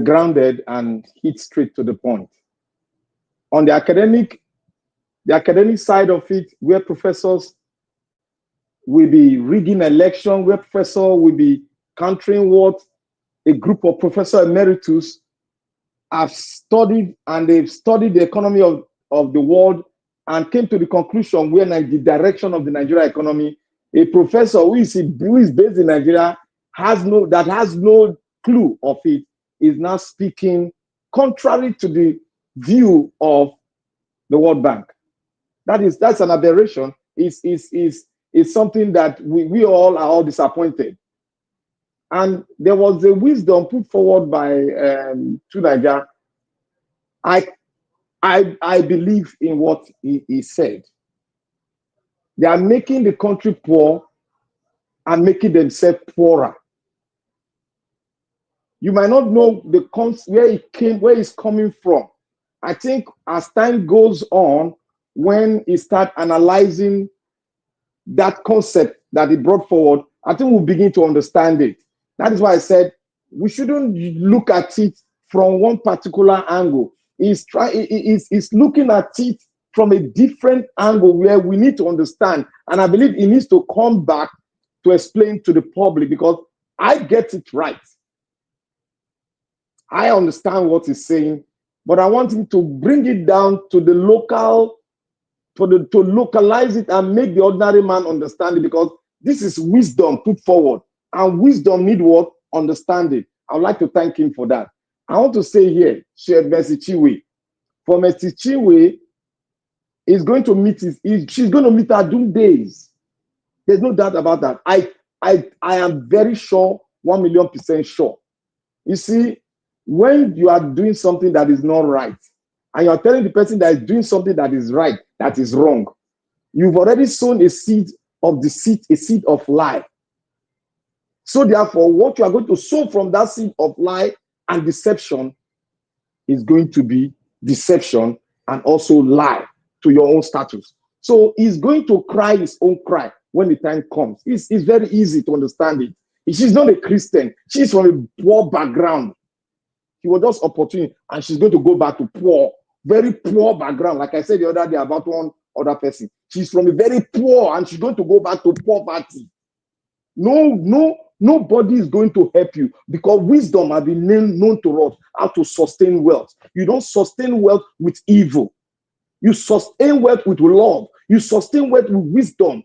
grounded and hit straight to the point. On the academic side of it, where professors will be rigging election, where professor will be countering what a group of professor emeritus have studied, and they've studied the economy of the world and came to the conclusion where the direction of the Nigeria economy, a professor who is based in Nigeria has no clue of it, is now speaking contrary to the view of the World Bank. That's an aberration. It's something that we all are all disappointed. And there was a wisdom put forward by Nigeria. I believe in what he said. They are making the country poor and making themselves poorer. You might not know where he's coming from. I think as time goes on, when he start analyzing that concept that he brought forward, I think we'll begin to understand it. That is why I said we shouldn't look at it from one particular angle. He's looking at it from a different angle where we need to understand. And I believe he needs to come back to explain to the public, because I get it right. I understand what he's saying, but I want him to bring it down to the local, to localize it and make the ordinary man understand it, because this is wisdom put forward, and wisdom need what? Understanding. I would like to thank him for that. I want to say here, Mercy Chinwe. For Mercy Chinwe is going to meet she's going to meet her doom days. There's no doubt about that. I am very sure, 1,000,000% sure. You see, when you are doing something that is not right, and you are telling the person that is doing something that is right, that is wrong, you've already sown a seed of deceit, a seed of lie. So therefore, what you are going to sow from that seed of lie and deception is going to be deception and also lie to your own status. So he's going to cry his own cry when the time comes. It's very easy to understand it. She's not a Christian. She's from a poor background. She was just opportunity, and she's going to go back to poor, very poor background. Like I said the other day about one other person. She's from a very poor, and she's going to go back to poverty. Nobody is going to help you, because wisdom has been known to us how to sustain wealth. You don't sustain wealth with evil. You sustain wealth with love. You sustain wealth with wisdom.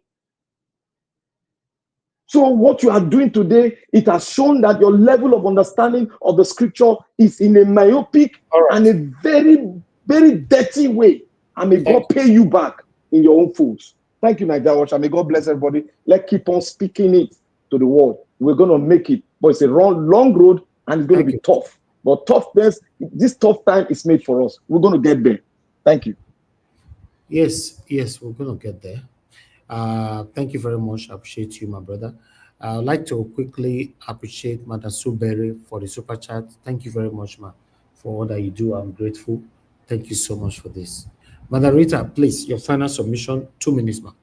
So what you are doing today, it has shown that your level of understanding of the scripture is in a myopic and a very, very dirty way. And may God pay you back in your own fools. Thank you, Nigeria Watcher. May God bless everybody. Let's keep on speaking it to the world. We're going to make it. But it's a long road, and it's going to be tough. But toughness, this tough time is made for us. We're going to get there. Thank you. Yes, we're going to get there. Thank you very much. I appreciate you, my brother. I'd like to quickly appreciate Madam Suberi for the super chat. Thank you very much, ma, for all that you do. I'm grateful. Thank you so much for this. Madam Rita, please, your final submission, 2 minutes, ma.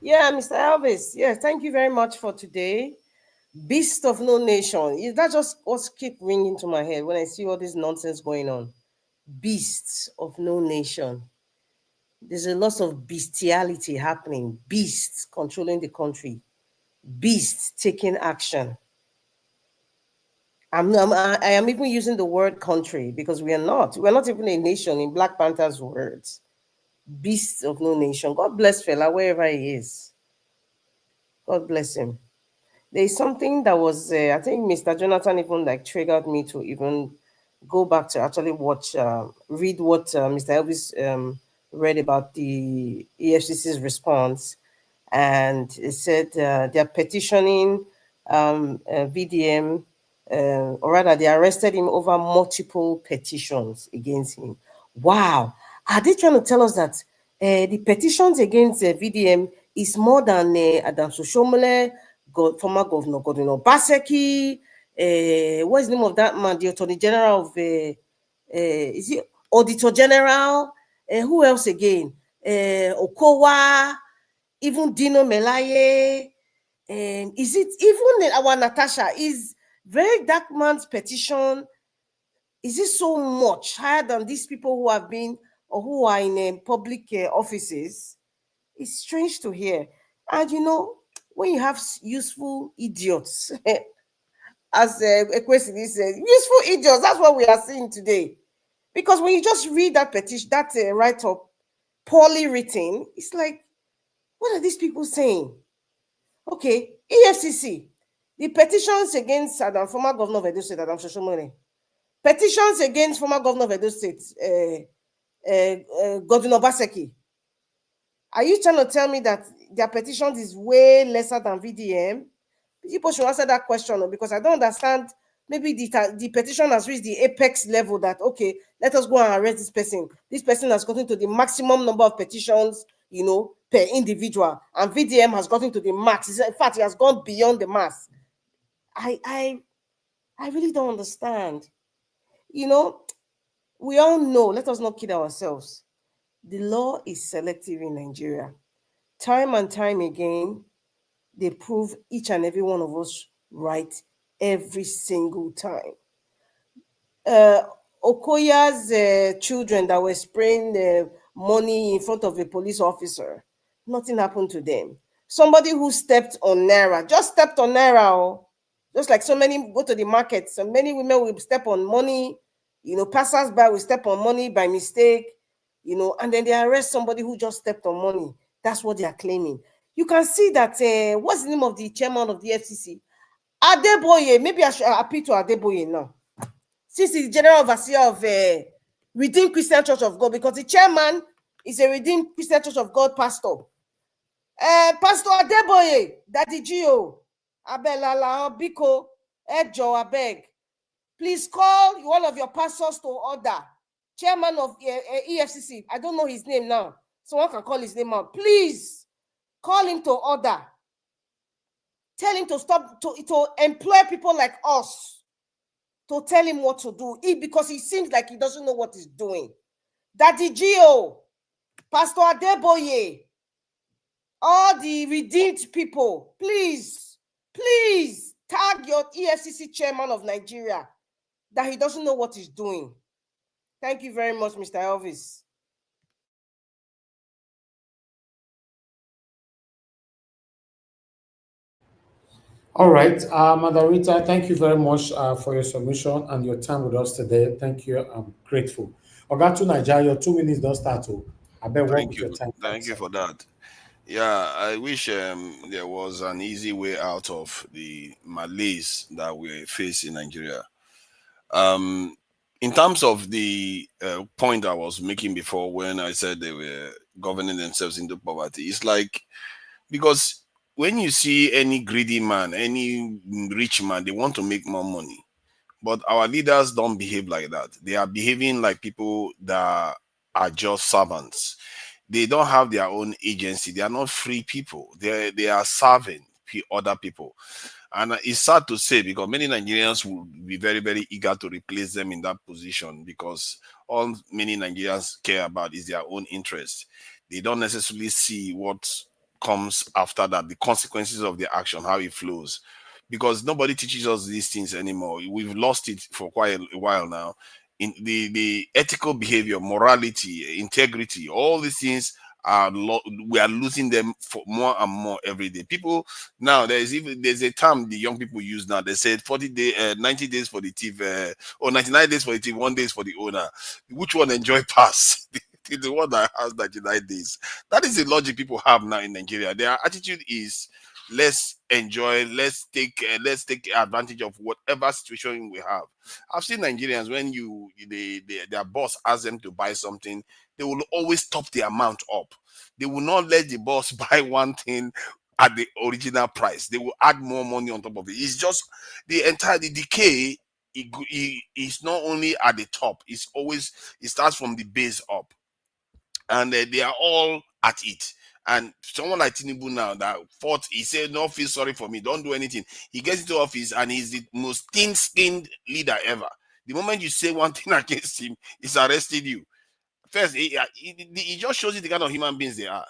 Yeah, Mr. Elvis. Yeah, thank you very much for today. Beast of no nation. That just keep ringing to my head when I see all this nonsense going on. Beasts of no nation. There's a lot of bestiality happening. Beasts controlling the country. Beasts taking action. I am even using the word country because we are not. We're not even a nation in Black Panther's words. Beasts of no nation. God bless Fela wherever he is. God bless him. There is something that was, I think Mr. Jonathan even triggered me to even go back to actually read what Mr. Elvis read about the EFCC's response. And it said they're petitioning VDM, or rather they arrested him over multiple petitions against him. Wow. Are they trying to tell us that the petitions against VDM is more than Adam Soshomole, former Governor Godwin Obaseki, what's the name of that man, the Attorney General of, is it Auditor General? Who else again? Okowa, even Dino Melaye. Is it even our Natasha? Is very dark man's petition? Is it so much higher than these people who have been or who are in public offices? It's strange to hear. And you know, when you have useful idiots, as Ekwesili says, useful idiots, that's what we are seeing today. Because when you just read that petition, that write-up, poorly written, it's like, what are these people saying? Okay, EFCC, the petitions against former governor of Edo State, Adam Soshomole, petitions against former governor of Edo State, Godwin Obaseki. Are you trying to tell me that their petitions is way lesser than VDM? People should answer that question, because I don't understand. Maybe the petition has reached the apex level that, okay, let us go and arrest this person. This person has gotten to the maximum number of petitions, you know, per individual, and VDM has gotten to the max. In fact, it has gone beyond the max. I really don't understand. You know, we all know, let us not kid ourselves. The law is selective in Nigeria. Time and time again, they prove each and every one of us right every single time. Okoya's children that were spraying money in front of a police officer, nothing happened to them. Somebody who stepped on Naira, just stepped on Naira, just like so many go to the market, so many women will step on money, you know, passers-by will step on money by mistake, you know, and then they arrest somebody who just stepped on money. That's what they are claiming. You can see that, what's the name of the chairman of the FCC? Adeboye, maybe I should appeal to Adeboye now. Since he's general overseer of Redeemed Christian Church of God, because the chairman is a Redeemed Christian Church of God pastor. Pastor Adeboye, Daddy Gio, Abelala, Biko, Ejo, Abeg. Please call one of your pastors to order. Chairman of EFCC, I don't know his name now. Someone can call his name out. Please call him to order. Tell him to stop, to employ people like us, to tell him what to do. Because he seems like he doesn't know what he's doing. Daddy Gio, Pastor Adeboye, all the redeemed people, please tag your EFCC chairman of Nigeria that he doesn't know what he's doing. Thank you very much, Mr. Elvis. All right, Madam Rita, thank you very much for your submission and your time with us today. Thank you. I'm grateful. Oga to Nigeria, your 2 minutes don't start. I better work with your time. Thank you for that. Yeah, I wish there was an easy way out of the malaise that we face in Nigeria. In terms of the point I was making before when I said they were governing themselves into poverty, it's like, because when you see any greedy man, any rich man, they want to make more money. But our leaders don't behave like that. They are behaving like people that are just servants. They don't have their own agency. They are not free people. They are serving other people. And it's sad to say, because many Nigerians will be very, very eager to replace them in that position, because all many Nigerians care about is their own interest. They don't necessarily see what comes after that, the consequences of their action, how it flows. Because nobody teaches us these things anymore. We've lost it for quite a while now. In the ethical behavior, morality, integrity, all these things we are losing them for more and more every day. People now, there's a term the young people use now. They said 90 days for the thief, or 99 days for the thief, 1 day for the owner. Which one enjoy pass? The one that has 99 days. That is the logic people have now in Nigeria. Their attitude is, let's enjoy, let's take advantage of whatever situation we have. I've seen Nigerians, when their boss asks them to buy something, they will always top the amount up. They will not let the boss buy one thing at the original price. They will add more money on top of it. It's just the decay. It's not only at the top. It starts from the base up, and they are all at it. And someone like Tinubu now that fought, he said, "No, feel sorry for me, don't do anything." He gets into office and he's the most thin-skinned leader ever. The moment you say one thing against him, he's arrested you. First, he just shows you the kind of human beings they are.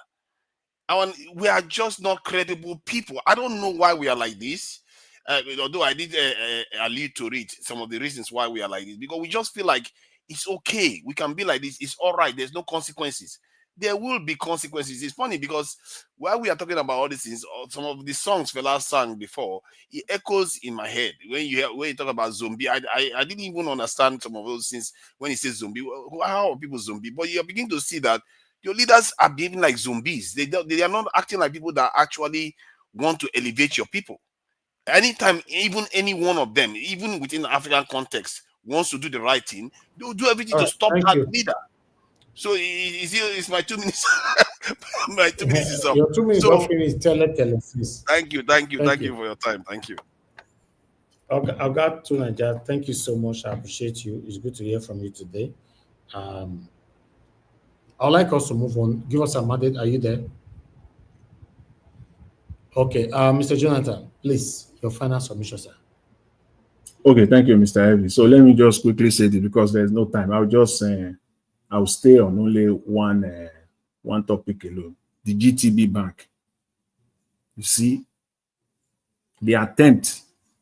And we are just not credible people. I don't know why we are like this. Although I did allude to it, some of the reasons why we are like this, because we just feel like it's okay. We can be like this. It's all right. There's no consequences. There will be consequences. It's funny because while we are talking about all these things, some of the songs Fela sang before, it echoes in my head. When you talk about zombie, I didn't even understand some of those things when he says zombie. How are people zombie? But you're beginning to see that your leaders are behaving like zombies. They are not acting like people that actually want to elevate your people. Anytime, even any one of them, even within the African context, wants to do the right thing, they'll do everything to stop that leader. So it's my 2 minutes. My 2 minutes is up. Your 2 minutes of finish. Tell please. Thank you for your time. Thank you. I've got to Nigeria. Thank you so much. I appreciate you. It's good to hear from you today. I'd like us to move on. Give us a mandate. Are you there? Okay, Mr. Jonathan, please, your final submission, sir. Okay, thank you, Mr. Evie. So let me just quickly say this because there's no time. I'll stay on only one topic alone. The GTB Bank. You see, the attempt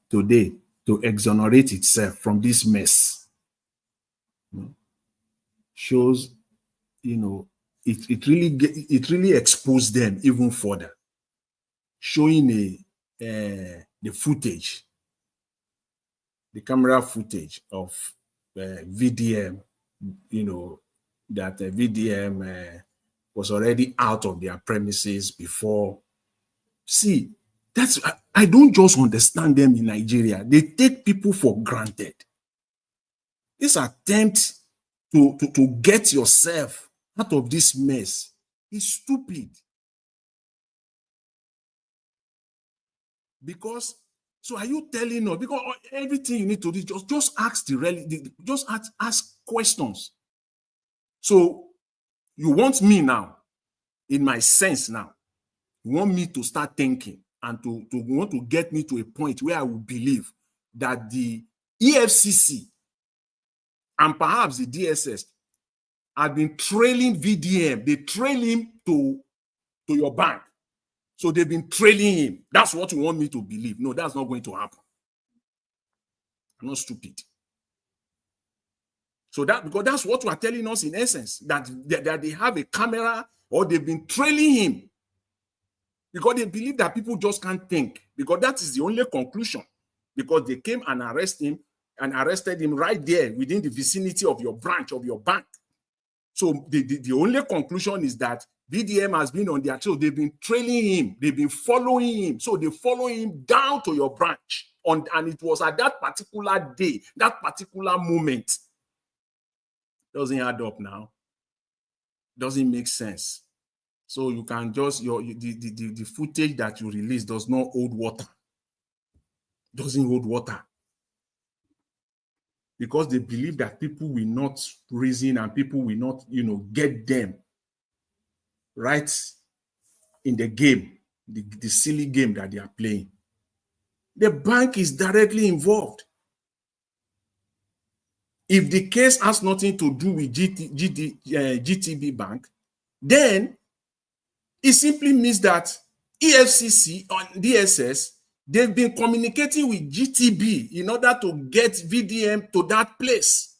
today to exonerate itself from this mess shows, it really exposed them even further, showing the footage, the camera footage of VDM, that VDM was already out of their premises before. See, I don't just understand them in Nigeria. They take people for granted. This attempt to get yourself out of this mess is stupid. Because, so are you telling us, because everything you need to do, just ask just ask questions. So you want me now, in my sense now, you want me to start thinking and to want to get me to a point where I will believe that the EFCC and perhaps the DSS have been trailing VDM. They trail him to your bank. So they've been trailing him. That's what you want me to believe. No, that's not going to happen. I'm not stupid. So because that's what you are telling us in essence, that they have a camera or they've been trailing him because they believe that people just can't think, because that is the only conclusion, because they came and arrested him right there within the vicinity of your branch, of your bank. So the only conclusion is that VDM has been on their trail. They've been trailing him. They've been following him. So they follow him down to your branch. And it was at that particular day, that particular moment. Doesn't add up now. Doesn't make sense. So you can just, the footage that you release does not hold water. Doesn't hold water. Because they believe that people will not reason and people will not, get them right in the game, the silly game that they are playing. The bank is directly involved. If the case has nothing to do with GTB Bank, then it simply means that EFCC and DSS, they've been communicating with GTB in order to get VDM to that place.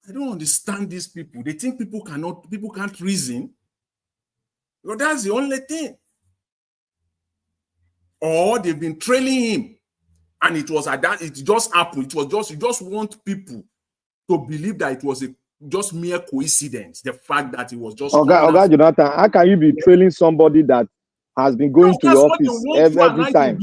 I don't understand these people. They think people can't reason. Well, that's the only thing. Or they've been trailing him. And it was at that, it just happened. It was just, you just want people to believe that it was just mere coincidence. The fact that it was just. Okay, Jonathan, how can you be trailing somebody that has been going to your office every time?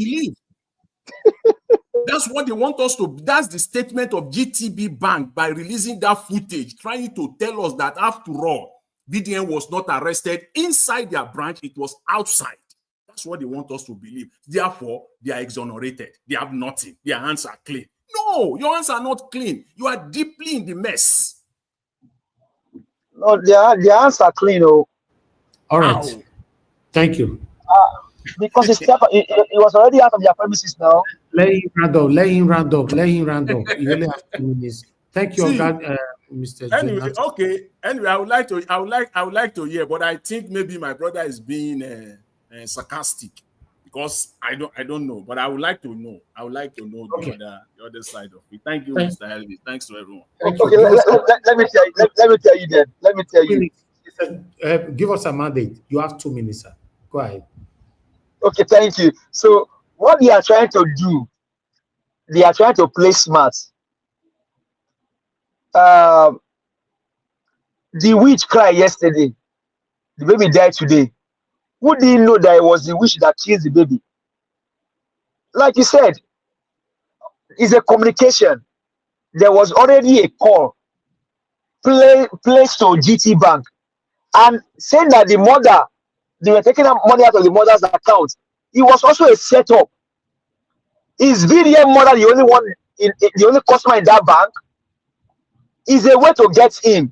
That's what they want us to. That's the statement of GTB Bank by releasing that footage, trying to tell us that after all, VDM was not arrested inside their branch, it was outside. That's what they want us to believe. Therefore, they are exonerated. They have nothing. Their hands are clean. No, your hands are not clean. You are deeply in the mess. No, their hands are clean. Oh. All right. Thank you. Because it was already out of their premises now. Let him round up. You only have 2 minutes. Thank you, Mr. Anyway, Jonathan. okay. Anyway, I would like to hear, but I think maybe my brother is being sarcastic, because I don't know, but I would like to know. I would like to know the other side of it. Thank you, Mr. Elvis. Thanks to everyone. Okay, let me tell you then. Let me tell you. Give us a mandate. You have 2 minutes, sir. Go ahead. Okay, thank you. So what they are trying to do, they are trying to play smart. The witch cried yesterday. The baby died today. Who didn't know that it was the witch that killed the baby? Like you said, it's a communication. There was already a call placed to GT Bank and saying that the mother, they were taking money out of the mother's account. It was also a setup. Is VDM mother the only one, the only customer in that bank? Is a way to get in,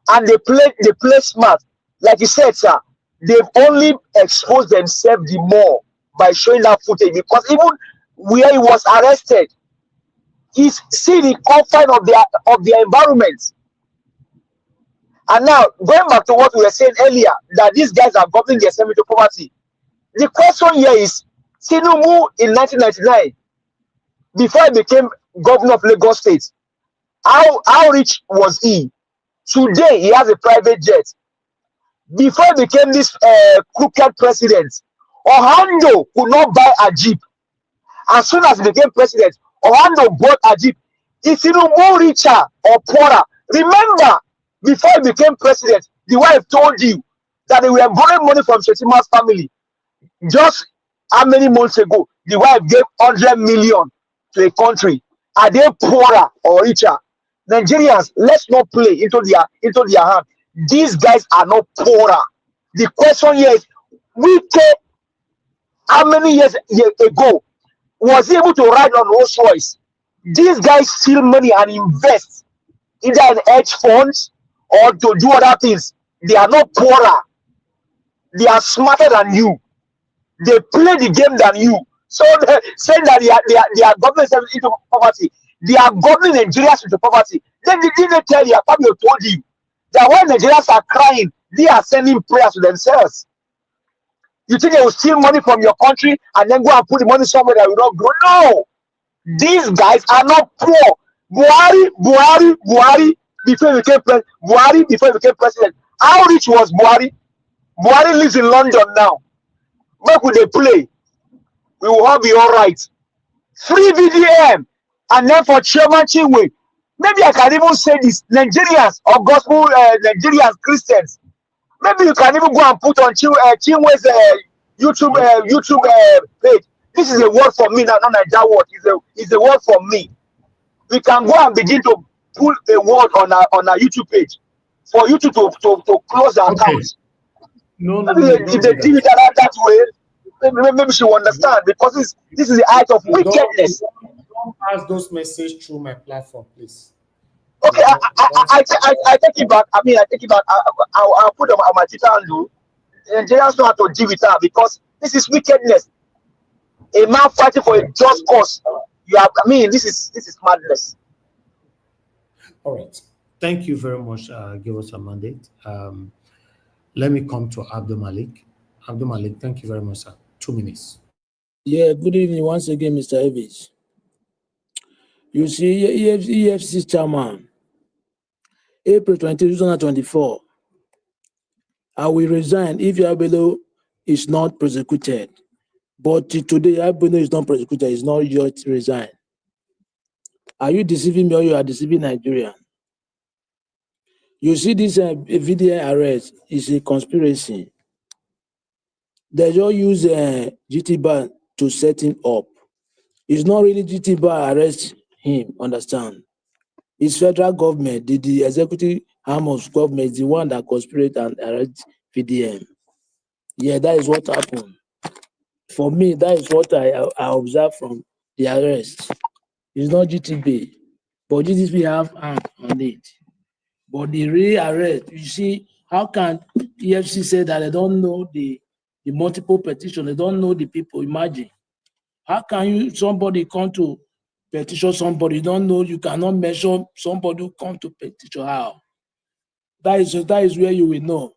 and they play smart. Like you said, sir, they've only exposed themselves the more by showing that footage, because even where he was arrested, he's see the confine of their environment. And now, going back to what we were saying earlier, that these guys are governing their semi-to poverty. The question here is, Tinubu in 1999, before he became governor of Lagos State, how rich was he? Today, he has a private jet. Before he became this crooked president, Ohando could not buy a jeep. As soon as he became president, Ohando bought a jeep. Is Tinubu richer or poorer? Remember, before he became president, the wife told you that they were borrowing money from Shetima's family. Just how many months ago, the wife gave 100 million to a country. Are they poorer or richer? Nigerians, let's not play into their hand. These guys are not poorer. The question here is, Wike, how many years ago was he able to ride on Rolls Royce? These guys steal money and invest either in hedge funds or to do other things. They are not poorer. They are smarter than you. They play the game than you. So saying that they are governing themselves into poverty, they are governing Nigerians into poverty. Then didn't they tell you, Fabio told you, that when Nigerians are crying, they are sending prayers to themselves. You think they will steal money from your country and then go and put the money somewhere that will not grow? No! These guys are not poor. Buhari, before he became president. How rich was Buhari? Buhari lives in London now. Where could they play? We will all be all right. Free VDM. And then for Chairman Chinwe, maybe I can even say this, Nigerians or gospel Nigerians, Christians, maybe you can even go and put on Chinwe's YouTube page. This is a word for me, not that word. It's a word for me. We can go and begin to put a word on our YouTube page for you to close the accounts. If they do it that way, maybe she will understand, because this is the act of wickedness. Don't pass those messages through my platform, please. Okay, I take it back. I take it back. I'll put them on my Twitter handle. Nigerians know how to deal with that, because this is wickedness. A man fighting for a just cause. This is madness. All right. Thank you very much. Give us a mandate. Let me come to Abdul Malik. Abdul Malik, thank you very much, sir. 2 minutes. Yeah, good evening once again, Mr. Evans. You see, EFCC chairman, April 20, 2024, I will resign if Yabelo is not prosecuted. But today, Yabelo is not prosecuted, is not yet resigned. Are you deceiving me or you are deceiving Nigeria? You see, this VDM arrest is a conspiracy. They just use GT bar to set him up. It's not really GT bar arrest him, understand? It's federal government, the executive arm of government is the one that conspired and arrest VDM. Yeah, that is what happened. For me, that is what I observed from the arrest. It's not GTB, but GTB have hand on it. But the real arrest, you see, how can EFCC say that they don't know the multiple petition, they don't know the people? Imagine. How can somebody come to petition somebody, you don't know, you cannot measure somebody who come to petition how? That is where you will know.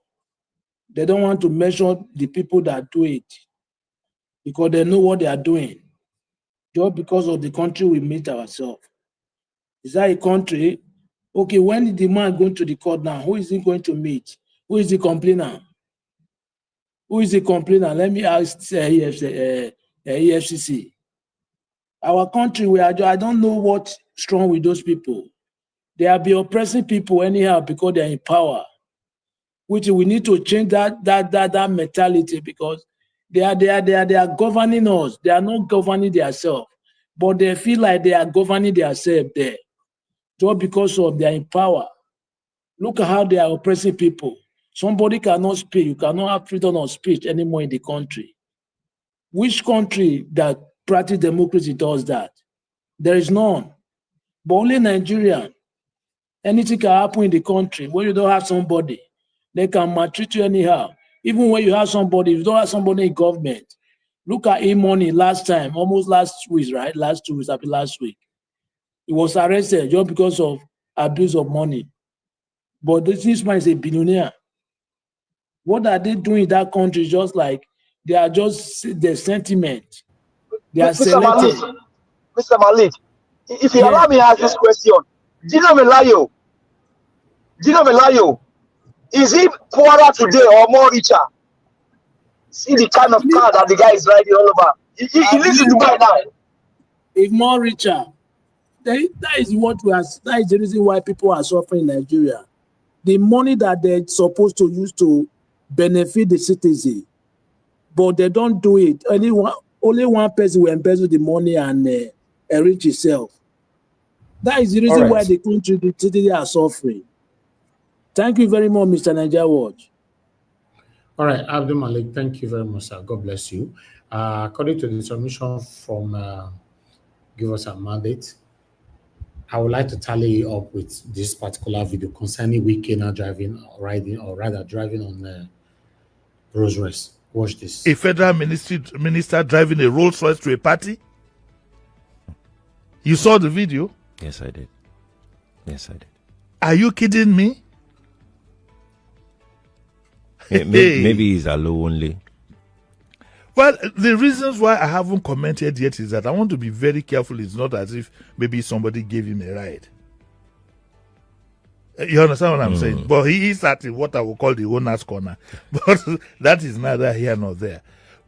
They don't want to measure the people that do it because they know what they are doing. Just because of the country we meet ourselves. Is that a country? Okay, when the man going to the court now, who is he going to meet? Who is the complainant? Who is the complainant? Let me ask EFCC. Our country, I don't know what's wrong with those people. They have been oppressing people anyhow because they're in power. Which we need to change that mentality, because they are governing us. They are not governing themselves, but they feel like they are governing themselves there, just because of their power. Look at how they are oppressing people. Somebody cannot speak. You cannot have freedom of speech anymore in the country. Which country that practice democracy does that? There is none. But only Nigeria. Anything can happen in the country when you don't have somebody. They can maltreat you anyhow. Even when you have somebody, if you don't have somebody in government. Look at E-Money last time, almost last week, right? Last 2 weeks, after last week. He was arrested just because of abuse of money. But this man is a billionaire. What are they doing in that country? Just like they are just their sentiment. They are selected. Mr. Malik, if you allow me to ask this question, Dino Melayo, is he poorer today or more richer? See the kind of car that the guy is riding all over. He lives in Dubai now. If more richer, that is what we are. That is the reason why people are suffering in Nigeria. The money that they're supposed to use to benefit the citizen, but they don't do it. Only one person will embezzle the money and enrich himself. That is the reason why the country, the citizens are suffering. Thank you very much, Mr. Nigeria Watch. All right, Abdul Malik, thank you very much, sir. God bless you. According to the submission from Give Us a Mandate, I would like to tally up with this particular video concerning Wike now driving on Rolls Royce. Watch this. A federal minister driving a Rolls Royce to a party? You saw the video? Yes, I did. Yes, I did. Are you kidding me? Maybe he's alone only. Well, the reasons why I haven't commented yet is that I want to be very careful. It's not as if maybe somebody gave him a ride. You understand what I'm saying? But he is at what I will call the owner's corner. But that is neither here nor there.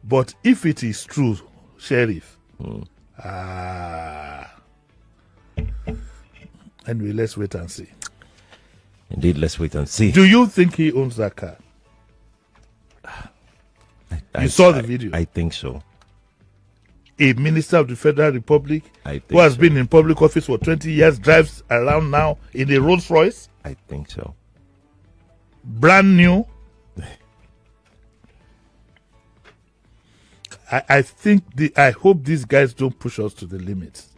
But if it is true, Sheriff, anyway, let's wait and see. Indeed, let's wait and see. Do you think he owns that car? You saw the video? I think so. A minister of the Federal Republic who has been in public office for 20 years drives around now in a Rolls Royce? I think so. Brand new? I hope these guys don't push us to the limits.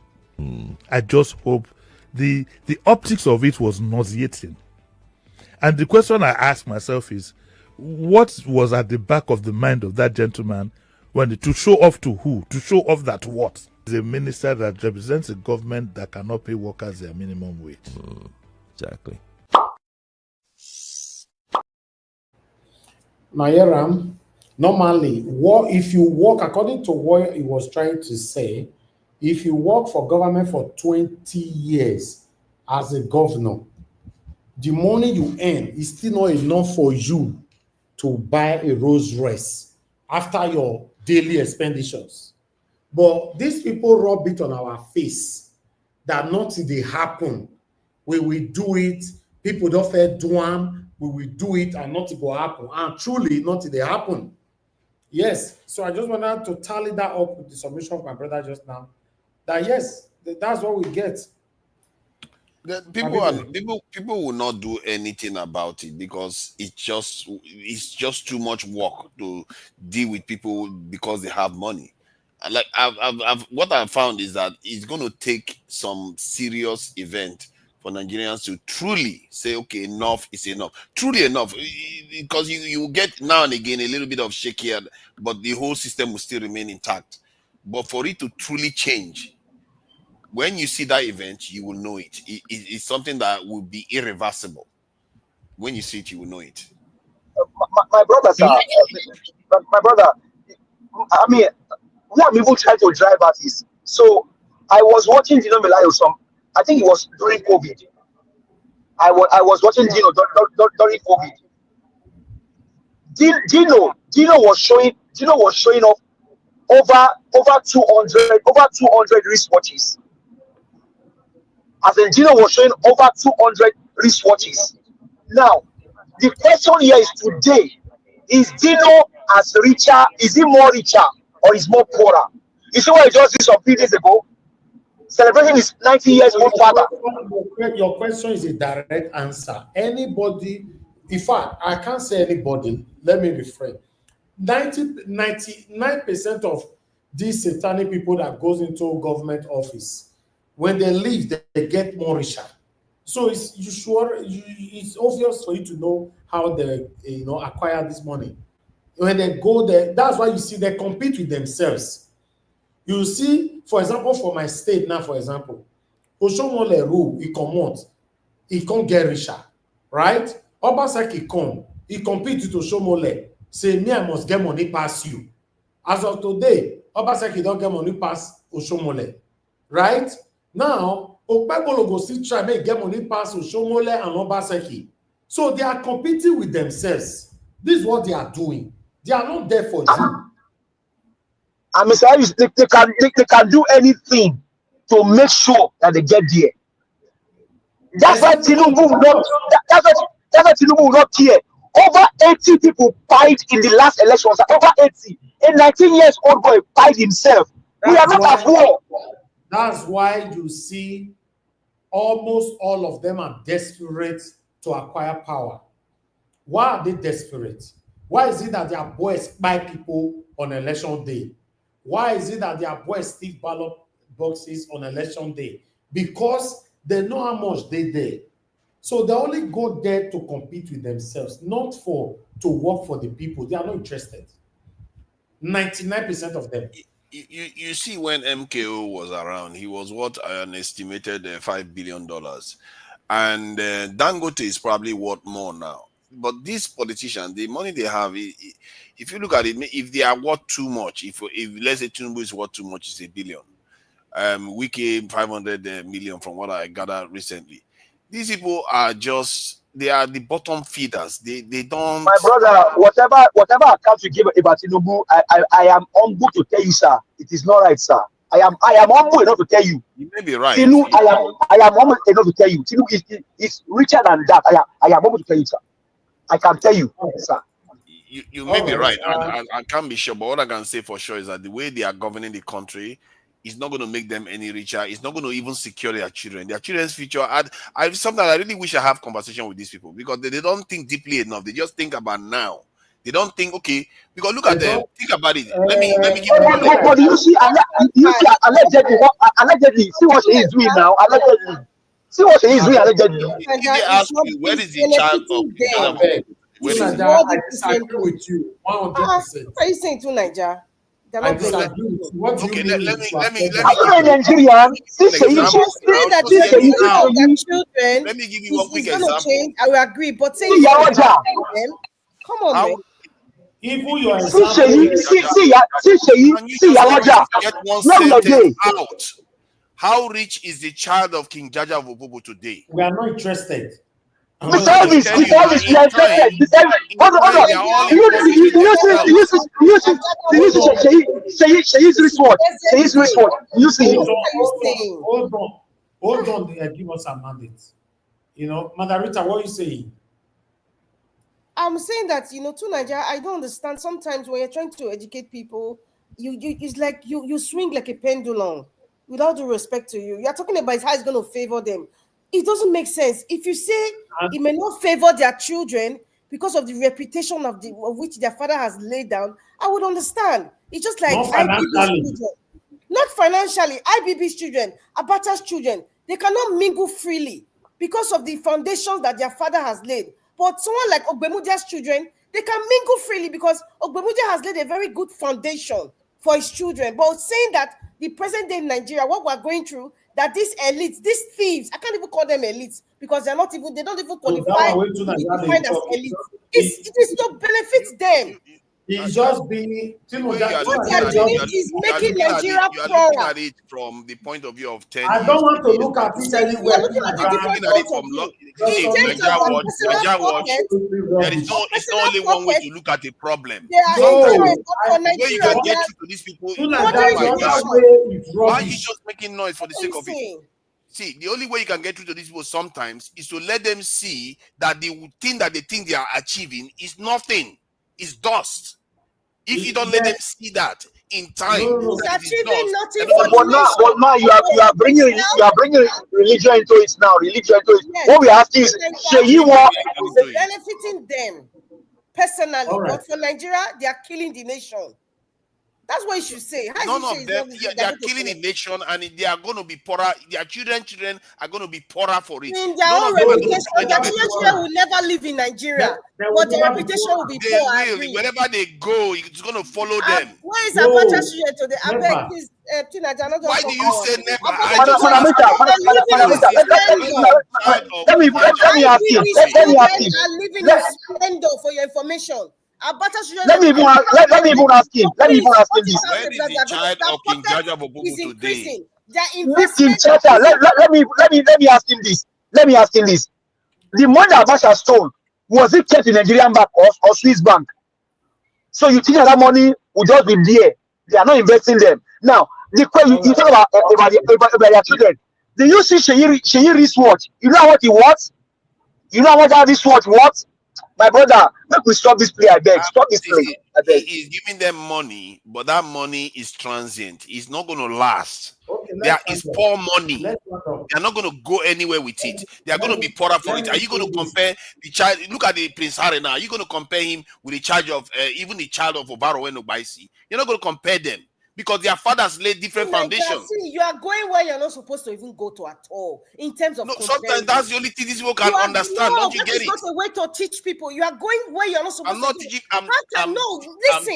I just hope the optics of it was nauseating. And the question I ask myself is, what was at the back of the mind of that gentleman to show off to who? To show off that what? The minister that represents a government that cannot pay workers their minimum wage. Exactly. Nayaram, normally, if you work, according to what he was trying to say, if you work for government for 20 years as a governor, the money you earn is still not enough for you to buy a Rolls Royce after your daily expenditures. But these people rub it on our face that nothing they happen. We will do it. People don't fair do them. We will do it and nothing will happen. And truly, nothing they happen. Yes. So I just wanted to tally that up with the submission of my brother just now. That yes, that's what we get. People will not do anything about it because it's just too much work to deal with people because they have money. And like what I've found is that it's going to take some serious event for Nigerians to truly say, okay, enough is enough. Truly enough, because you get now and again a little bit of shaky, but the whole system will still remain intact. But for it to truly change, when you see that event, you will know it. It's something that will be irreversible. When you see it, you will know it. My brother, sir, my brother, I mean, we are even trying to drive at this. So I was watching Dino Melayo I think it was during COVID. I was watching Dino during COVID. Dino was showing off over 200 wristwatches. As in Dino was showing over 200 wristwatches. Now, the question here is today, is Dino as richer, is he more richer or is more poorer? You see what I just did some few days ago? Celebrating his 90 years old father. Your question is a direct answer. Anybody, in fact, I can't say anybody, let me refrain. 99% of these satanic people that goes into government office, when they leave, they get more richer. So it's obvious for you to know how they acquire this money. When they go there, that's why you see they compete with themselves. You see, for example, for my state now, for example, Oshomole rule, he can't get richer, right? Obaseki come, he compete with Oshomole, say, me, I must get money past you. As of today, Obaseki don't get money past Oshomole, right? Now, Okpebolo go still try to get money past Oshomole and Obaseki. So they are competing with themselves. This is what they are doing. They are not there for you. I mean, they can do anything to make sure that they get there. That's why Tinubu will not care Over 80 people died in the last elections. Over 80. A 19 years old boy died himself. We are not at war. That's why you see almost all of them are desperate to acquire power. Why are they desperate? Why is it that their boys buy people on election day? Why is it that their boys steal ballot boxes on election day? Because they know how much they did. So they only go there to compete with themselves, not to work for the people. They are not interested. 99% of them. You see, when MKO was around, he was what an estimated $5 billion. And Dangote is probably worth more now. But these politicians, the money they have, if you look at it, if they are worth too much, if let's say Tinubu is worth too much, it's $1 billion. Wiki 500 million from what I gathered recently. These people are they are the bottom feeders. They don't. My brother, whatever account you give about Tinubu, I am humble to tell you, sir. It is not right, sir. I am humble enough to tell you. You may be right. Tinubu, I am humble enough to tell you. Tinubu is richer than that. I am humble to tell you, sir. I can tell you, sir. You may be right. I can't be sure, but what I can say for sure is that the way they are governing the country is not going to make them any richer. It's not going to even secure their children. Their children's future. Sometimes I really wish I have conversation with these people because they don't think deeply enough. They just think about now. They don't think, okay, because look at them. Think about it. Let me give you. But you see, allegedly, see what she is doing now. Allegedly, see what she is doing. Allegedly. If they ask you, where is the child of? I disagree with you 100%. What are you saying to Nigeria? I disagree with you. What do you mean? Let me Nigerian. Let me give you one quick example. I will agree, but saying come on, man. Even your out. How rich is the child of King Jaja of Opobo today? We are not interested. Besides this, hold on, give us a mandate. Madarita, what are you saying? I'm saying that, to Nigeria, I don't understand. Sometimes when you're trying to educate people, it's like you swing like a pendulum. With all due respect to you, you're talking about how it's going to favor them. It doesn't make sense. If you say it may not favor their children because of the reputation of which their father has laid down, I would understand. It's just like IBB's children. Not financially. IBB's children, Abacha's children, they cannot mingle freely because of the foundations that their father has laid. But someone like Ogbemudia's children, they can mingle freely because Ogbemudia has laid a very good foundation for his children. But saying that the present day in Nigeria, what we're going through, that these elites, these thieves, I can't even call them elites because they don't even qualify to be defined as elites. It is to benefit them. It's just being making Nigeria looking at it from the point of view of 10 I don't want to look at it anywhere. There is only one way to look at the problem. The way you can get through to these people, why are you just making noise for the sake of it? See, the only way you can get through to these people sometimes is to let them see that the thing that they think they are achieving is nothing. It's dust. If you don't let them see that in time, but now you are bringing religion into it now. What we are asking is, benefiting them personally, but for Nigeria, they are killing the nation. That's what you should say. None of them, they are killing the nation, and they are going to be poorer. Their children are going to be poorer for it. In their own reputation, their children will never live in Nigeria, but their reputation will be poor. Wherever they go, it's going to follow them. Where is Abacha children today? I beg this. Why do you say never? Let me ask you. Are living in splendor for your information. Let me even ask him this. Where is the child of King Jaja Bobubu today? Let me ask him this. The money that Abacha stole, was it kept in Nigerian bank or Swiss bank? So you think that money will just be there? They are not investing them. Now, the question you talk about their children. Do you see Sheyi wristwatch? You know what he wants? You know what that wristwatch was? My brother, make we stop this play, I beg. Stop this play, I beg. He is giving them money, but that money is transient. It's not going to last. Okay, There is poor money. Let's They're not going to go anywhere with it. They are going to be poorer for it. Are you going to compare the child? Look at the Prince Harry now. Are you going to compare him with the child of even the child of Obaro and Obaisi? You're not going to compare them because their fathers laid different foundations. See, you are going where you're not supposed to even go to at all in terms of. No, sometimes that's the only thing these people can understand. Don't you get it? It's not a way to teach people. You are going where you're not supposed to. I'm not teaching. I'm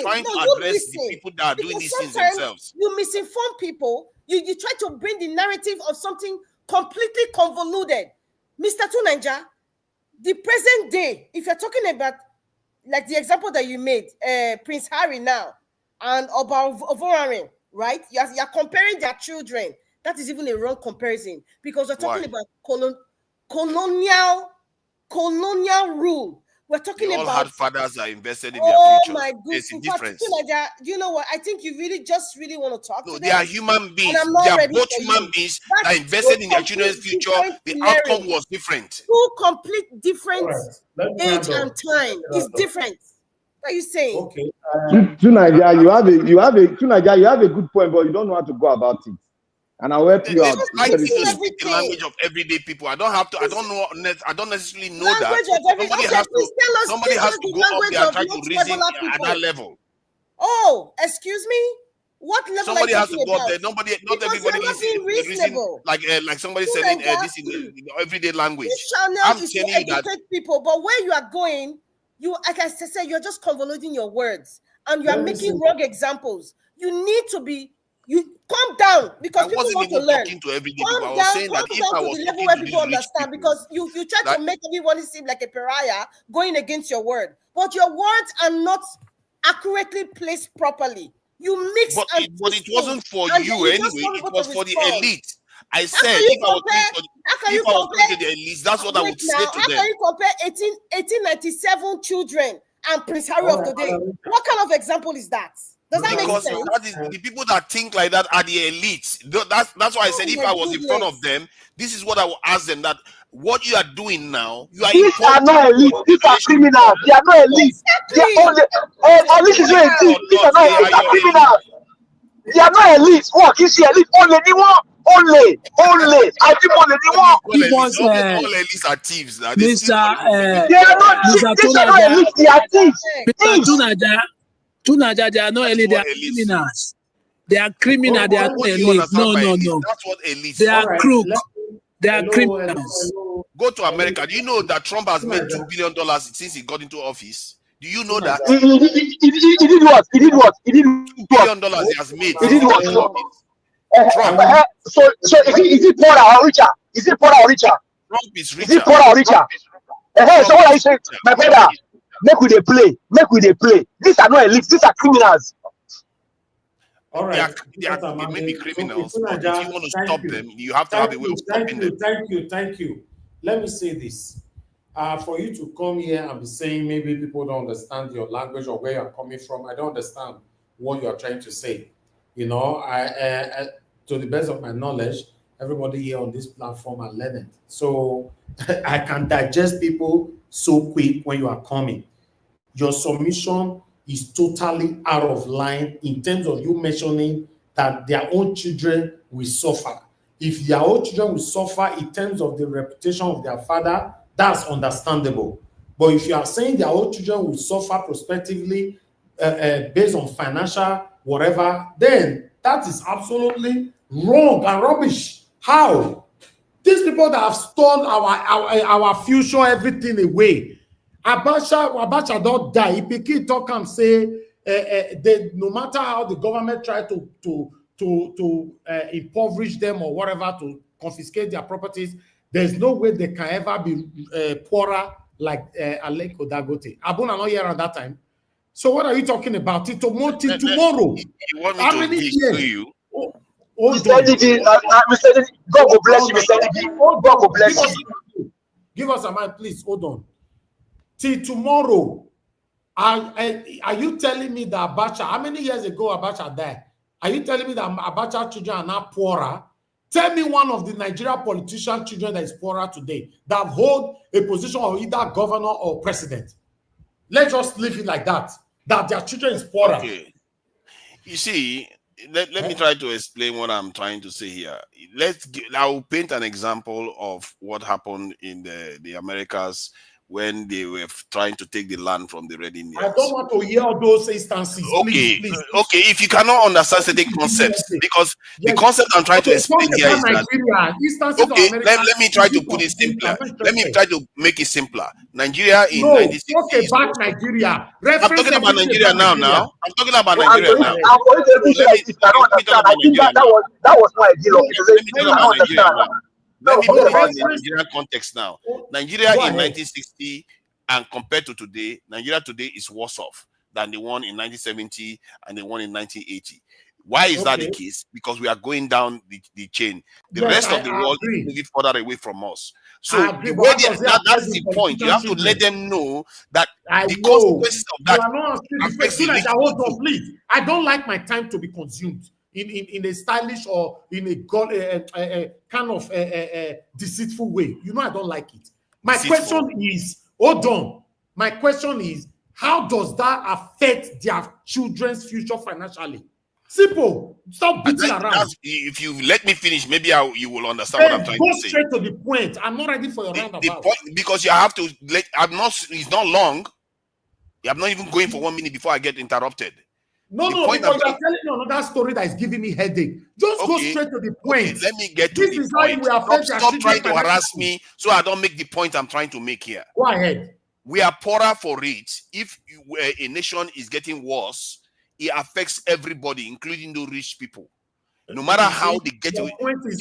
trying to address the people that are doing these things themselves. You misinform people. You try to bring the narrative of something completely convoluted. Mr. Tunanja, the present day, if you're talking about like the example that you made, Prince Harry now and Oborare, right? You're comparing their children. That is even a wrong comparison because we're talking about colonial rule. We're talking all about hard fathers are invested in their future. Oh my goodness! There's a difference. You know what? I think you really want to talk. No, to they them. are human beings. They are both human beings that are invested in their children's future. The outcome was different. Two complete different age and time is different. What are you saying? Okay. Tunaja, you have a good point, but you don't know how to go about it. And I'll help you out. I like to speak the language of everyday people. I don't necessarily know that. Somebody has to go up there and try to reason at that level. Oh, excuse me? What level? Somebody has to go up there. Not everybody is reasonable. Like somebody saying this in everyday language. This channel is to educate people, but where you are going, like I said, you're just convoluting your words and you are making wrong examples. You need to be. You calm down because people want to learn. To everyday people. I was saying that if I was to the level where people understand, because you try to make everybody seem like a pariah going against your word, but your words are not accurately placed properly. You mix, but it wasn't for you anyway. It was for the elite. I said if I was going to the elite, that's what I would say to them. How can you compare 1897 children and Prince Harry of today? What kind of example is that? Does that make sense? That is the people that think like that are the elites. That's why I said if I was in front of them, this is what I will ask them: that what you are doing now, you are. These are not elite. These are criminals. They are not elite. They are only. Elite is not elite. These are not elite. They are criminals. They are not elite. What is the elite? Only. I think only. All elites are thieves. They are not elite. They are thieves. Tunaja, they are not elite, they are criminals. They are criminals, they are not elite. No. That's what elites. They are crooks. They are criminals. Go to America. Do you know that Trump has made $2 billion since he got into office? Do you know that? He did what? He did $2 billion he has made. He did what? So is he poorer or richer? Is he poorer or richer? Trump is richer. Is he poorer or richer? So what are you saying, my brother? Make we dey play. These are not elites. These are criminals. All right. They may be criminals, but if you want to stop them, you have to have a way of stopping them. Thank you. Let me say this. For you to come here and be saying maybe people don't understand your language or where you're coming from, I don't understand what you're trying to say. You know, I to the best of my knowledge, everybody here on this platform are learned. So I can digest people so quick when you are coming. Your submission is totally out of line in terms of you mentioning that their own children will suffer. If their own children will suffer in terms of the reputation of their father, that's understandable. But if you are saying their own children will suffer prospectively based on financial whatever, then that is absolutely wrong and rubbish. How? These people that have stolen our future, everything away. Abacha don't die. If Piki talk and say, no matter how the government try to impoverish them or whatever, to confiscate their properties, there's no way they can ever be poorer like Aleko Dagote. Abuna not here at that time. So what are you talking about? Tomorrow? You want me how to many give years? to you? Mr. Didi, God will bless you, Mr. Didi. God will bless you. Give us a mind, please. Hold on. Till tomorrow, are you telling me that Abacha, how many years ago Abacha died? Are you telling me that Abacha children are now poorer Tell me one of the Nigerian politician children that is poorer today that hold a position of either governor or president. Let's just leave it like that. That their children is poorer. Okay. You see, let me try to explain what I'm trying to say here. I'll paint an example of what happened in the Americas when they were trying to take the land from the Red Indians. I don't want to hear all those instances. Okay, please. Okay. If you cannot understand certain concepts, because the concept I'm trying to explain here is that. Okay, let me try to put it simpler. Let me try to make it simpler. Nigeria in 1960s. Talk about Nigeria. I'm talking about Nigeria now. I'm talking about No, Nigeria now. I'm going to say if you cannot understand. I think that was my deal. Let me talk about Nigeria now. Let me put it in the Nigerian context now. Nigeria in 1960 and compared to today, Nigeria today is worse off than the one in 1970 and the one in 1980. Why is that the case? Because we are going down the chain. The rest of the world is moving further away from us. So the way that's the point. You have to let them know that the consequences of that affects the rich people. I don't like my time to be consumed in a stylish or in a kind of deceitful way. You know, I don't like it. My question is, hold on. My question is, how does that affect their children's future financially? Simple. Stop beating around. If you let me finish, maybe you will understand what I'm trying to say. Go straight to the point. I'm not ready for your roundabout. The point, because you have to let. It's not long. I'm not even going for 1 minute before I get interrupted. No, because you're telling me another story that is giving me headache. Just go straight to the point. Okay, let me get to the point. Stop trying to harass me so I don't make the point I'm trying to make here. Go ahead. We are poorer for it. If a nation is getting worse, it affects everybody, including the rich people. No matter how they get to it.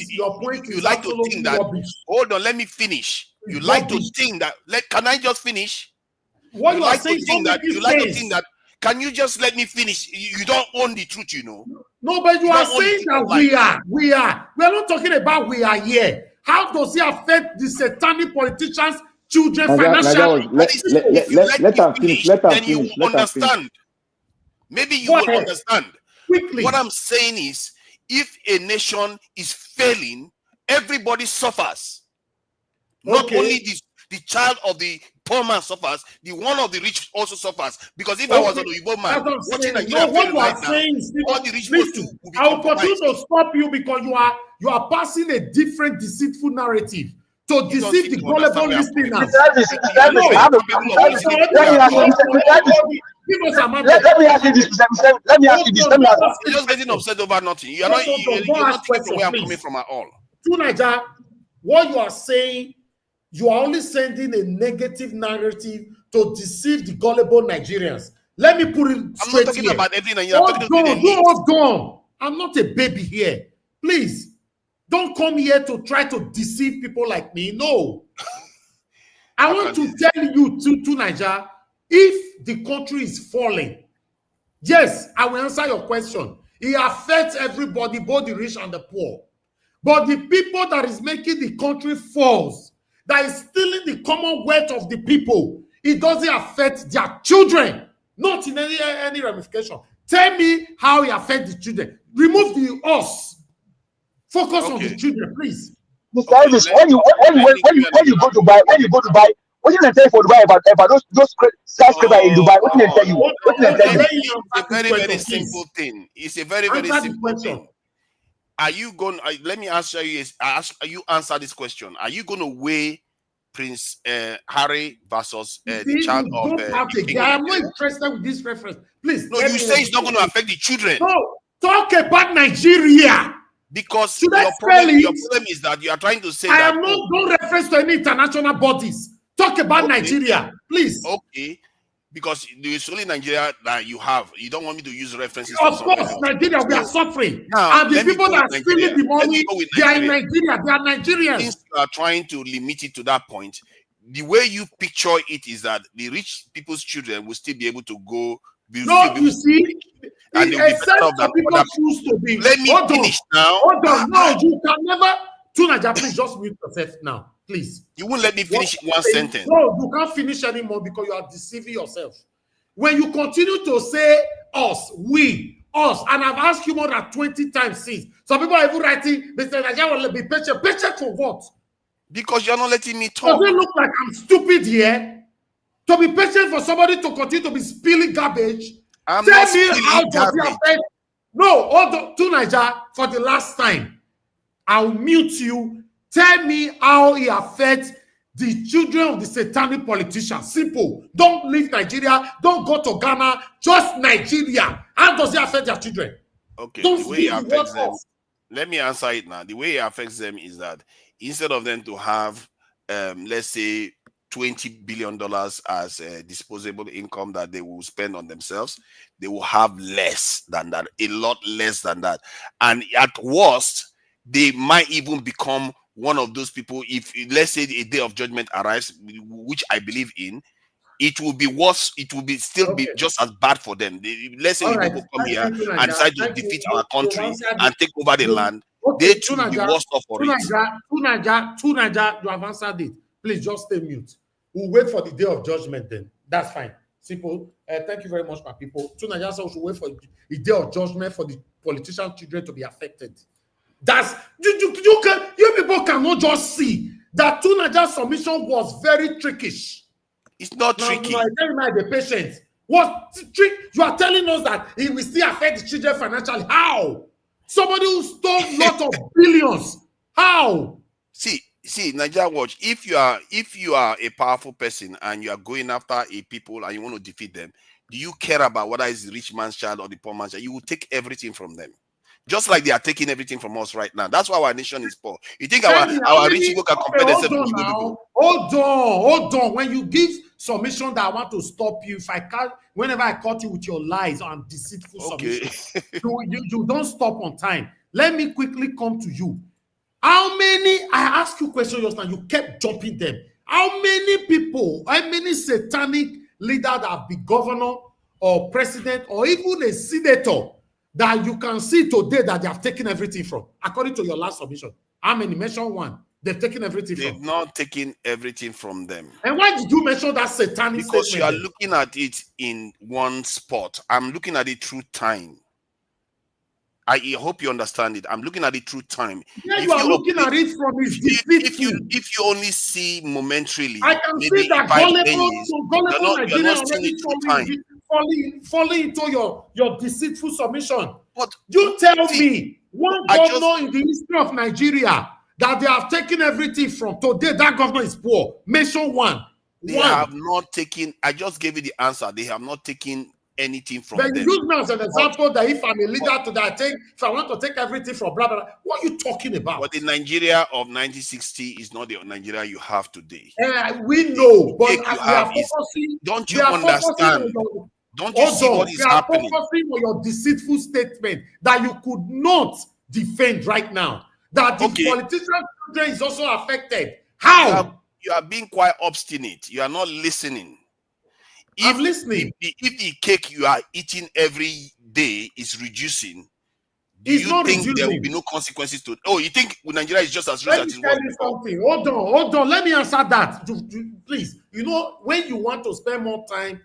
Your point is you like to think that. Hold on, let me finish. You like to think that. Can I just finish? What you like to think that? You like to think that. Can you just let me finish? You don't own the truth, you know. No, but you are saying that we are. We are not talking about we are here. How does it affect the satanic politicians' children financially? Let them finish. Then you will understand. Maybe you will understand. Quickly. What I'm saying is, if a nation is failing, everybody suffers. Not only the child of the poor man suffers, the one of the rich also suffers. Because if I was an Igbo man, watching Nigeria what you are right saying, now, all the rich people will be I will continue to stop you because you are passing a different deceitful narrative to deceive the gullible listeners. Let me ask you this. You're just getting upset over nothing. You're not taking where I'm coming from at all. Tunaja, what you are saying, you are only sending a negative narrative to deceive the gullible Nigerians. Let me put it straight. I'm not talking about everything. What's gone? I'm not a baby here. Please, don't come here to try to deceive people like me. No. I want to tell you, to Nigeria, if the country is falling, yes, I will answer your question. It affects everybody, both the rich and the poor. But the people that is making the country falls, that is stealing the commonwealth of the people, it doesn't affect their children, not in any ramification. Tell me how it affects the children. Remove the us. Focus on the children, please. Mr. Elvis, when you go to Dubai, what did they tell you for Dubai about those skyscrapers in Dubai? What did they tell you? It's a very, very simple thing. It's a very, very simple thing. Are you going? Let me answer you. You answer this question. Are you going to weigh Prince Harry versus the child of? I am not interested with this reference. Please. No, you say it's not going to affect the children. No, talk about Nigeria. Because your problem is that you are trying to say that. I am not going to reference to any international bodies. Talk about Nigeria, please. Okay. Because it's only Nigeria that you have. You don't want me to use references. Of course, Nigeria, we are suffering. Now, and the people that are stealing the money, they are in Nigeria. They are Nigerians. Since you are trying to limit it to that point, the way you picture it is that the rich people's children will still be able to go. You see, and people choose to be. Let me finish now. Hold on. No, you can never. Tunaja, please just mute yourself now. Please. You won't let me finish one sentence. No, you can't finish anymore because you are deceiving yourself. When you continue to say us, we, us, and I've asked you more than 20 times since. Some people are even writing, they say, Nigeria will be patient. Patient for what? Because you're not letting me talk. Does it look like I'm stupid here? To be patient for somebody to continue to be spilling garbage? I'm Tell not me spilling how does it garbage. affect? No, hold to Nigeria for the last time. I'll mute you. Tell me how it affects the children of the satanic politicians. Simple. Don't leave Nigeria. Don't go to Ghana. Just Nigeria. How does it affect their children? Okay, Don't the way it speak affects the them, word let me answer it now. The way it affects them is that instead of them to have, let's say, $20 billion as disposable income that they will spend on themselves, they will have less than that, a lot less than that. And at worst, they might even become one of those people. If, let's say, a day of judgment arrives, which I believe in, it will be worse. It will be still be just as bad for them. Let's say All you right. people come Thank here you, and decide to Thank defeat you. our country You and take over the land. Okay, They too will be worse off for it. Tunaja, you have answered it. Please just stay mute. We'll wait for the day of judgment then. That's fine. Simple. Thank you very much, my people. Tunaja said we should wait for the day of judgment for the politician children to be affected. That's you people cannot just see that Tunaja's submission was very trickish. It's not tricky. Now, the patient. What trick? You are telling us that it will still affect the children financially. How? Somebody who stole lots of billions. How? See, Nigeria Watch. If you are a powerful person and you are going after a people and you want to defeat them, do you care about whether it's the rich man's child or the poor man's child? You will take everything from them. Just like they are taking everything from us right now. That's why our nation is poor. You think our rich people can compare themselves with the people? Hold on. When you give submission that I want to stop you, if I can't, whenever I caught you with your lies and deceitful submissions, you don't stop on time. Let me quickly come to you. How many, I asked you questions just now, you kept jumping them. How many people, how many satanic leaders that have been governor or president or even a senator that you can see today that they have taken everything from, according to your last submission? How many? Mention one. They've taken everything They've from. not taken everything from them. And why did you mention that satanic Because statement? you are looking at it in one spot. I'm looking at it through time. I hope you understand it. I'm looking at it through time. Yeah, you are looking at it from his deceitful. If you only see momentarily, I can maybe see that gullible Nigerian already falling into your deceitful submission. But you tell me one governor in the history of Nigeria that they have taken everything from. Today, that governor is poor. Mention one. They have not taken. I just gave you the answer. They have not taken anything from them. Then you use me as an example that if I'm a leader today, if I want to take everything from blah, blah, blah, what are you talking about? But the Nigeria of 1960 is not the Nigeria you have today. We know, but don't you understand? Don't you see what is happening? We are focusing on your deceitful statement that you could not defend right now. That the politician children is also affected. How? You are being quite obstinate. You are not listening. I'm listening. If the cake you are eating every day is reducing, do you think there will be no consequences to it? Oh, you think Nigeria is just as rich as it was before? Hold on. Let me answer that. Please. You know, when you want to spend more time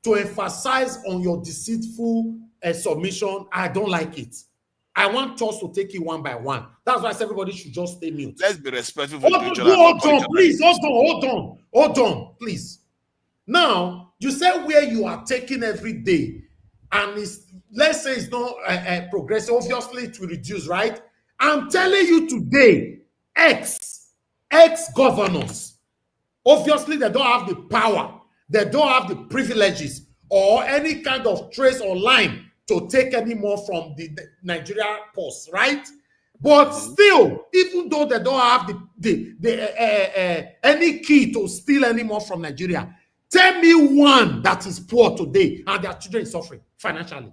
to emphasize on your deceitful submission, I don't like it. I want us to take it one by one. That's why I said everybody should just stay mute. Let's be respectful. Hold on, please. Now, you said where you are taking every day, and let's say it's not progressive. Obviously, it will reduce, right? I'm telling you today, ex-governors, obviously they don't have the power, they don't have the privileges or any kind of trace or line to take any more from the Nigeria post, right? But still, even though they don't have any key to steal any more from Nigeria, tell me one that is poor today and their children is suffering financially.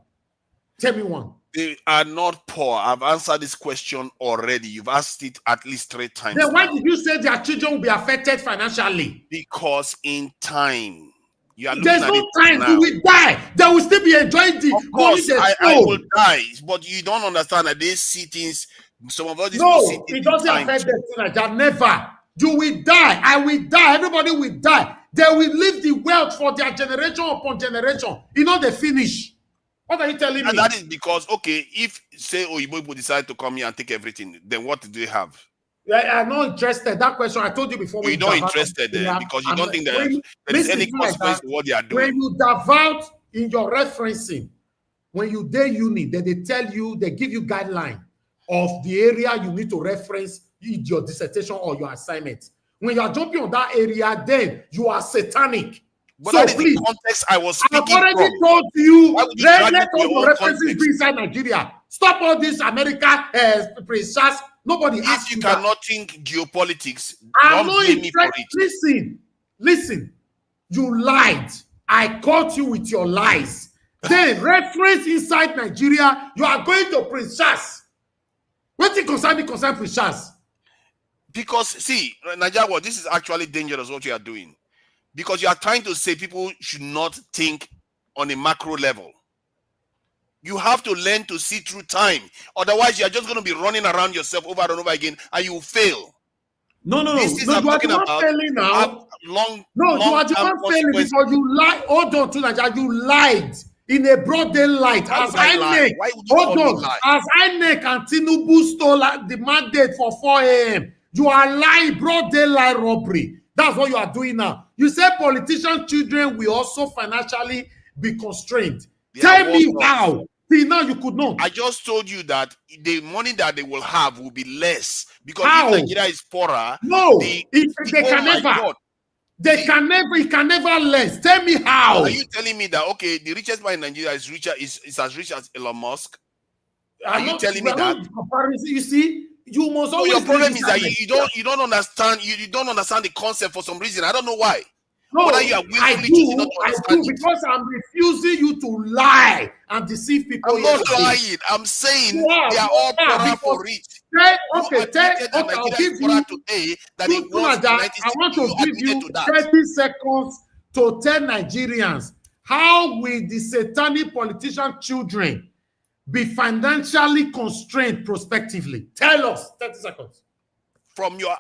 Tell me one. They are not poor. I've answered this question already. You've asked it at least 3 times. Then why did you say their children will be affected financially? Because in time. There's no time. You will die. They will still be enjoying the money they stole. I will die, but you don't understand that they see things. Some of us see things. No, it doesn't affect them. Never. You will die. I will die. Everybody will die. They will leave the wealth for their generation upon generation. You know they finish. What are you telling me? And that is because, okay, if, say, Oyibo decide to come here and take everything, then what do they have? I'm not interested. That question I told you before. You're not interested there because you don't think there is any consequence to what they are doing. When you divulge in your referencing, when you day uni, then they tell you, they give you guideline of the area you need to reference in your dissertation or your assignment. When you are jumping on that area, then you are satanic. But so that is please, the context I was speaking I've already from. told you, let all your references be inside Nigeria. Stop all this America precious. Nobody asks you you cannot that. think geopolitics, I'm don't not blame me for it. Listen. You lied. I caught you with your lies. Then reference inside Nigeria, you are going to Prince Charles. What it concern Prince Charles? Because see, Nigeria, this is actually dangerous what you are doing. Because you are trying to say people should not think on a macro level. You have to learn to see through time. Otherwise, you are just going to be running around yourself over and over again, and you will fail. No. You are the one failing now. You are the one failing because you lied. Hold on to Nigeria. You lied in a broad daylight. As INEC, as INEC and Tinubu stole the mandate for 4 a.m. You are lying, broad daylight robbery. That's what you are doing now. You say politician children will also financially be constrained. Tell me how. See, now you could not. I just told you that the money that they will have will be less because how? if Nigeria is poorer, they can never. They can never. It can never less. Tell me how. Are you telling me that okay, the richest man in Nigeria is as rich as Elon Musk? Are you telling me that? You see, you must always. Your problem is that you don't understand. You don't understand the concept for some reason. I don't know why. No, I do because I'm refusing you to lie and deceive people. I'm not lying. I'm saying they are all poorer for rich. I'll give you today that it was I want to give you 30 seconds to tell Nigerians how will the satanic politician children be financially constrained prospectively. Tell us. 30 seconds. From your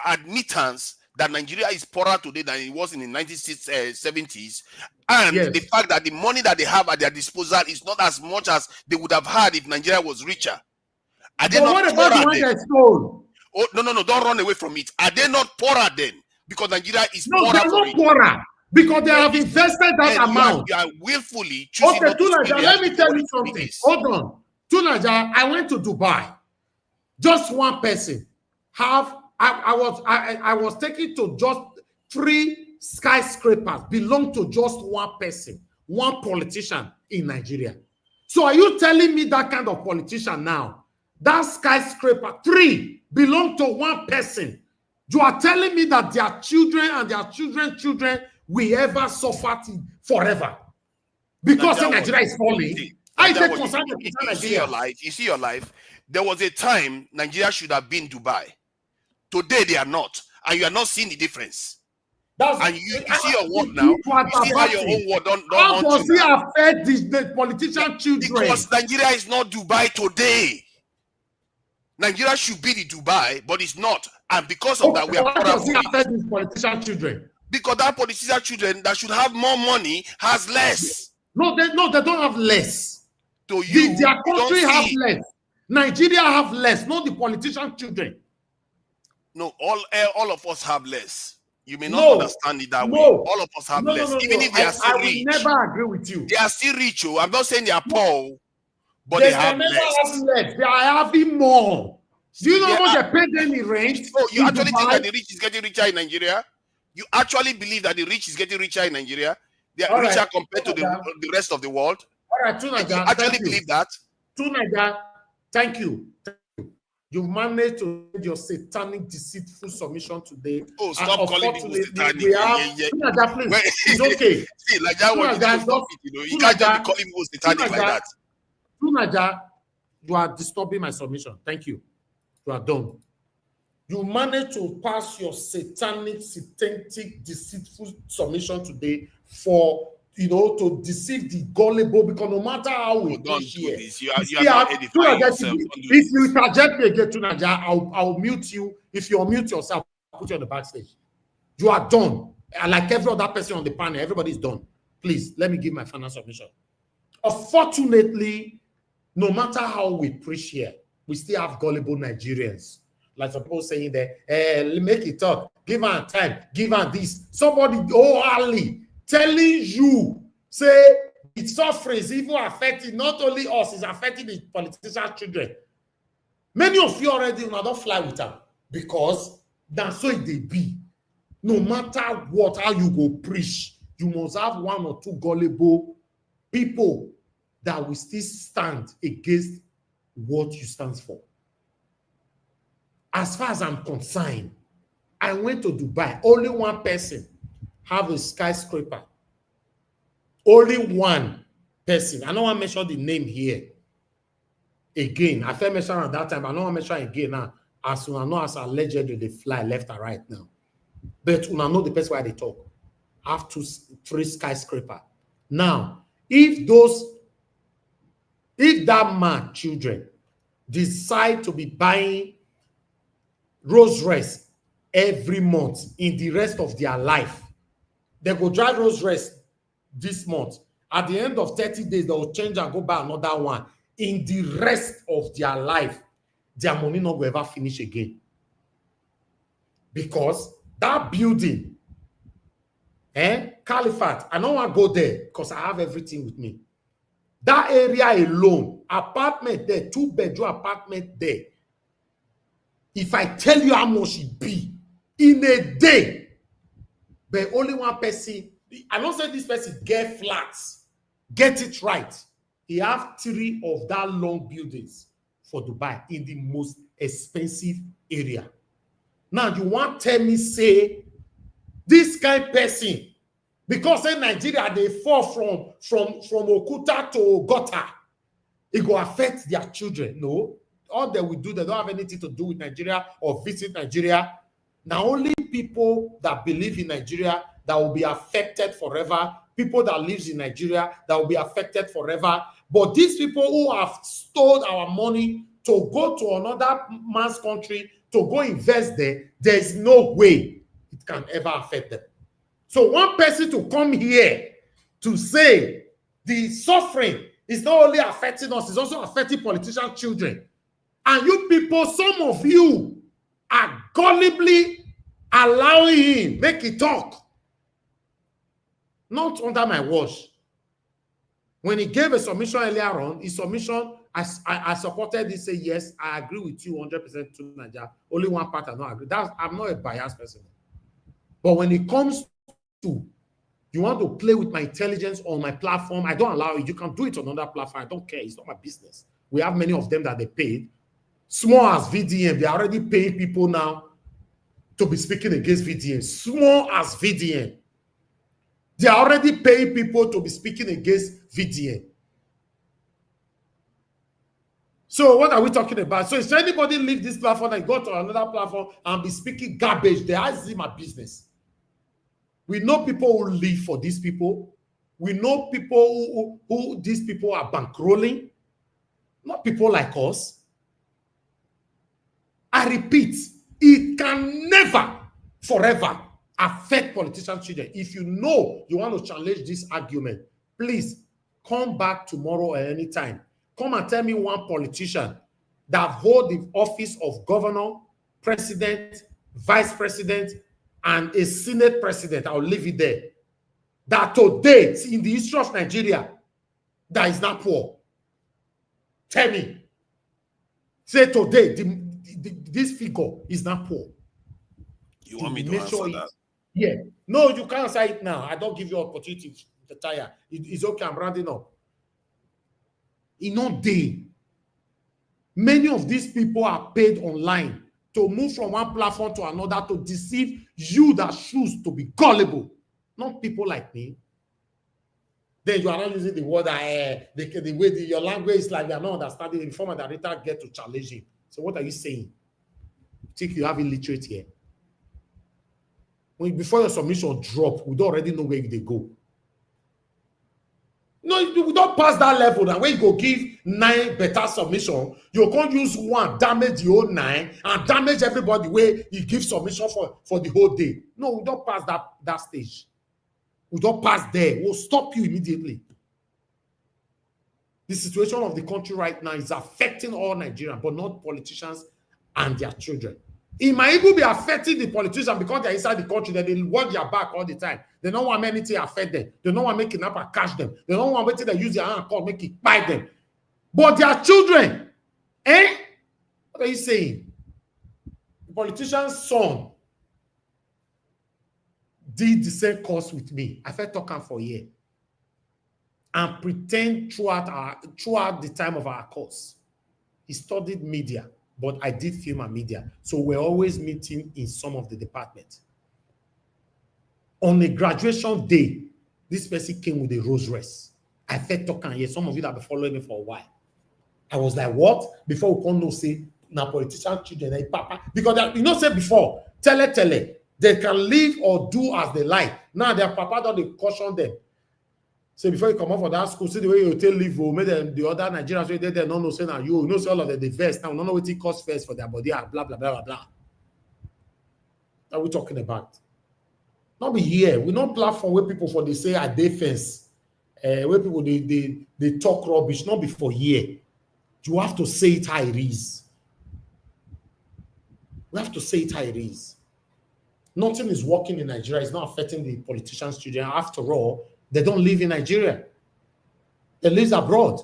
admittance that Nigeria is poorer today than it was in the 1970s, and the fact that the money that they have at their disposal is not as much as they would have had if Nigeria was richer. Are they not what about the one they stole? Oh, no, don't run away from it. Are they not poorer then? Because Nigeria is poorer. No, they're not poorer. Because they have invested that amount. You are willfully choosing not to Tunaja, let me tell you something. Hold on. Tunaja, I went to Dubai. Just one person I was taken to just 3 skyscrapers belong to just one person, one politician in Nigeria. So are you telling me that kind of politician now, that skyscraper 3 belong to one person? You are telling me that their children and their children's children will ever suffer forever because Nigeria is falling? You see your life. There was a time Nigeria should have been Dubai. Today they are not, and you are not seeing the difference. And you see your work now. You see how your own work don't how does it affect the politician children? Because Nigeria is not Dubai today. Nigeria should be the Dubai, but it's not. And because of that, we are. How does it affect these politician children? Because that politician children that should have more money has less. No, they don't have less. To you, their country have less. Nigeria have less, not the politician children. No, all of us have less. You may not understand it that way. All of us have less. Even if they are still rich. I will never agree with you. They are still rich. I'm not saying they are poor, but they have less. Have less. They are having more. Do you know how much they pay them in rent? Oh, you actually think that the rich is getting richer in Nigeria? You actually believe that the rich is getting richer in Nigeria? They are richer compared to the rest of the world? All right, Tunaja, you actually believe that? Tunaja, thank you. You managed to get your satanic, deceitful submission today. Oh, stop calling people satanic. Tunaja, please. It's okay. See, like that one, you can't just be calling people satanic like that. Tunaja, you are disturbing my submission. Thank you. You are done. You managed to pass your satanic, deceitful submission today for, to deceive the gullible, because no matter how we don't do this, you are not edifying yourself. If you interject me again, Tunaja, I'll mute you. If you unmute yourself, I'll put you on the backstage. You are done. Like every other person on the panel, everybody's done. Please, let me give my final submission. Unfortunately, no matter how we preach here, we still have gullible Nigerians. Like some people saying that, make it talk, give her time, give her this. Somebody orally telling you, say, it's suffering is even affecting not only us, it's affecting the politicians' children. Many of you already don't fly with them because that's so they be. No matter what, how you go preach, you must have one or two gullible people that will still stand against what you stand for. As far as I'm concerned, I went to Dubai. Only one person have a skyscraper. Only one person. I don't want to mention the name here. Again, I felt mention at that time. I don't want to mention again now. As soon as I know as allegedly they fly left and right now. But when I know the person why they talk. Have 3 skyscraper. Now, if that man children decide to be buying Rolls Royce every month in the rest of their life, they go drive Rolls Royce this month. At the end of 30 days, they will change and go buy another one. In the rest of their life, their money not will ever finish again. Because that building, Caliphate, I don't want to go there because I have everything with me. That area alone, apartment there, 2-bedroom apartment there. If I tell you how much it be in a day, but only one person, I don't say this person get flats, get it right. He have 3 of that long buildings for Dubai in the most expensive area. Now you want to tell me say this kind of person, because in Nigeria they fall from Okuta to gutter, it will affect their children. No, all they will do, they don't have anything to do with Nigeria or visit Nigeria. Now only people that believe in Nigeria that will be affected forever, people that lives in Nigeria that will be affected forever. But these people who have stolen our money to go to another man's country to go invest there, there's no way it can ever affect them. So one person to come here to say the suffering is not only affecting us, it's also affecting politicians' children. And you people, some of you are gullibly allowing him make it talk. Not under my watch. When he gave a submission earlier on, his submission, I supported this, say, yes, I agree with you 100% to Nigeria. Only one part I don't agree. I'm not a biased person. But when it comes to, you want to play with my intelligence on my platform, I don't allow it. You can do it on another platform. I don't care. It's not my business. We have many of them that they paid. Small as VDM, they're already paying people now to be speaking against VDM. Small as VDM. They are already paying people to be speaking against VDM. So what are we talking about? So if anybody leave this platform and go to another platform and be speaking garbage, they are my business. We know people who live for these people. We know people who these people are bankrolling. Not people like us. I repeat, it can never, forever affect politicians' children. If you know you want to challenge this argument, please come back tomorrow or anytime. Come and tell me one politician that hold the office of governor, president, vice president, and a senate president. I'll leave it there. That today, in the history of Nigeria, that is not poor. Tell me. Say today, this figure is not poor. You want me to answer that? Yeah. No, you can't say it now. I don't give you opportunity to tire. It's okay. I'm rounding up. In all day, many of these people are paid online to move from one platform to another to deceive you that choose to be gullible. Not people like me. Then you are not using the word the way your language is like you are not understanding. The format that later get to challenge him. So what are you saying? You think you have illiterate here? Before your submission drop, we don't already know where they go. No, we don't pass that level. Now, when you go give 9 better submission, you can't use one, damage the whole 9, and damage everybody where you give submission for the whole day. No, we don't pass that stage. We don't pass there. We'll stop you immediately. The situation of the country right now is affecting all Nigerians, but not politicians and their children. It might even be affecting the politicians because they're inside the country, that they watch their back all the time. They don't want anything to affect them. They don't want to make kidnapper catch them. They don't want to use their hand call, make it bite them. But their children, what are you saying? The politician's son did the same course with me. I felt talking for a year. And pretend throughout the time of our course. He studied media, but I did film and media. So we're always meeting in some of the departments. On a graduation day, this person came with a Rolls Royce. I felt talking here. Some of you that have been following me for a while. I was like, what? Before we come no say, now politician children, papa. Because you know, say before, tell they can live or do as they like. Now their papa don't they caution them. So before you come up for that school, see the way you tell leave, make them the other Nigerians way they don't know say now you know say all of the vest now, don't know what it costs first for their body, blah blah blah blah blah. That we're talking about. Not be here. We're not platform where people for they say are defense, where people they talk rubbish, not before here. You have to say it how it is. We have to say it how it is. Nothing is working in Nigeria. It's not affecting the politicians' children. After all, they don't live in Nigeria. They live abroad.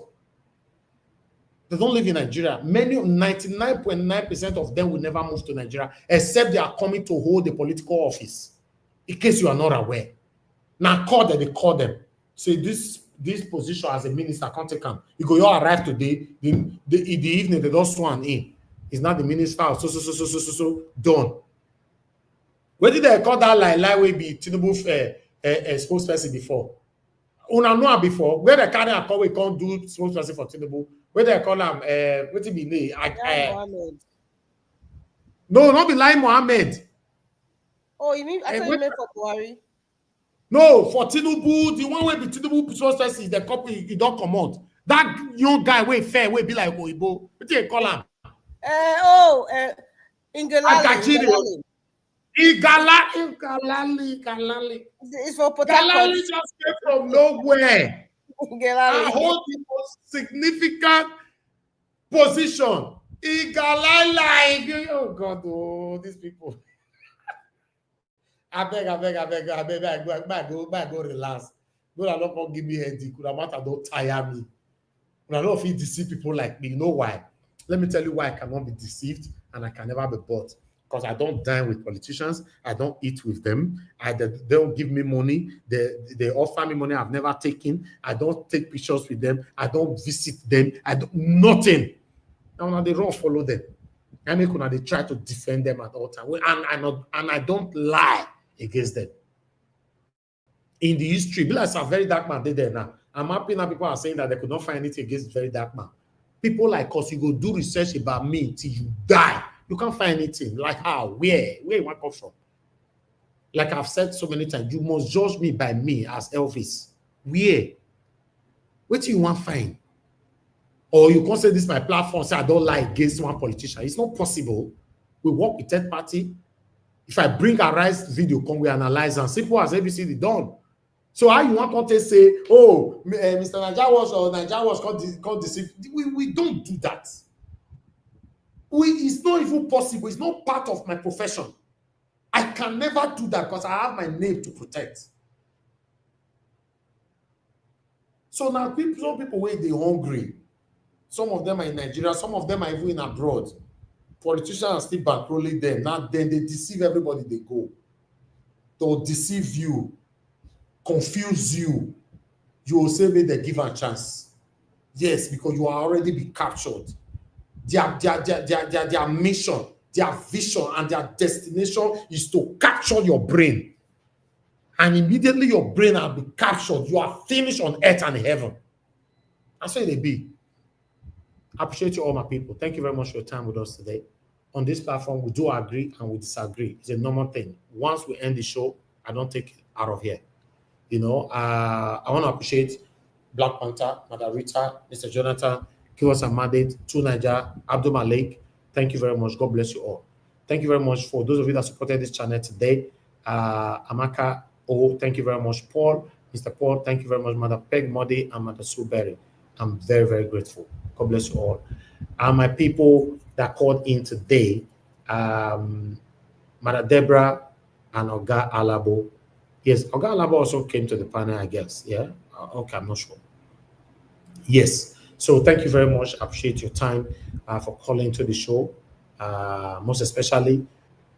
They don't live in Nigeria. 99.9% of them will never move to Nigeria, except they are coming to hold a political office. In case you are not aware. Now call them, they call them. Say this position as a minister can't take them. You go, you arrive today, in the evening, they don't sworn in. He's not the minister, so done. Where did they call that lie will be Tinubu spokesperson before? Una know before. Where they carry a call, we can't do spokesperson for Tinubu. Where they call him, what it be name? No, not be Lai Mohammed. Oh, you mean I thought you meant for Buhari? No, for Tinubu, the one way be Tinubu spokesperson is the couple you don't come out. That young guy way fair, way be like Oibo. What do you call him? Ingalali. Igalali. It's for Galali just came from nowhere. I hold the most significant position. Igalali. Oh God, oh, these people. I beg, go relax. No, I don't give me headache. Don't tire me. I don't feel deceive people like me. You know why? Let me tell you why I cannot be deceived and I can never be bought. Because I don't dine with politicians. I don't eat with them. They don't give me money. They offer me money I've never taken. I don't take pictures with them. I don't visit them. I don't nothing. Now they don't follow them. I mean, they try to defend them at all times. And I don't lie against them. In the history, because a very dark man did there now. I'm happy now people are saying that they could not find anything against very dark man. People like us, you go do research about me till you die. You can't find anything. Like how? Where you want to come from? Like I've said so many times, you must judge me by me as Elvis. Where? What do you want to find? Or you can't say this my platform, say I don't lie against one politician. It's not possible. We work with third party. If I bring a rise video, can we analyze and simple as ABCD done. So how you want to say, oh, Mr. Nigeria was can't deceive? We don't do that. It's not even possible. It's not part of my profession. I can never do that because I have my name to protect. So now some people where they're hungry. Some of them are in Nigeria. Some of them are even in abroad. Politicians are still bankrolling them. Now then they deceive everybody they go. They'll deceive you, confuse you. You will say they give a chance. Yes, because you are already be captured. Their mission, their vision, and their destination is to capture your brain. And immediately your brain will be captured. You are finished on earth and heaven. That's why they be. I appreciate you all, my people. Thank you very much for your time with us today. On this platform, we do agree and we disagree. It's a normal thing. Once we end the show, I don't take it out of here. You know, I want to appreciate Black Panther, Margarita, Mr. Jonathan, Kiwas Amaded, Tunaja, Abdul Malik. Thank you very much. God bless you all. Thank you very much for those of you that supported this channel today. Amaka, thank you very much. Paul, Mr. Paul, thank you very much. Mother Peg Modi and Mother Sue Berry. I'm very, very grateful. God bless you all. And my people that called in today, Mother Deborah and Oga Alabo. Yes, Oga Alabo also came to the panel, I guess. Yeah? Okay, I'm not sure. Yes. So thank you very much. I appreciate your time for calling to the show. Most especially,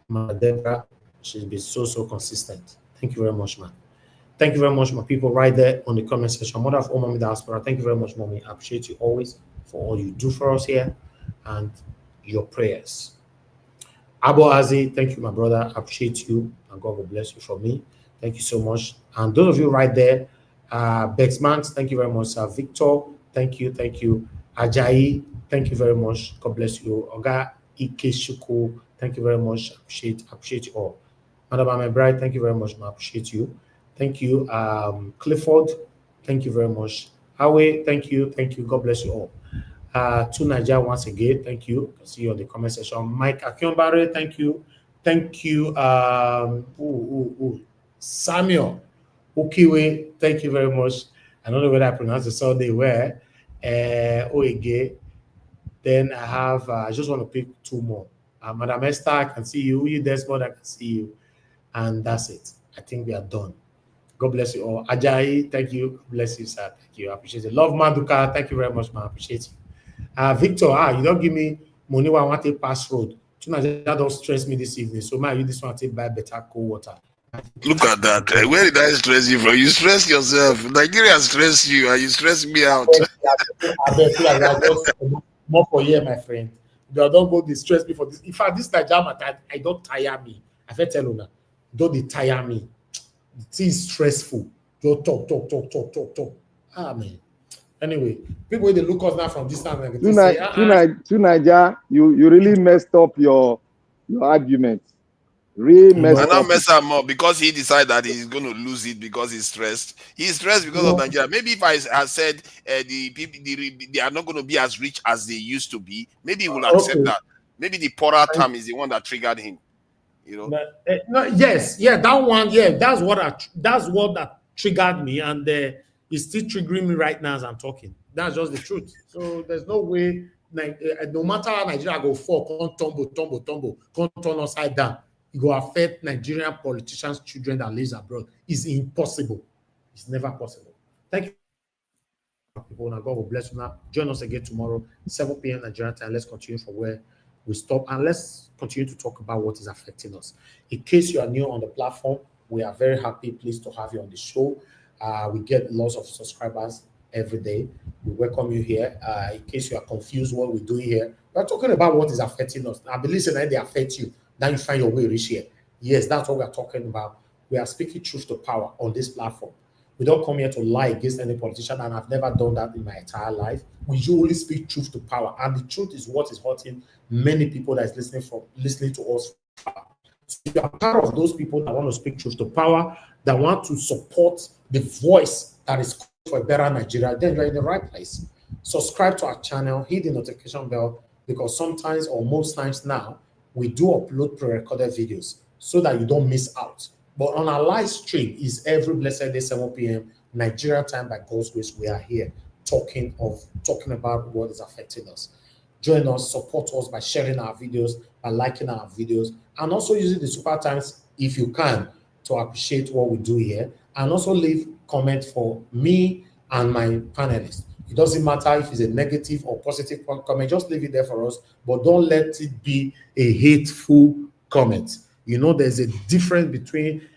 Mother Deborah. She's been so consistent. Thank you very much, man. Thank you very much, my people, right there on the comment section. Mother of all Mommy Diaspora, thank you very much, Mommy. I appreciate you always for all you do for us here and your prayers. Abo Azi, thank you, my brother. I appreciate you, and God will bless you for me. Thank you so much. And those of you right there, Bexmans, thank you very much. Victor, thank you. Ajayi, thank you very much. God bless you. Oga Ikeshuku, thank you very much. Appreciate you all. Madam my bride, thank you very much. I appreciate you. Thank you. Clifford, thank you very much. Awe, thank you. God bless you all. To Nigeria once again, thank you. I see you on the comment section. Mike Akionbare, thank you. Samuel Ukiwe, thank you very much. I don't know whether I pronounce the Sunday where. Oege. Then I have, I just want to pick two more. Madam Esther, I can see you. You Desmond, I can see you. And that's it. I think we are done. God bless you all. Ajayi, thank you. Bless you, sir. Thank you. I appreciate it. Love Maduka, thank you very much, man. I appreciate you. Victor, you don't give me money when I want to pass road. That don't stress me this evening. So, man, you just want to buy better cold water. Look at that. Where did I stress you from? You stress yourself. Nigeria stress you, and you stress me out. More for you, my friend. Don't go distress me for this. In fact, this Nigeria, I don't tire me. I feel tell you now. Don't they tire me. It is stressful. Don't talk. Man. Anyway, people they look us now from this time. To Nigeria, you really messed up your argument. Really messed up. I not mess him up because he decided that he's going to lose it because he's stressed. He's stressed because of Nigeria. Maybe if I had said the people they are not going to be as rich as they used to be, maybe he will accept that. Maybe the poorer term is the one that triggered him. You know. That one. Yeah, that's what that triggered me, and it's still triggering me right now as I'm talking. That's just the truth. So there's no way. No matter how Nigeria go fall, can't turn upside down. It will affect Nigerian politicians' children that lives abroad. It's impossible. It's never possible. Thank you. People, now God will bless you now. Join us again tomorrow, 7 p.m. Nigerian time. Let's continue from where we stop, and let's continue to talk about what is affecting us. In case you are new on the platform, we are very happy, pleased to have you on the show. We get lots of subscribers every day. We welcome you here. In case you are confused what we're doing here, we're talking about what is affecting us. I believe that they affect you. Then you find your way reach here. Yes, that's what we're talking about. We are speaking truth to power on this platform. We don't come here to lie against any politician, and I've never done that in my entire life. We usually speak truth to power, and the truth is what is hurting many people that is listening to us. So if you are part of those people that want to speak truth to power, that want to support the voice that is for a better Nigeria, then you're in the right place. Subscribe to our channel, hit the notification bell, because sometimes or most times now, we do upload pre-recorded videos so that you don't miss out. But on our live stream is every blessed day, 7 p.m. Nigeria time by God's grace. We are here talking about what is affecting us. Join us, support us by sharing our videos, by liking our videos, and also using the super thanks if you can to appreciate what we do here. And also leave comments for me and my panelists. It doesn't matter if it's a negative or positive comment, just leave it there for us, but don't let it be a hateful comment. You know, there's a difference between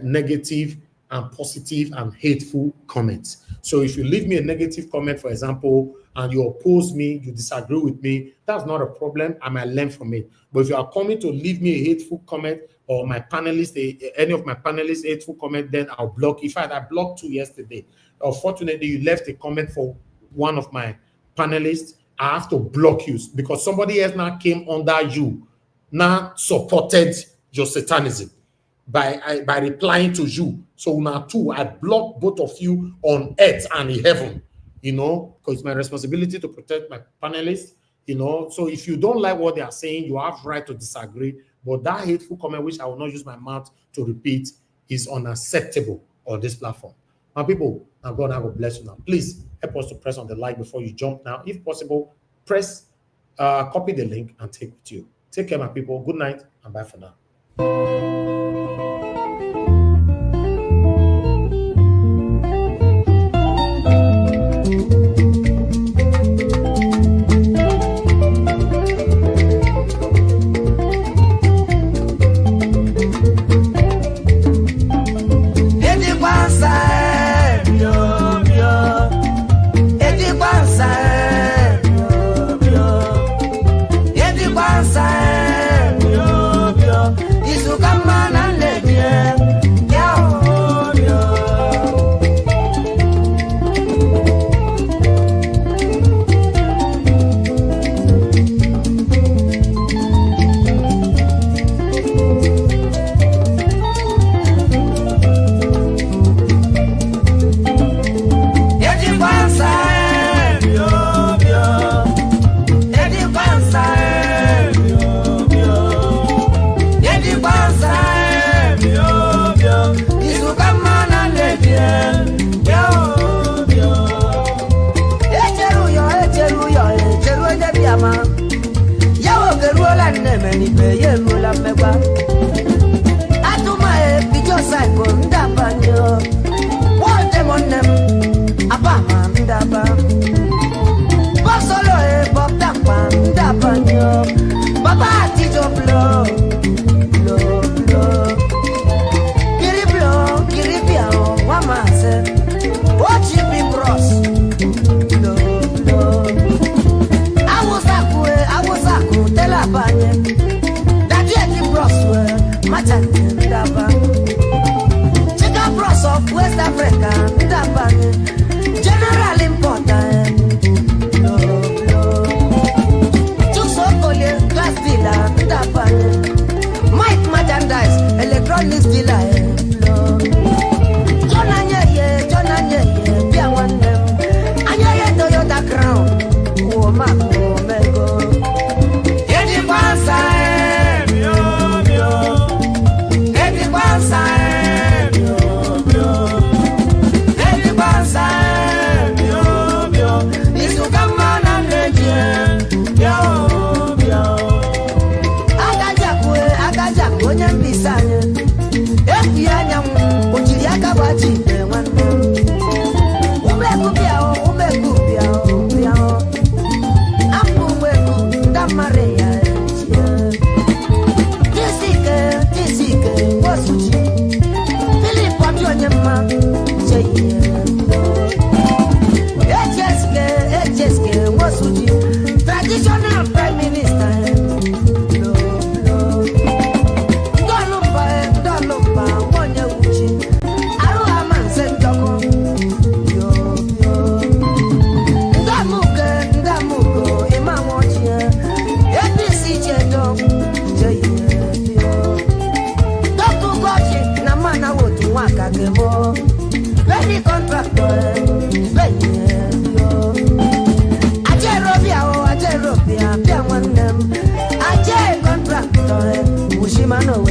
negative and positive and hateful comments. So if you leave me a negative comment, for example, and you oppose me, you disagree with me, that's not a problem. I might learn from it. But if you are coming to leave me a hateful comment or my panelists, any of my panelists hateful comment, then I'll block. In fact, I blocked 2 yesterday. Unfortunately, you left a comment for one of my panelists. I have to block you because somebody else now came under you, now supported your satanism by replying to you. So now too, I block both of you on earth and in heaven, you know, because it's my responsibility to protect my panelists, you know. So if you don't like what they are saying, you have right to disagree. But that hateful comment, which I will not use my mouth to repeat, is unacceptable on this platform. My people, now God, I will bless you now. Please help us to press on the like before you jump now. If possible, press, copy the link and take it with you. Take care, my people. Good night and bye for now. Contractor, Ushimano,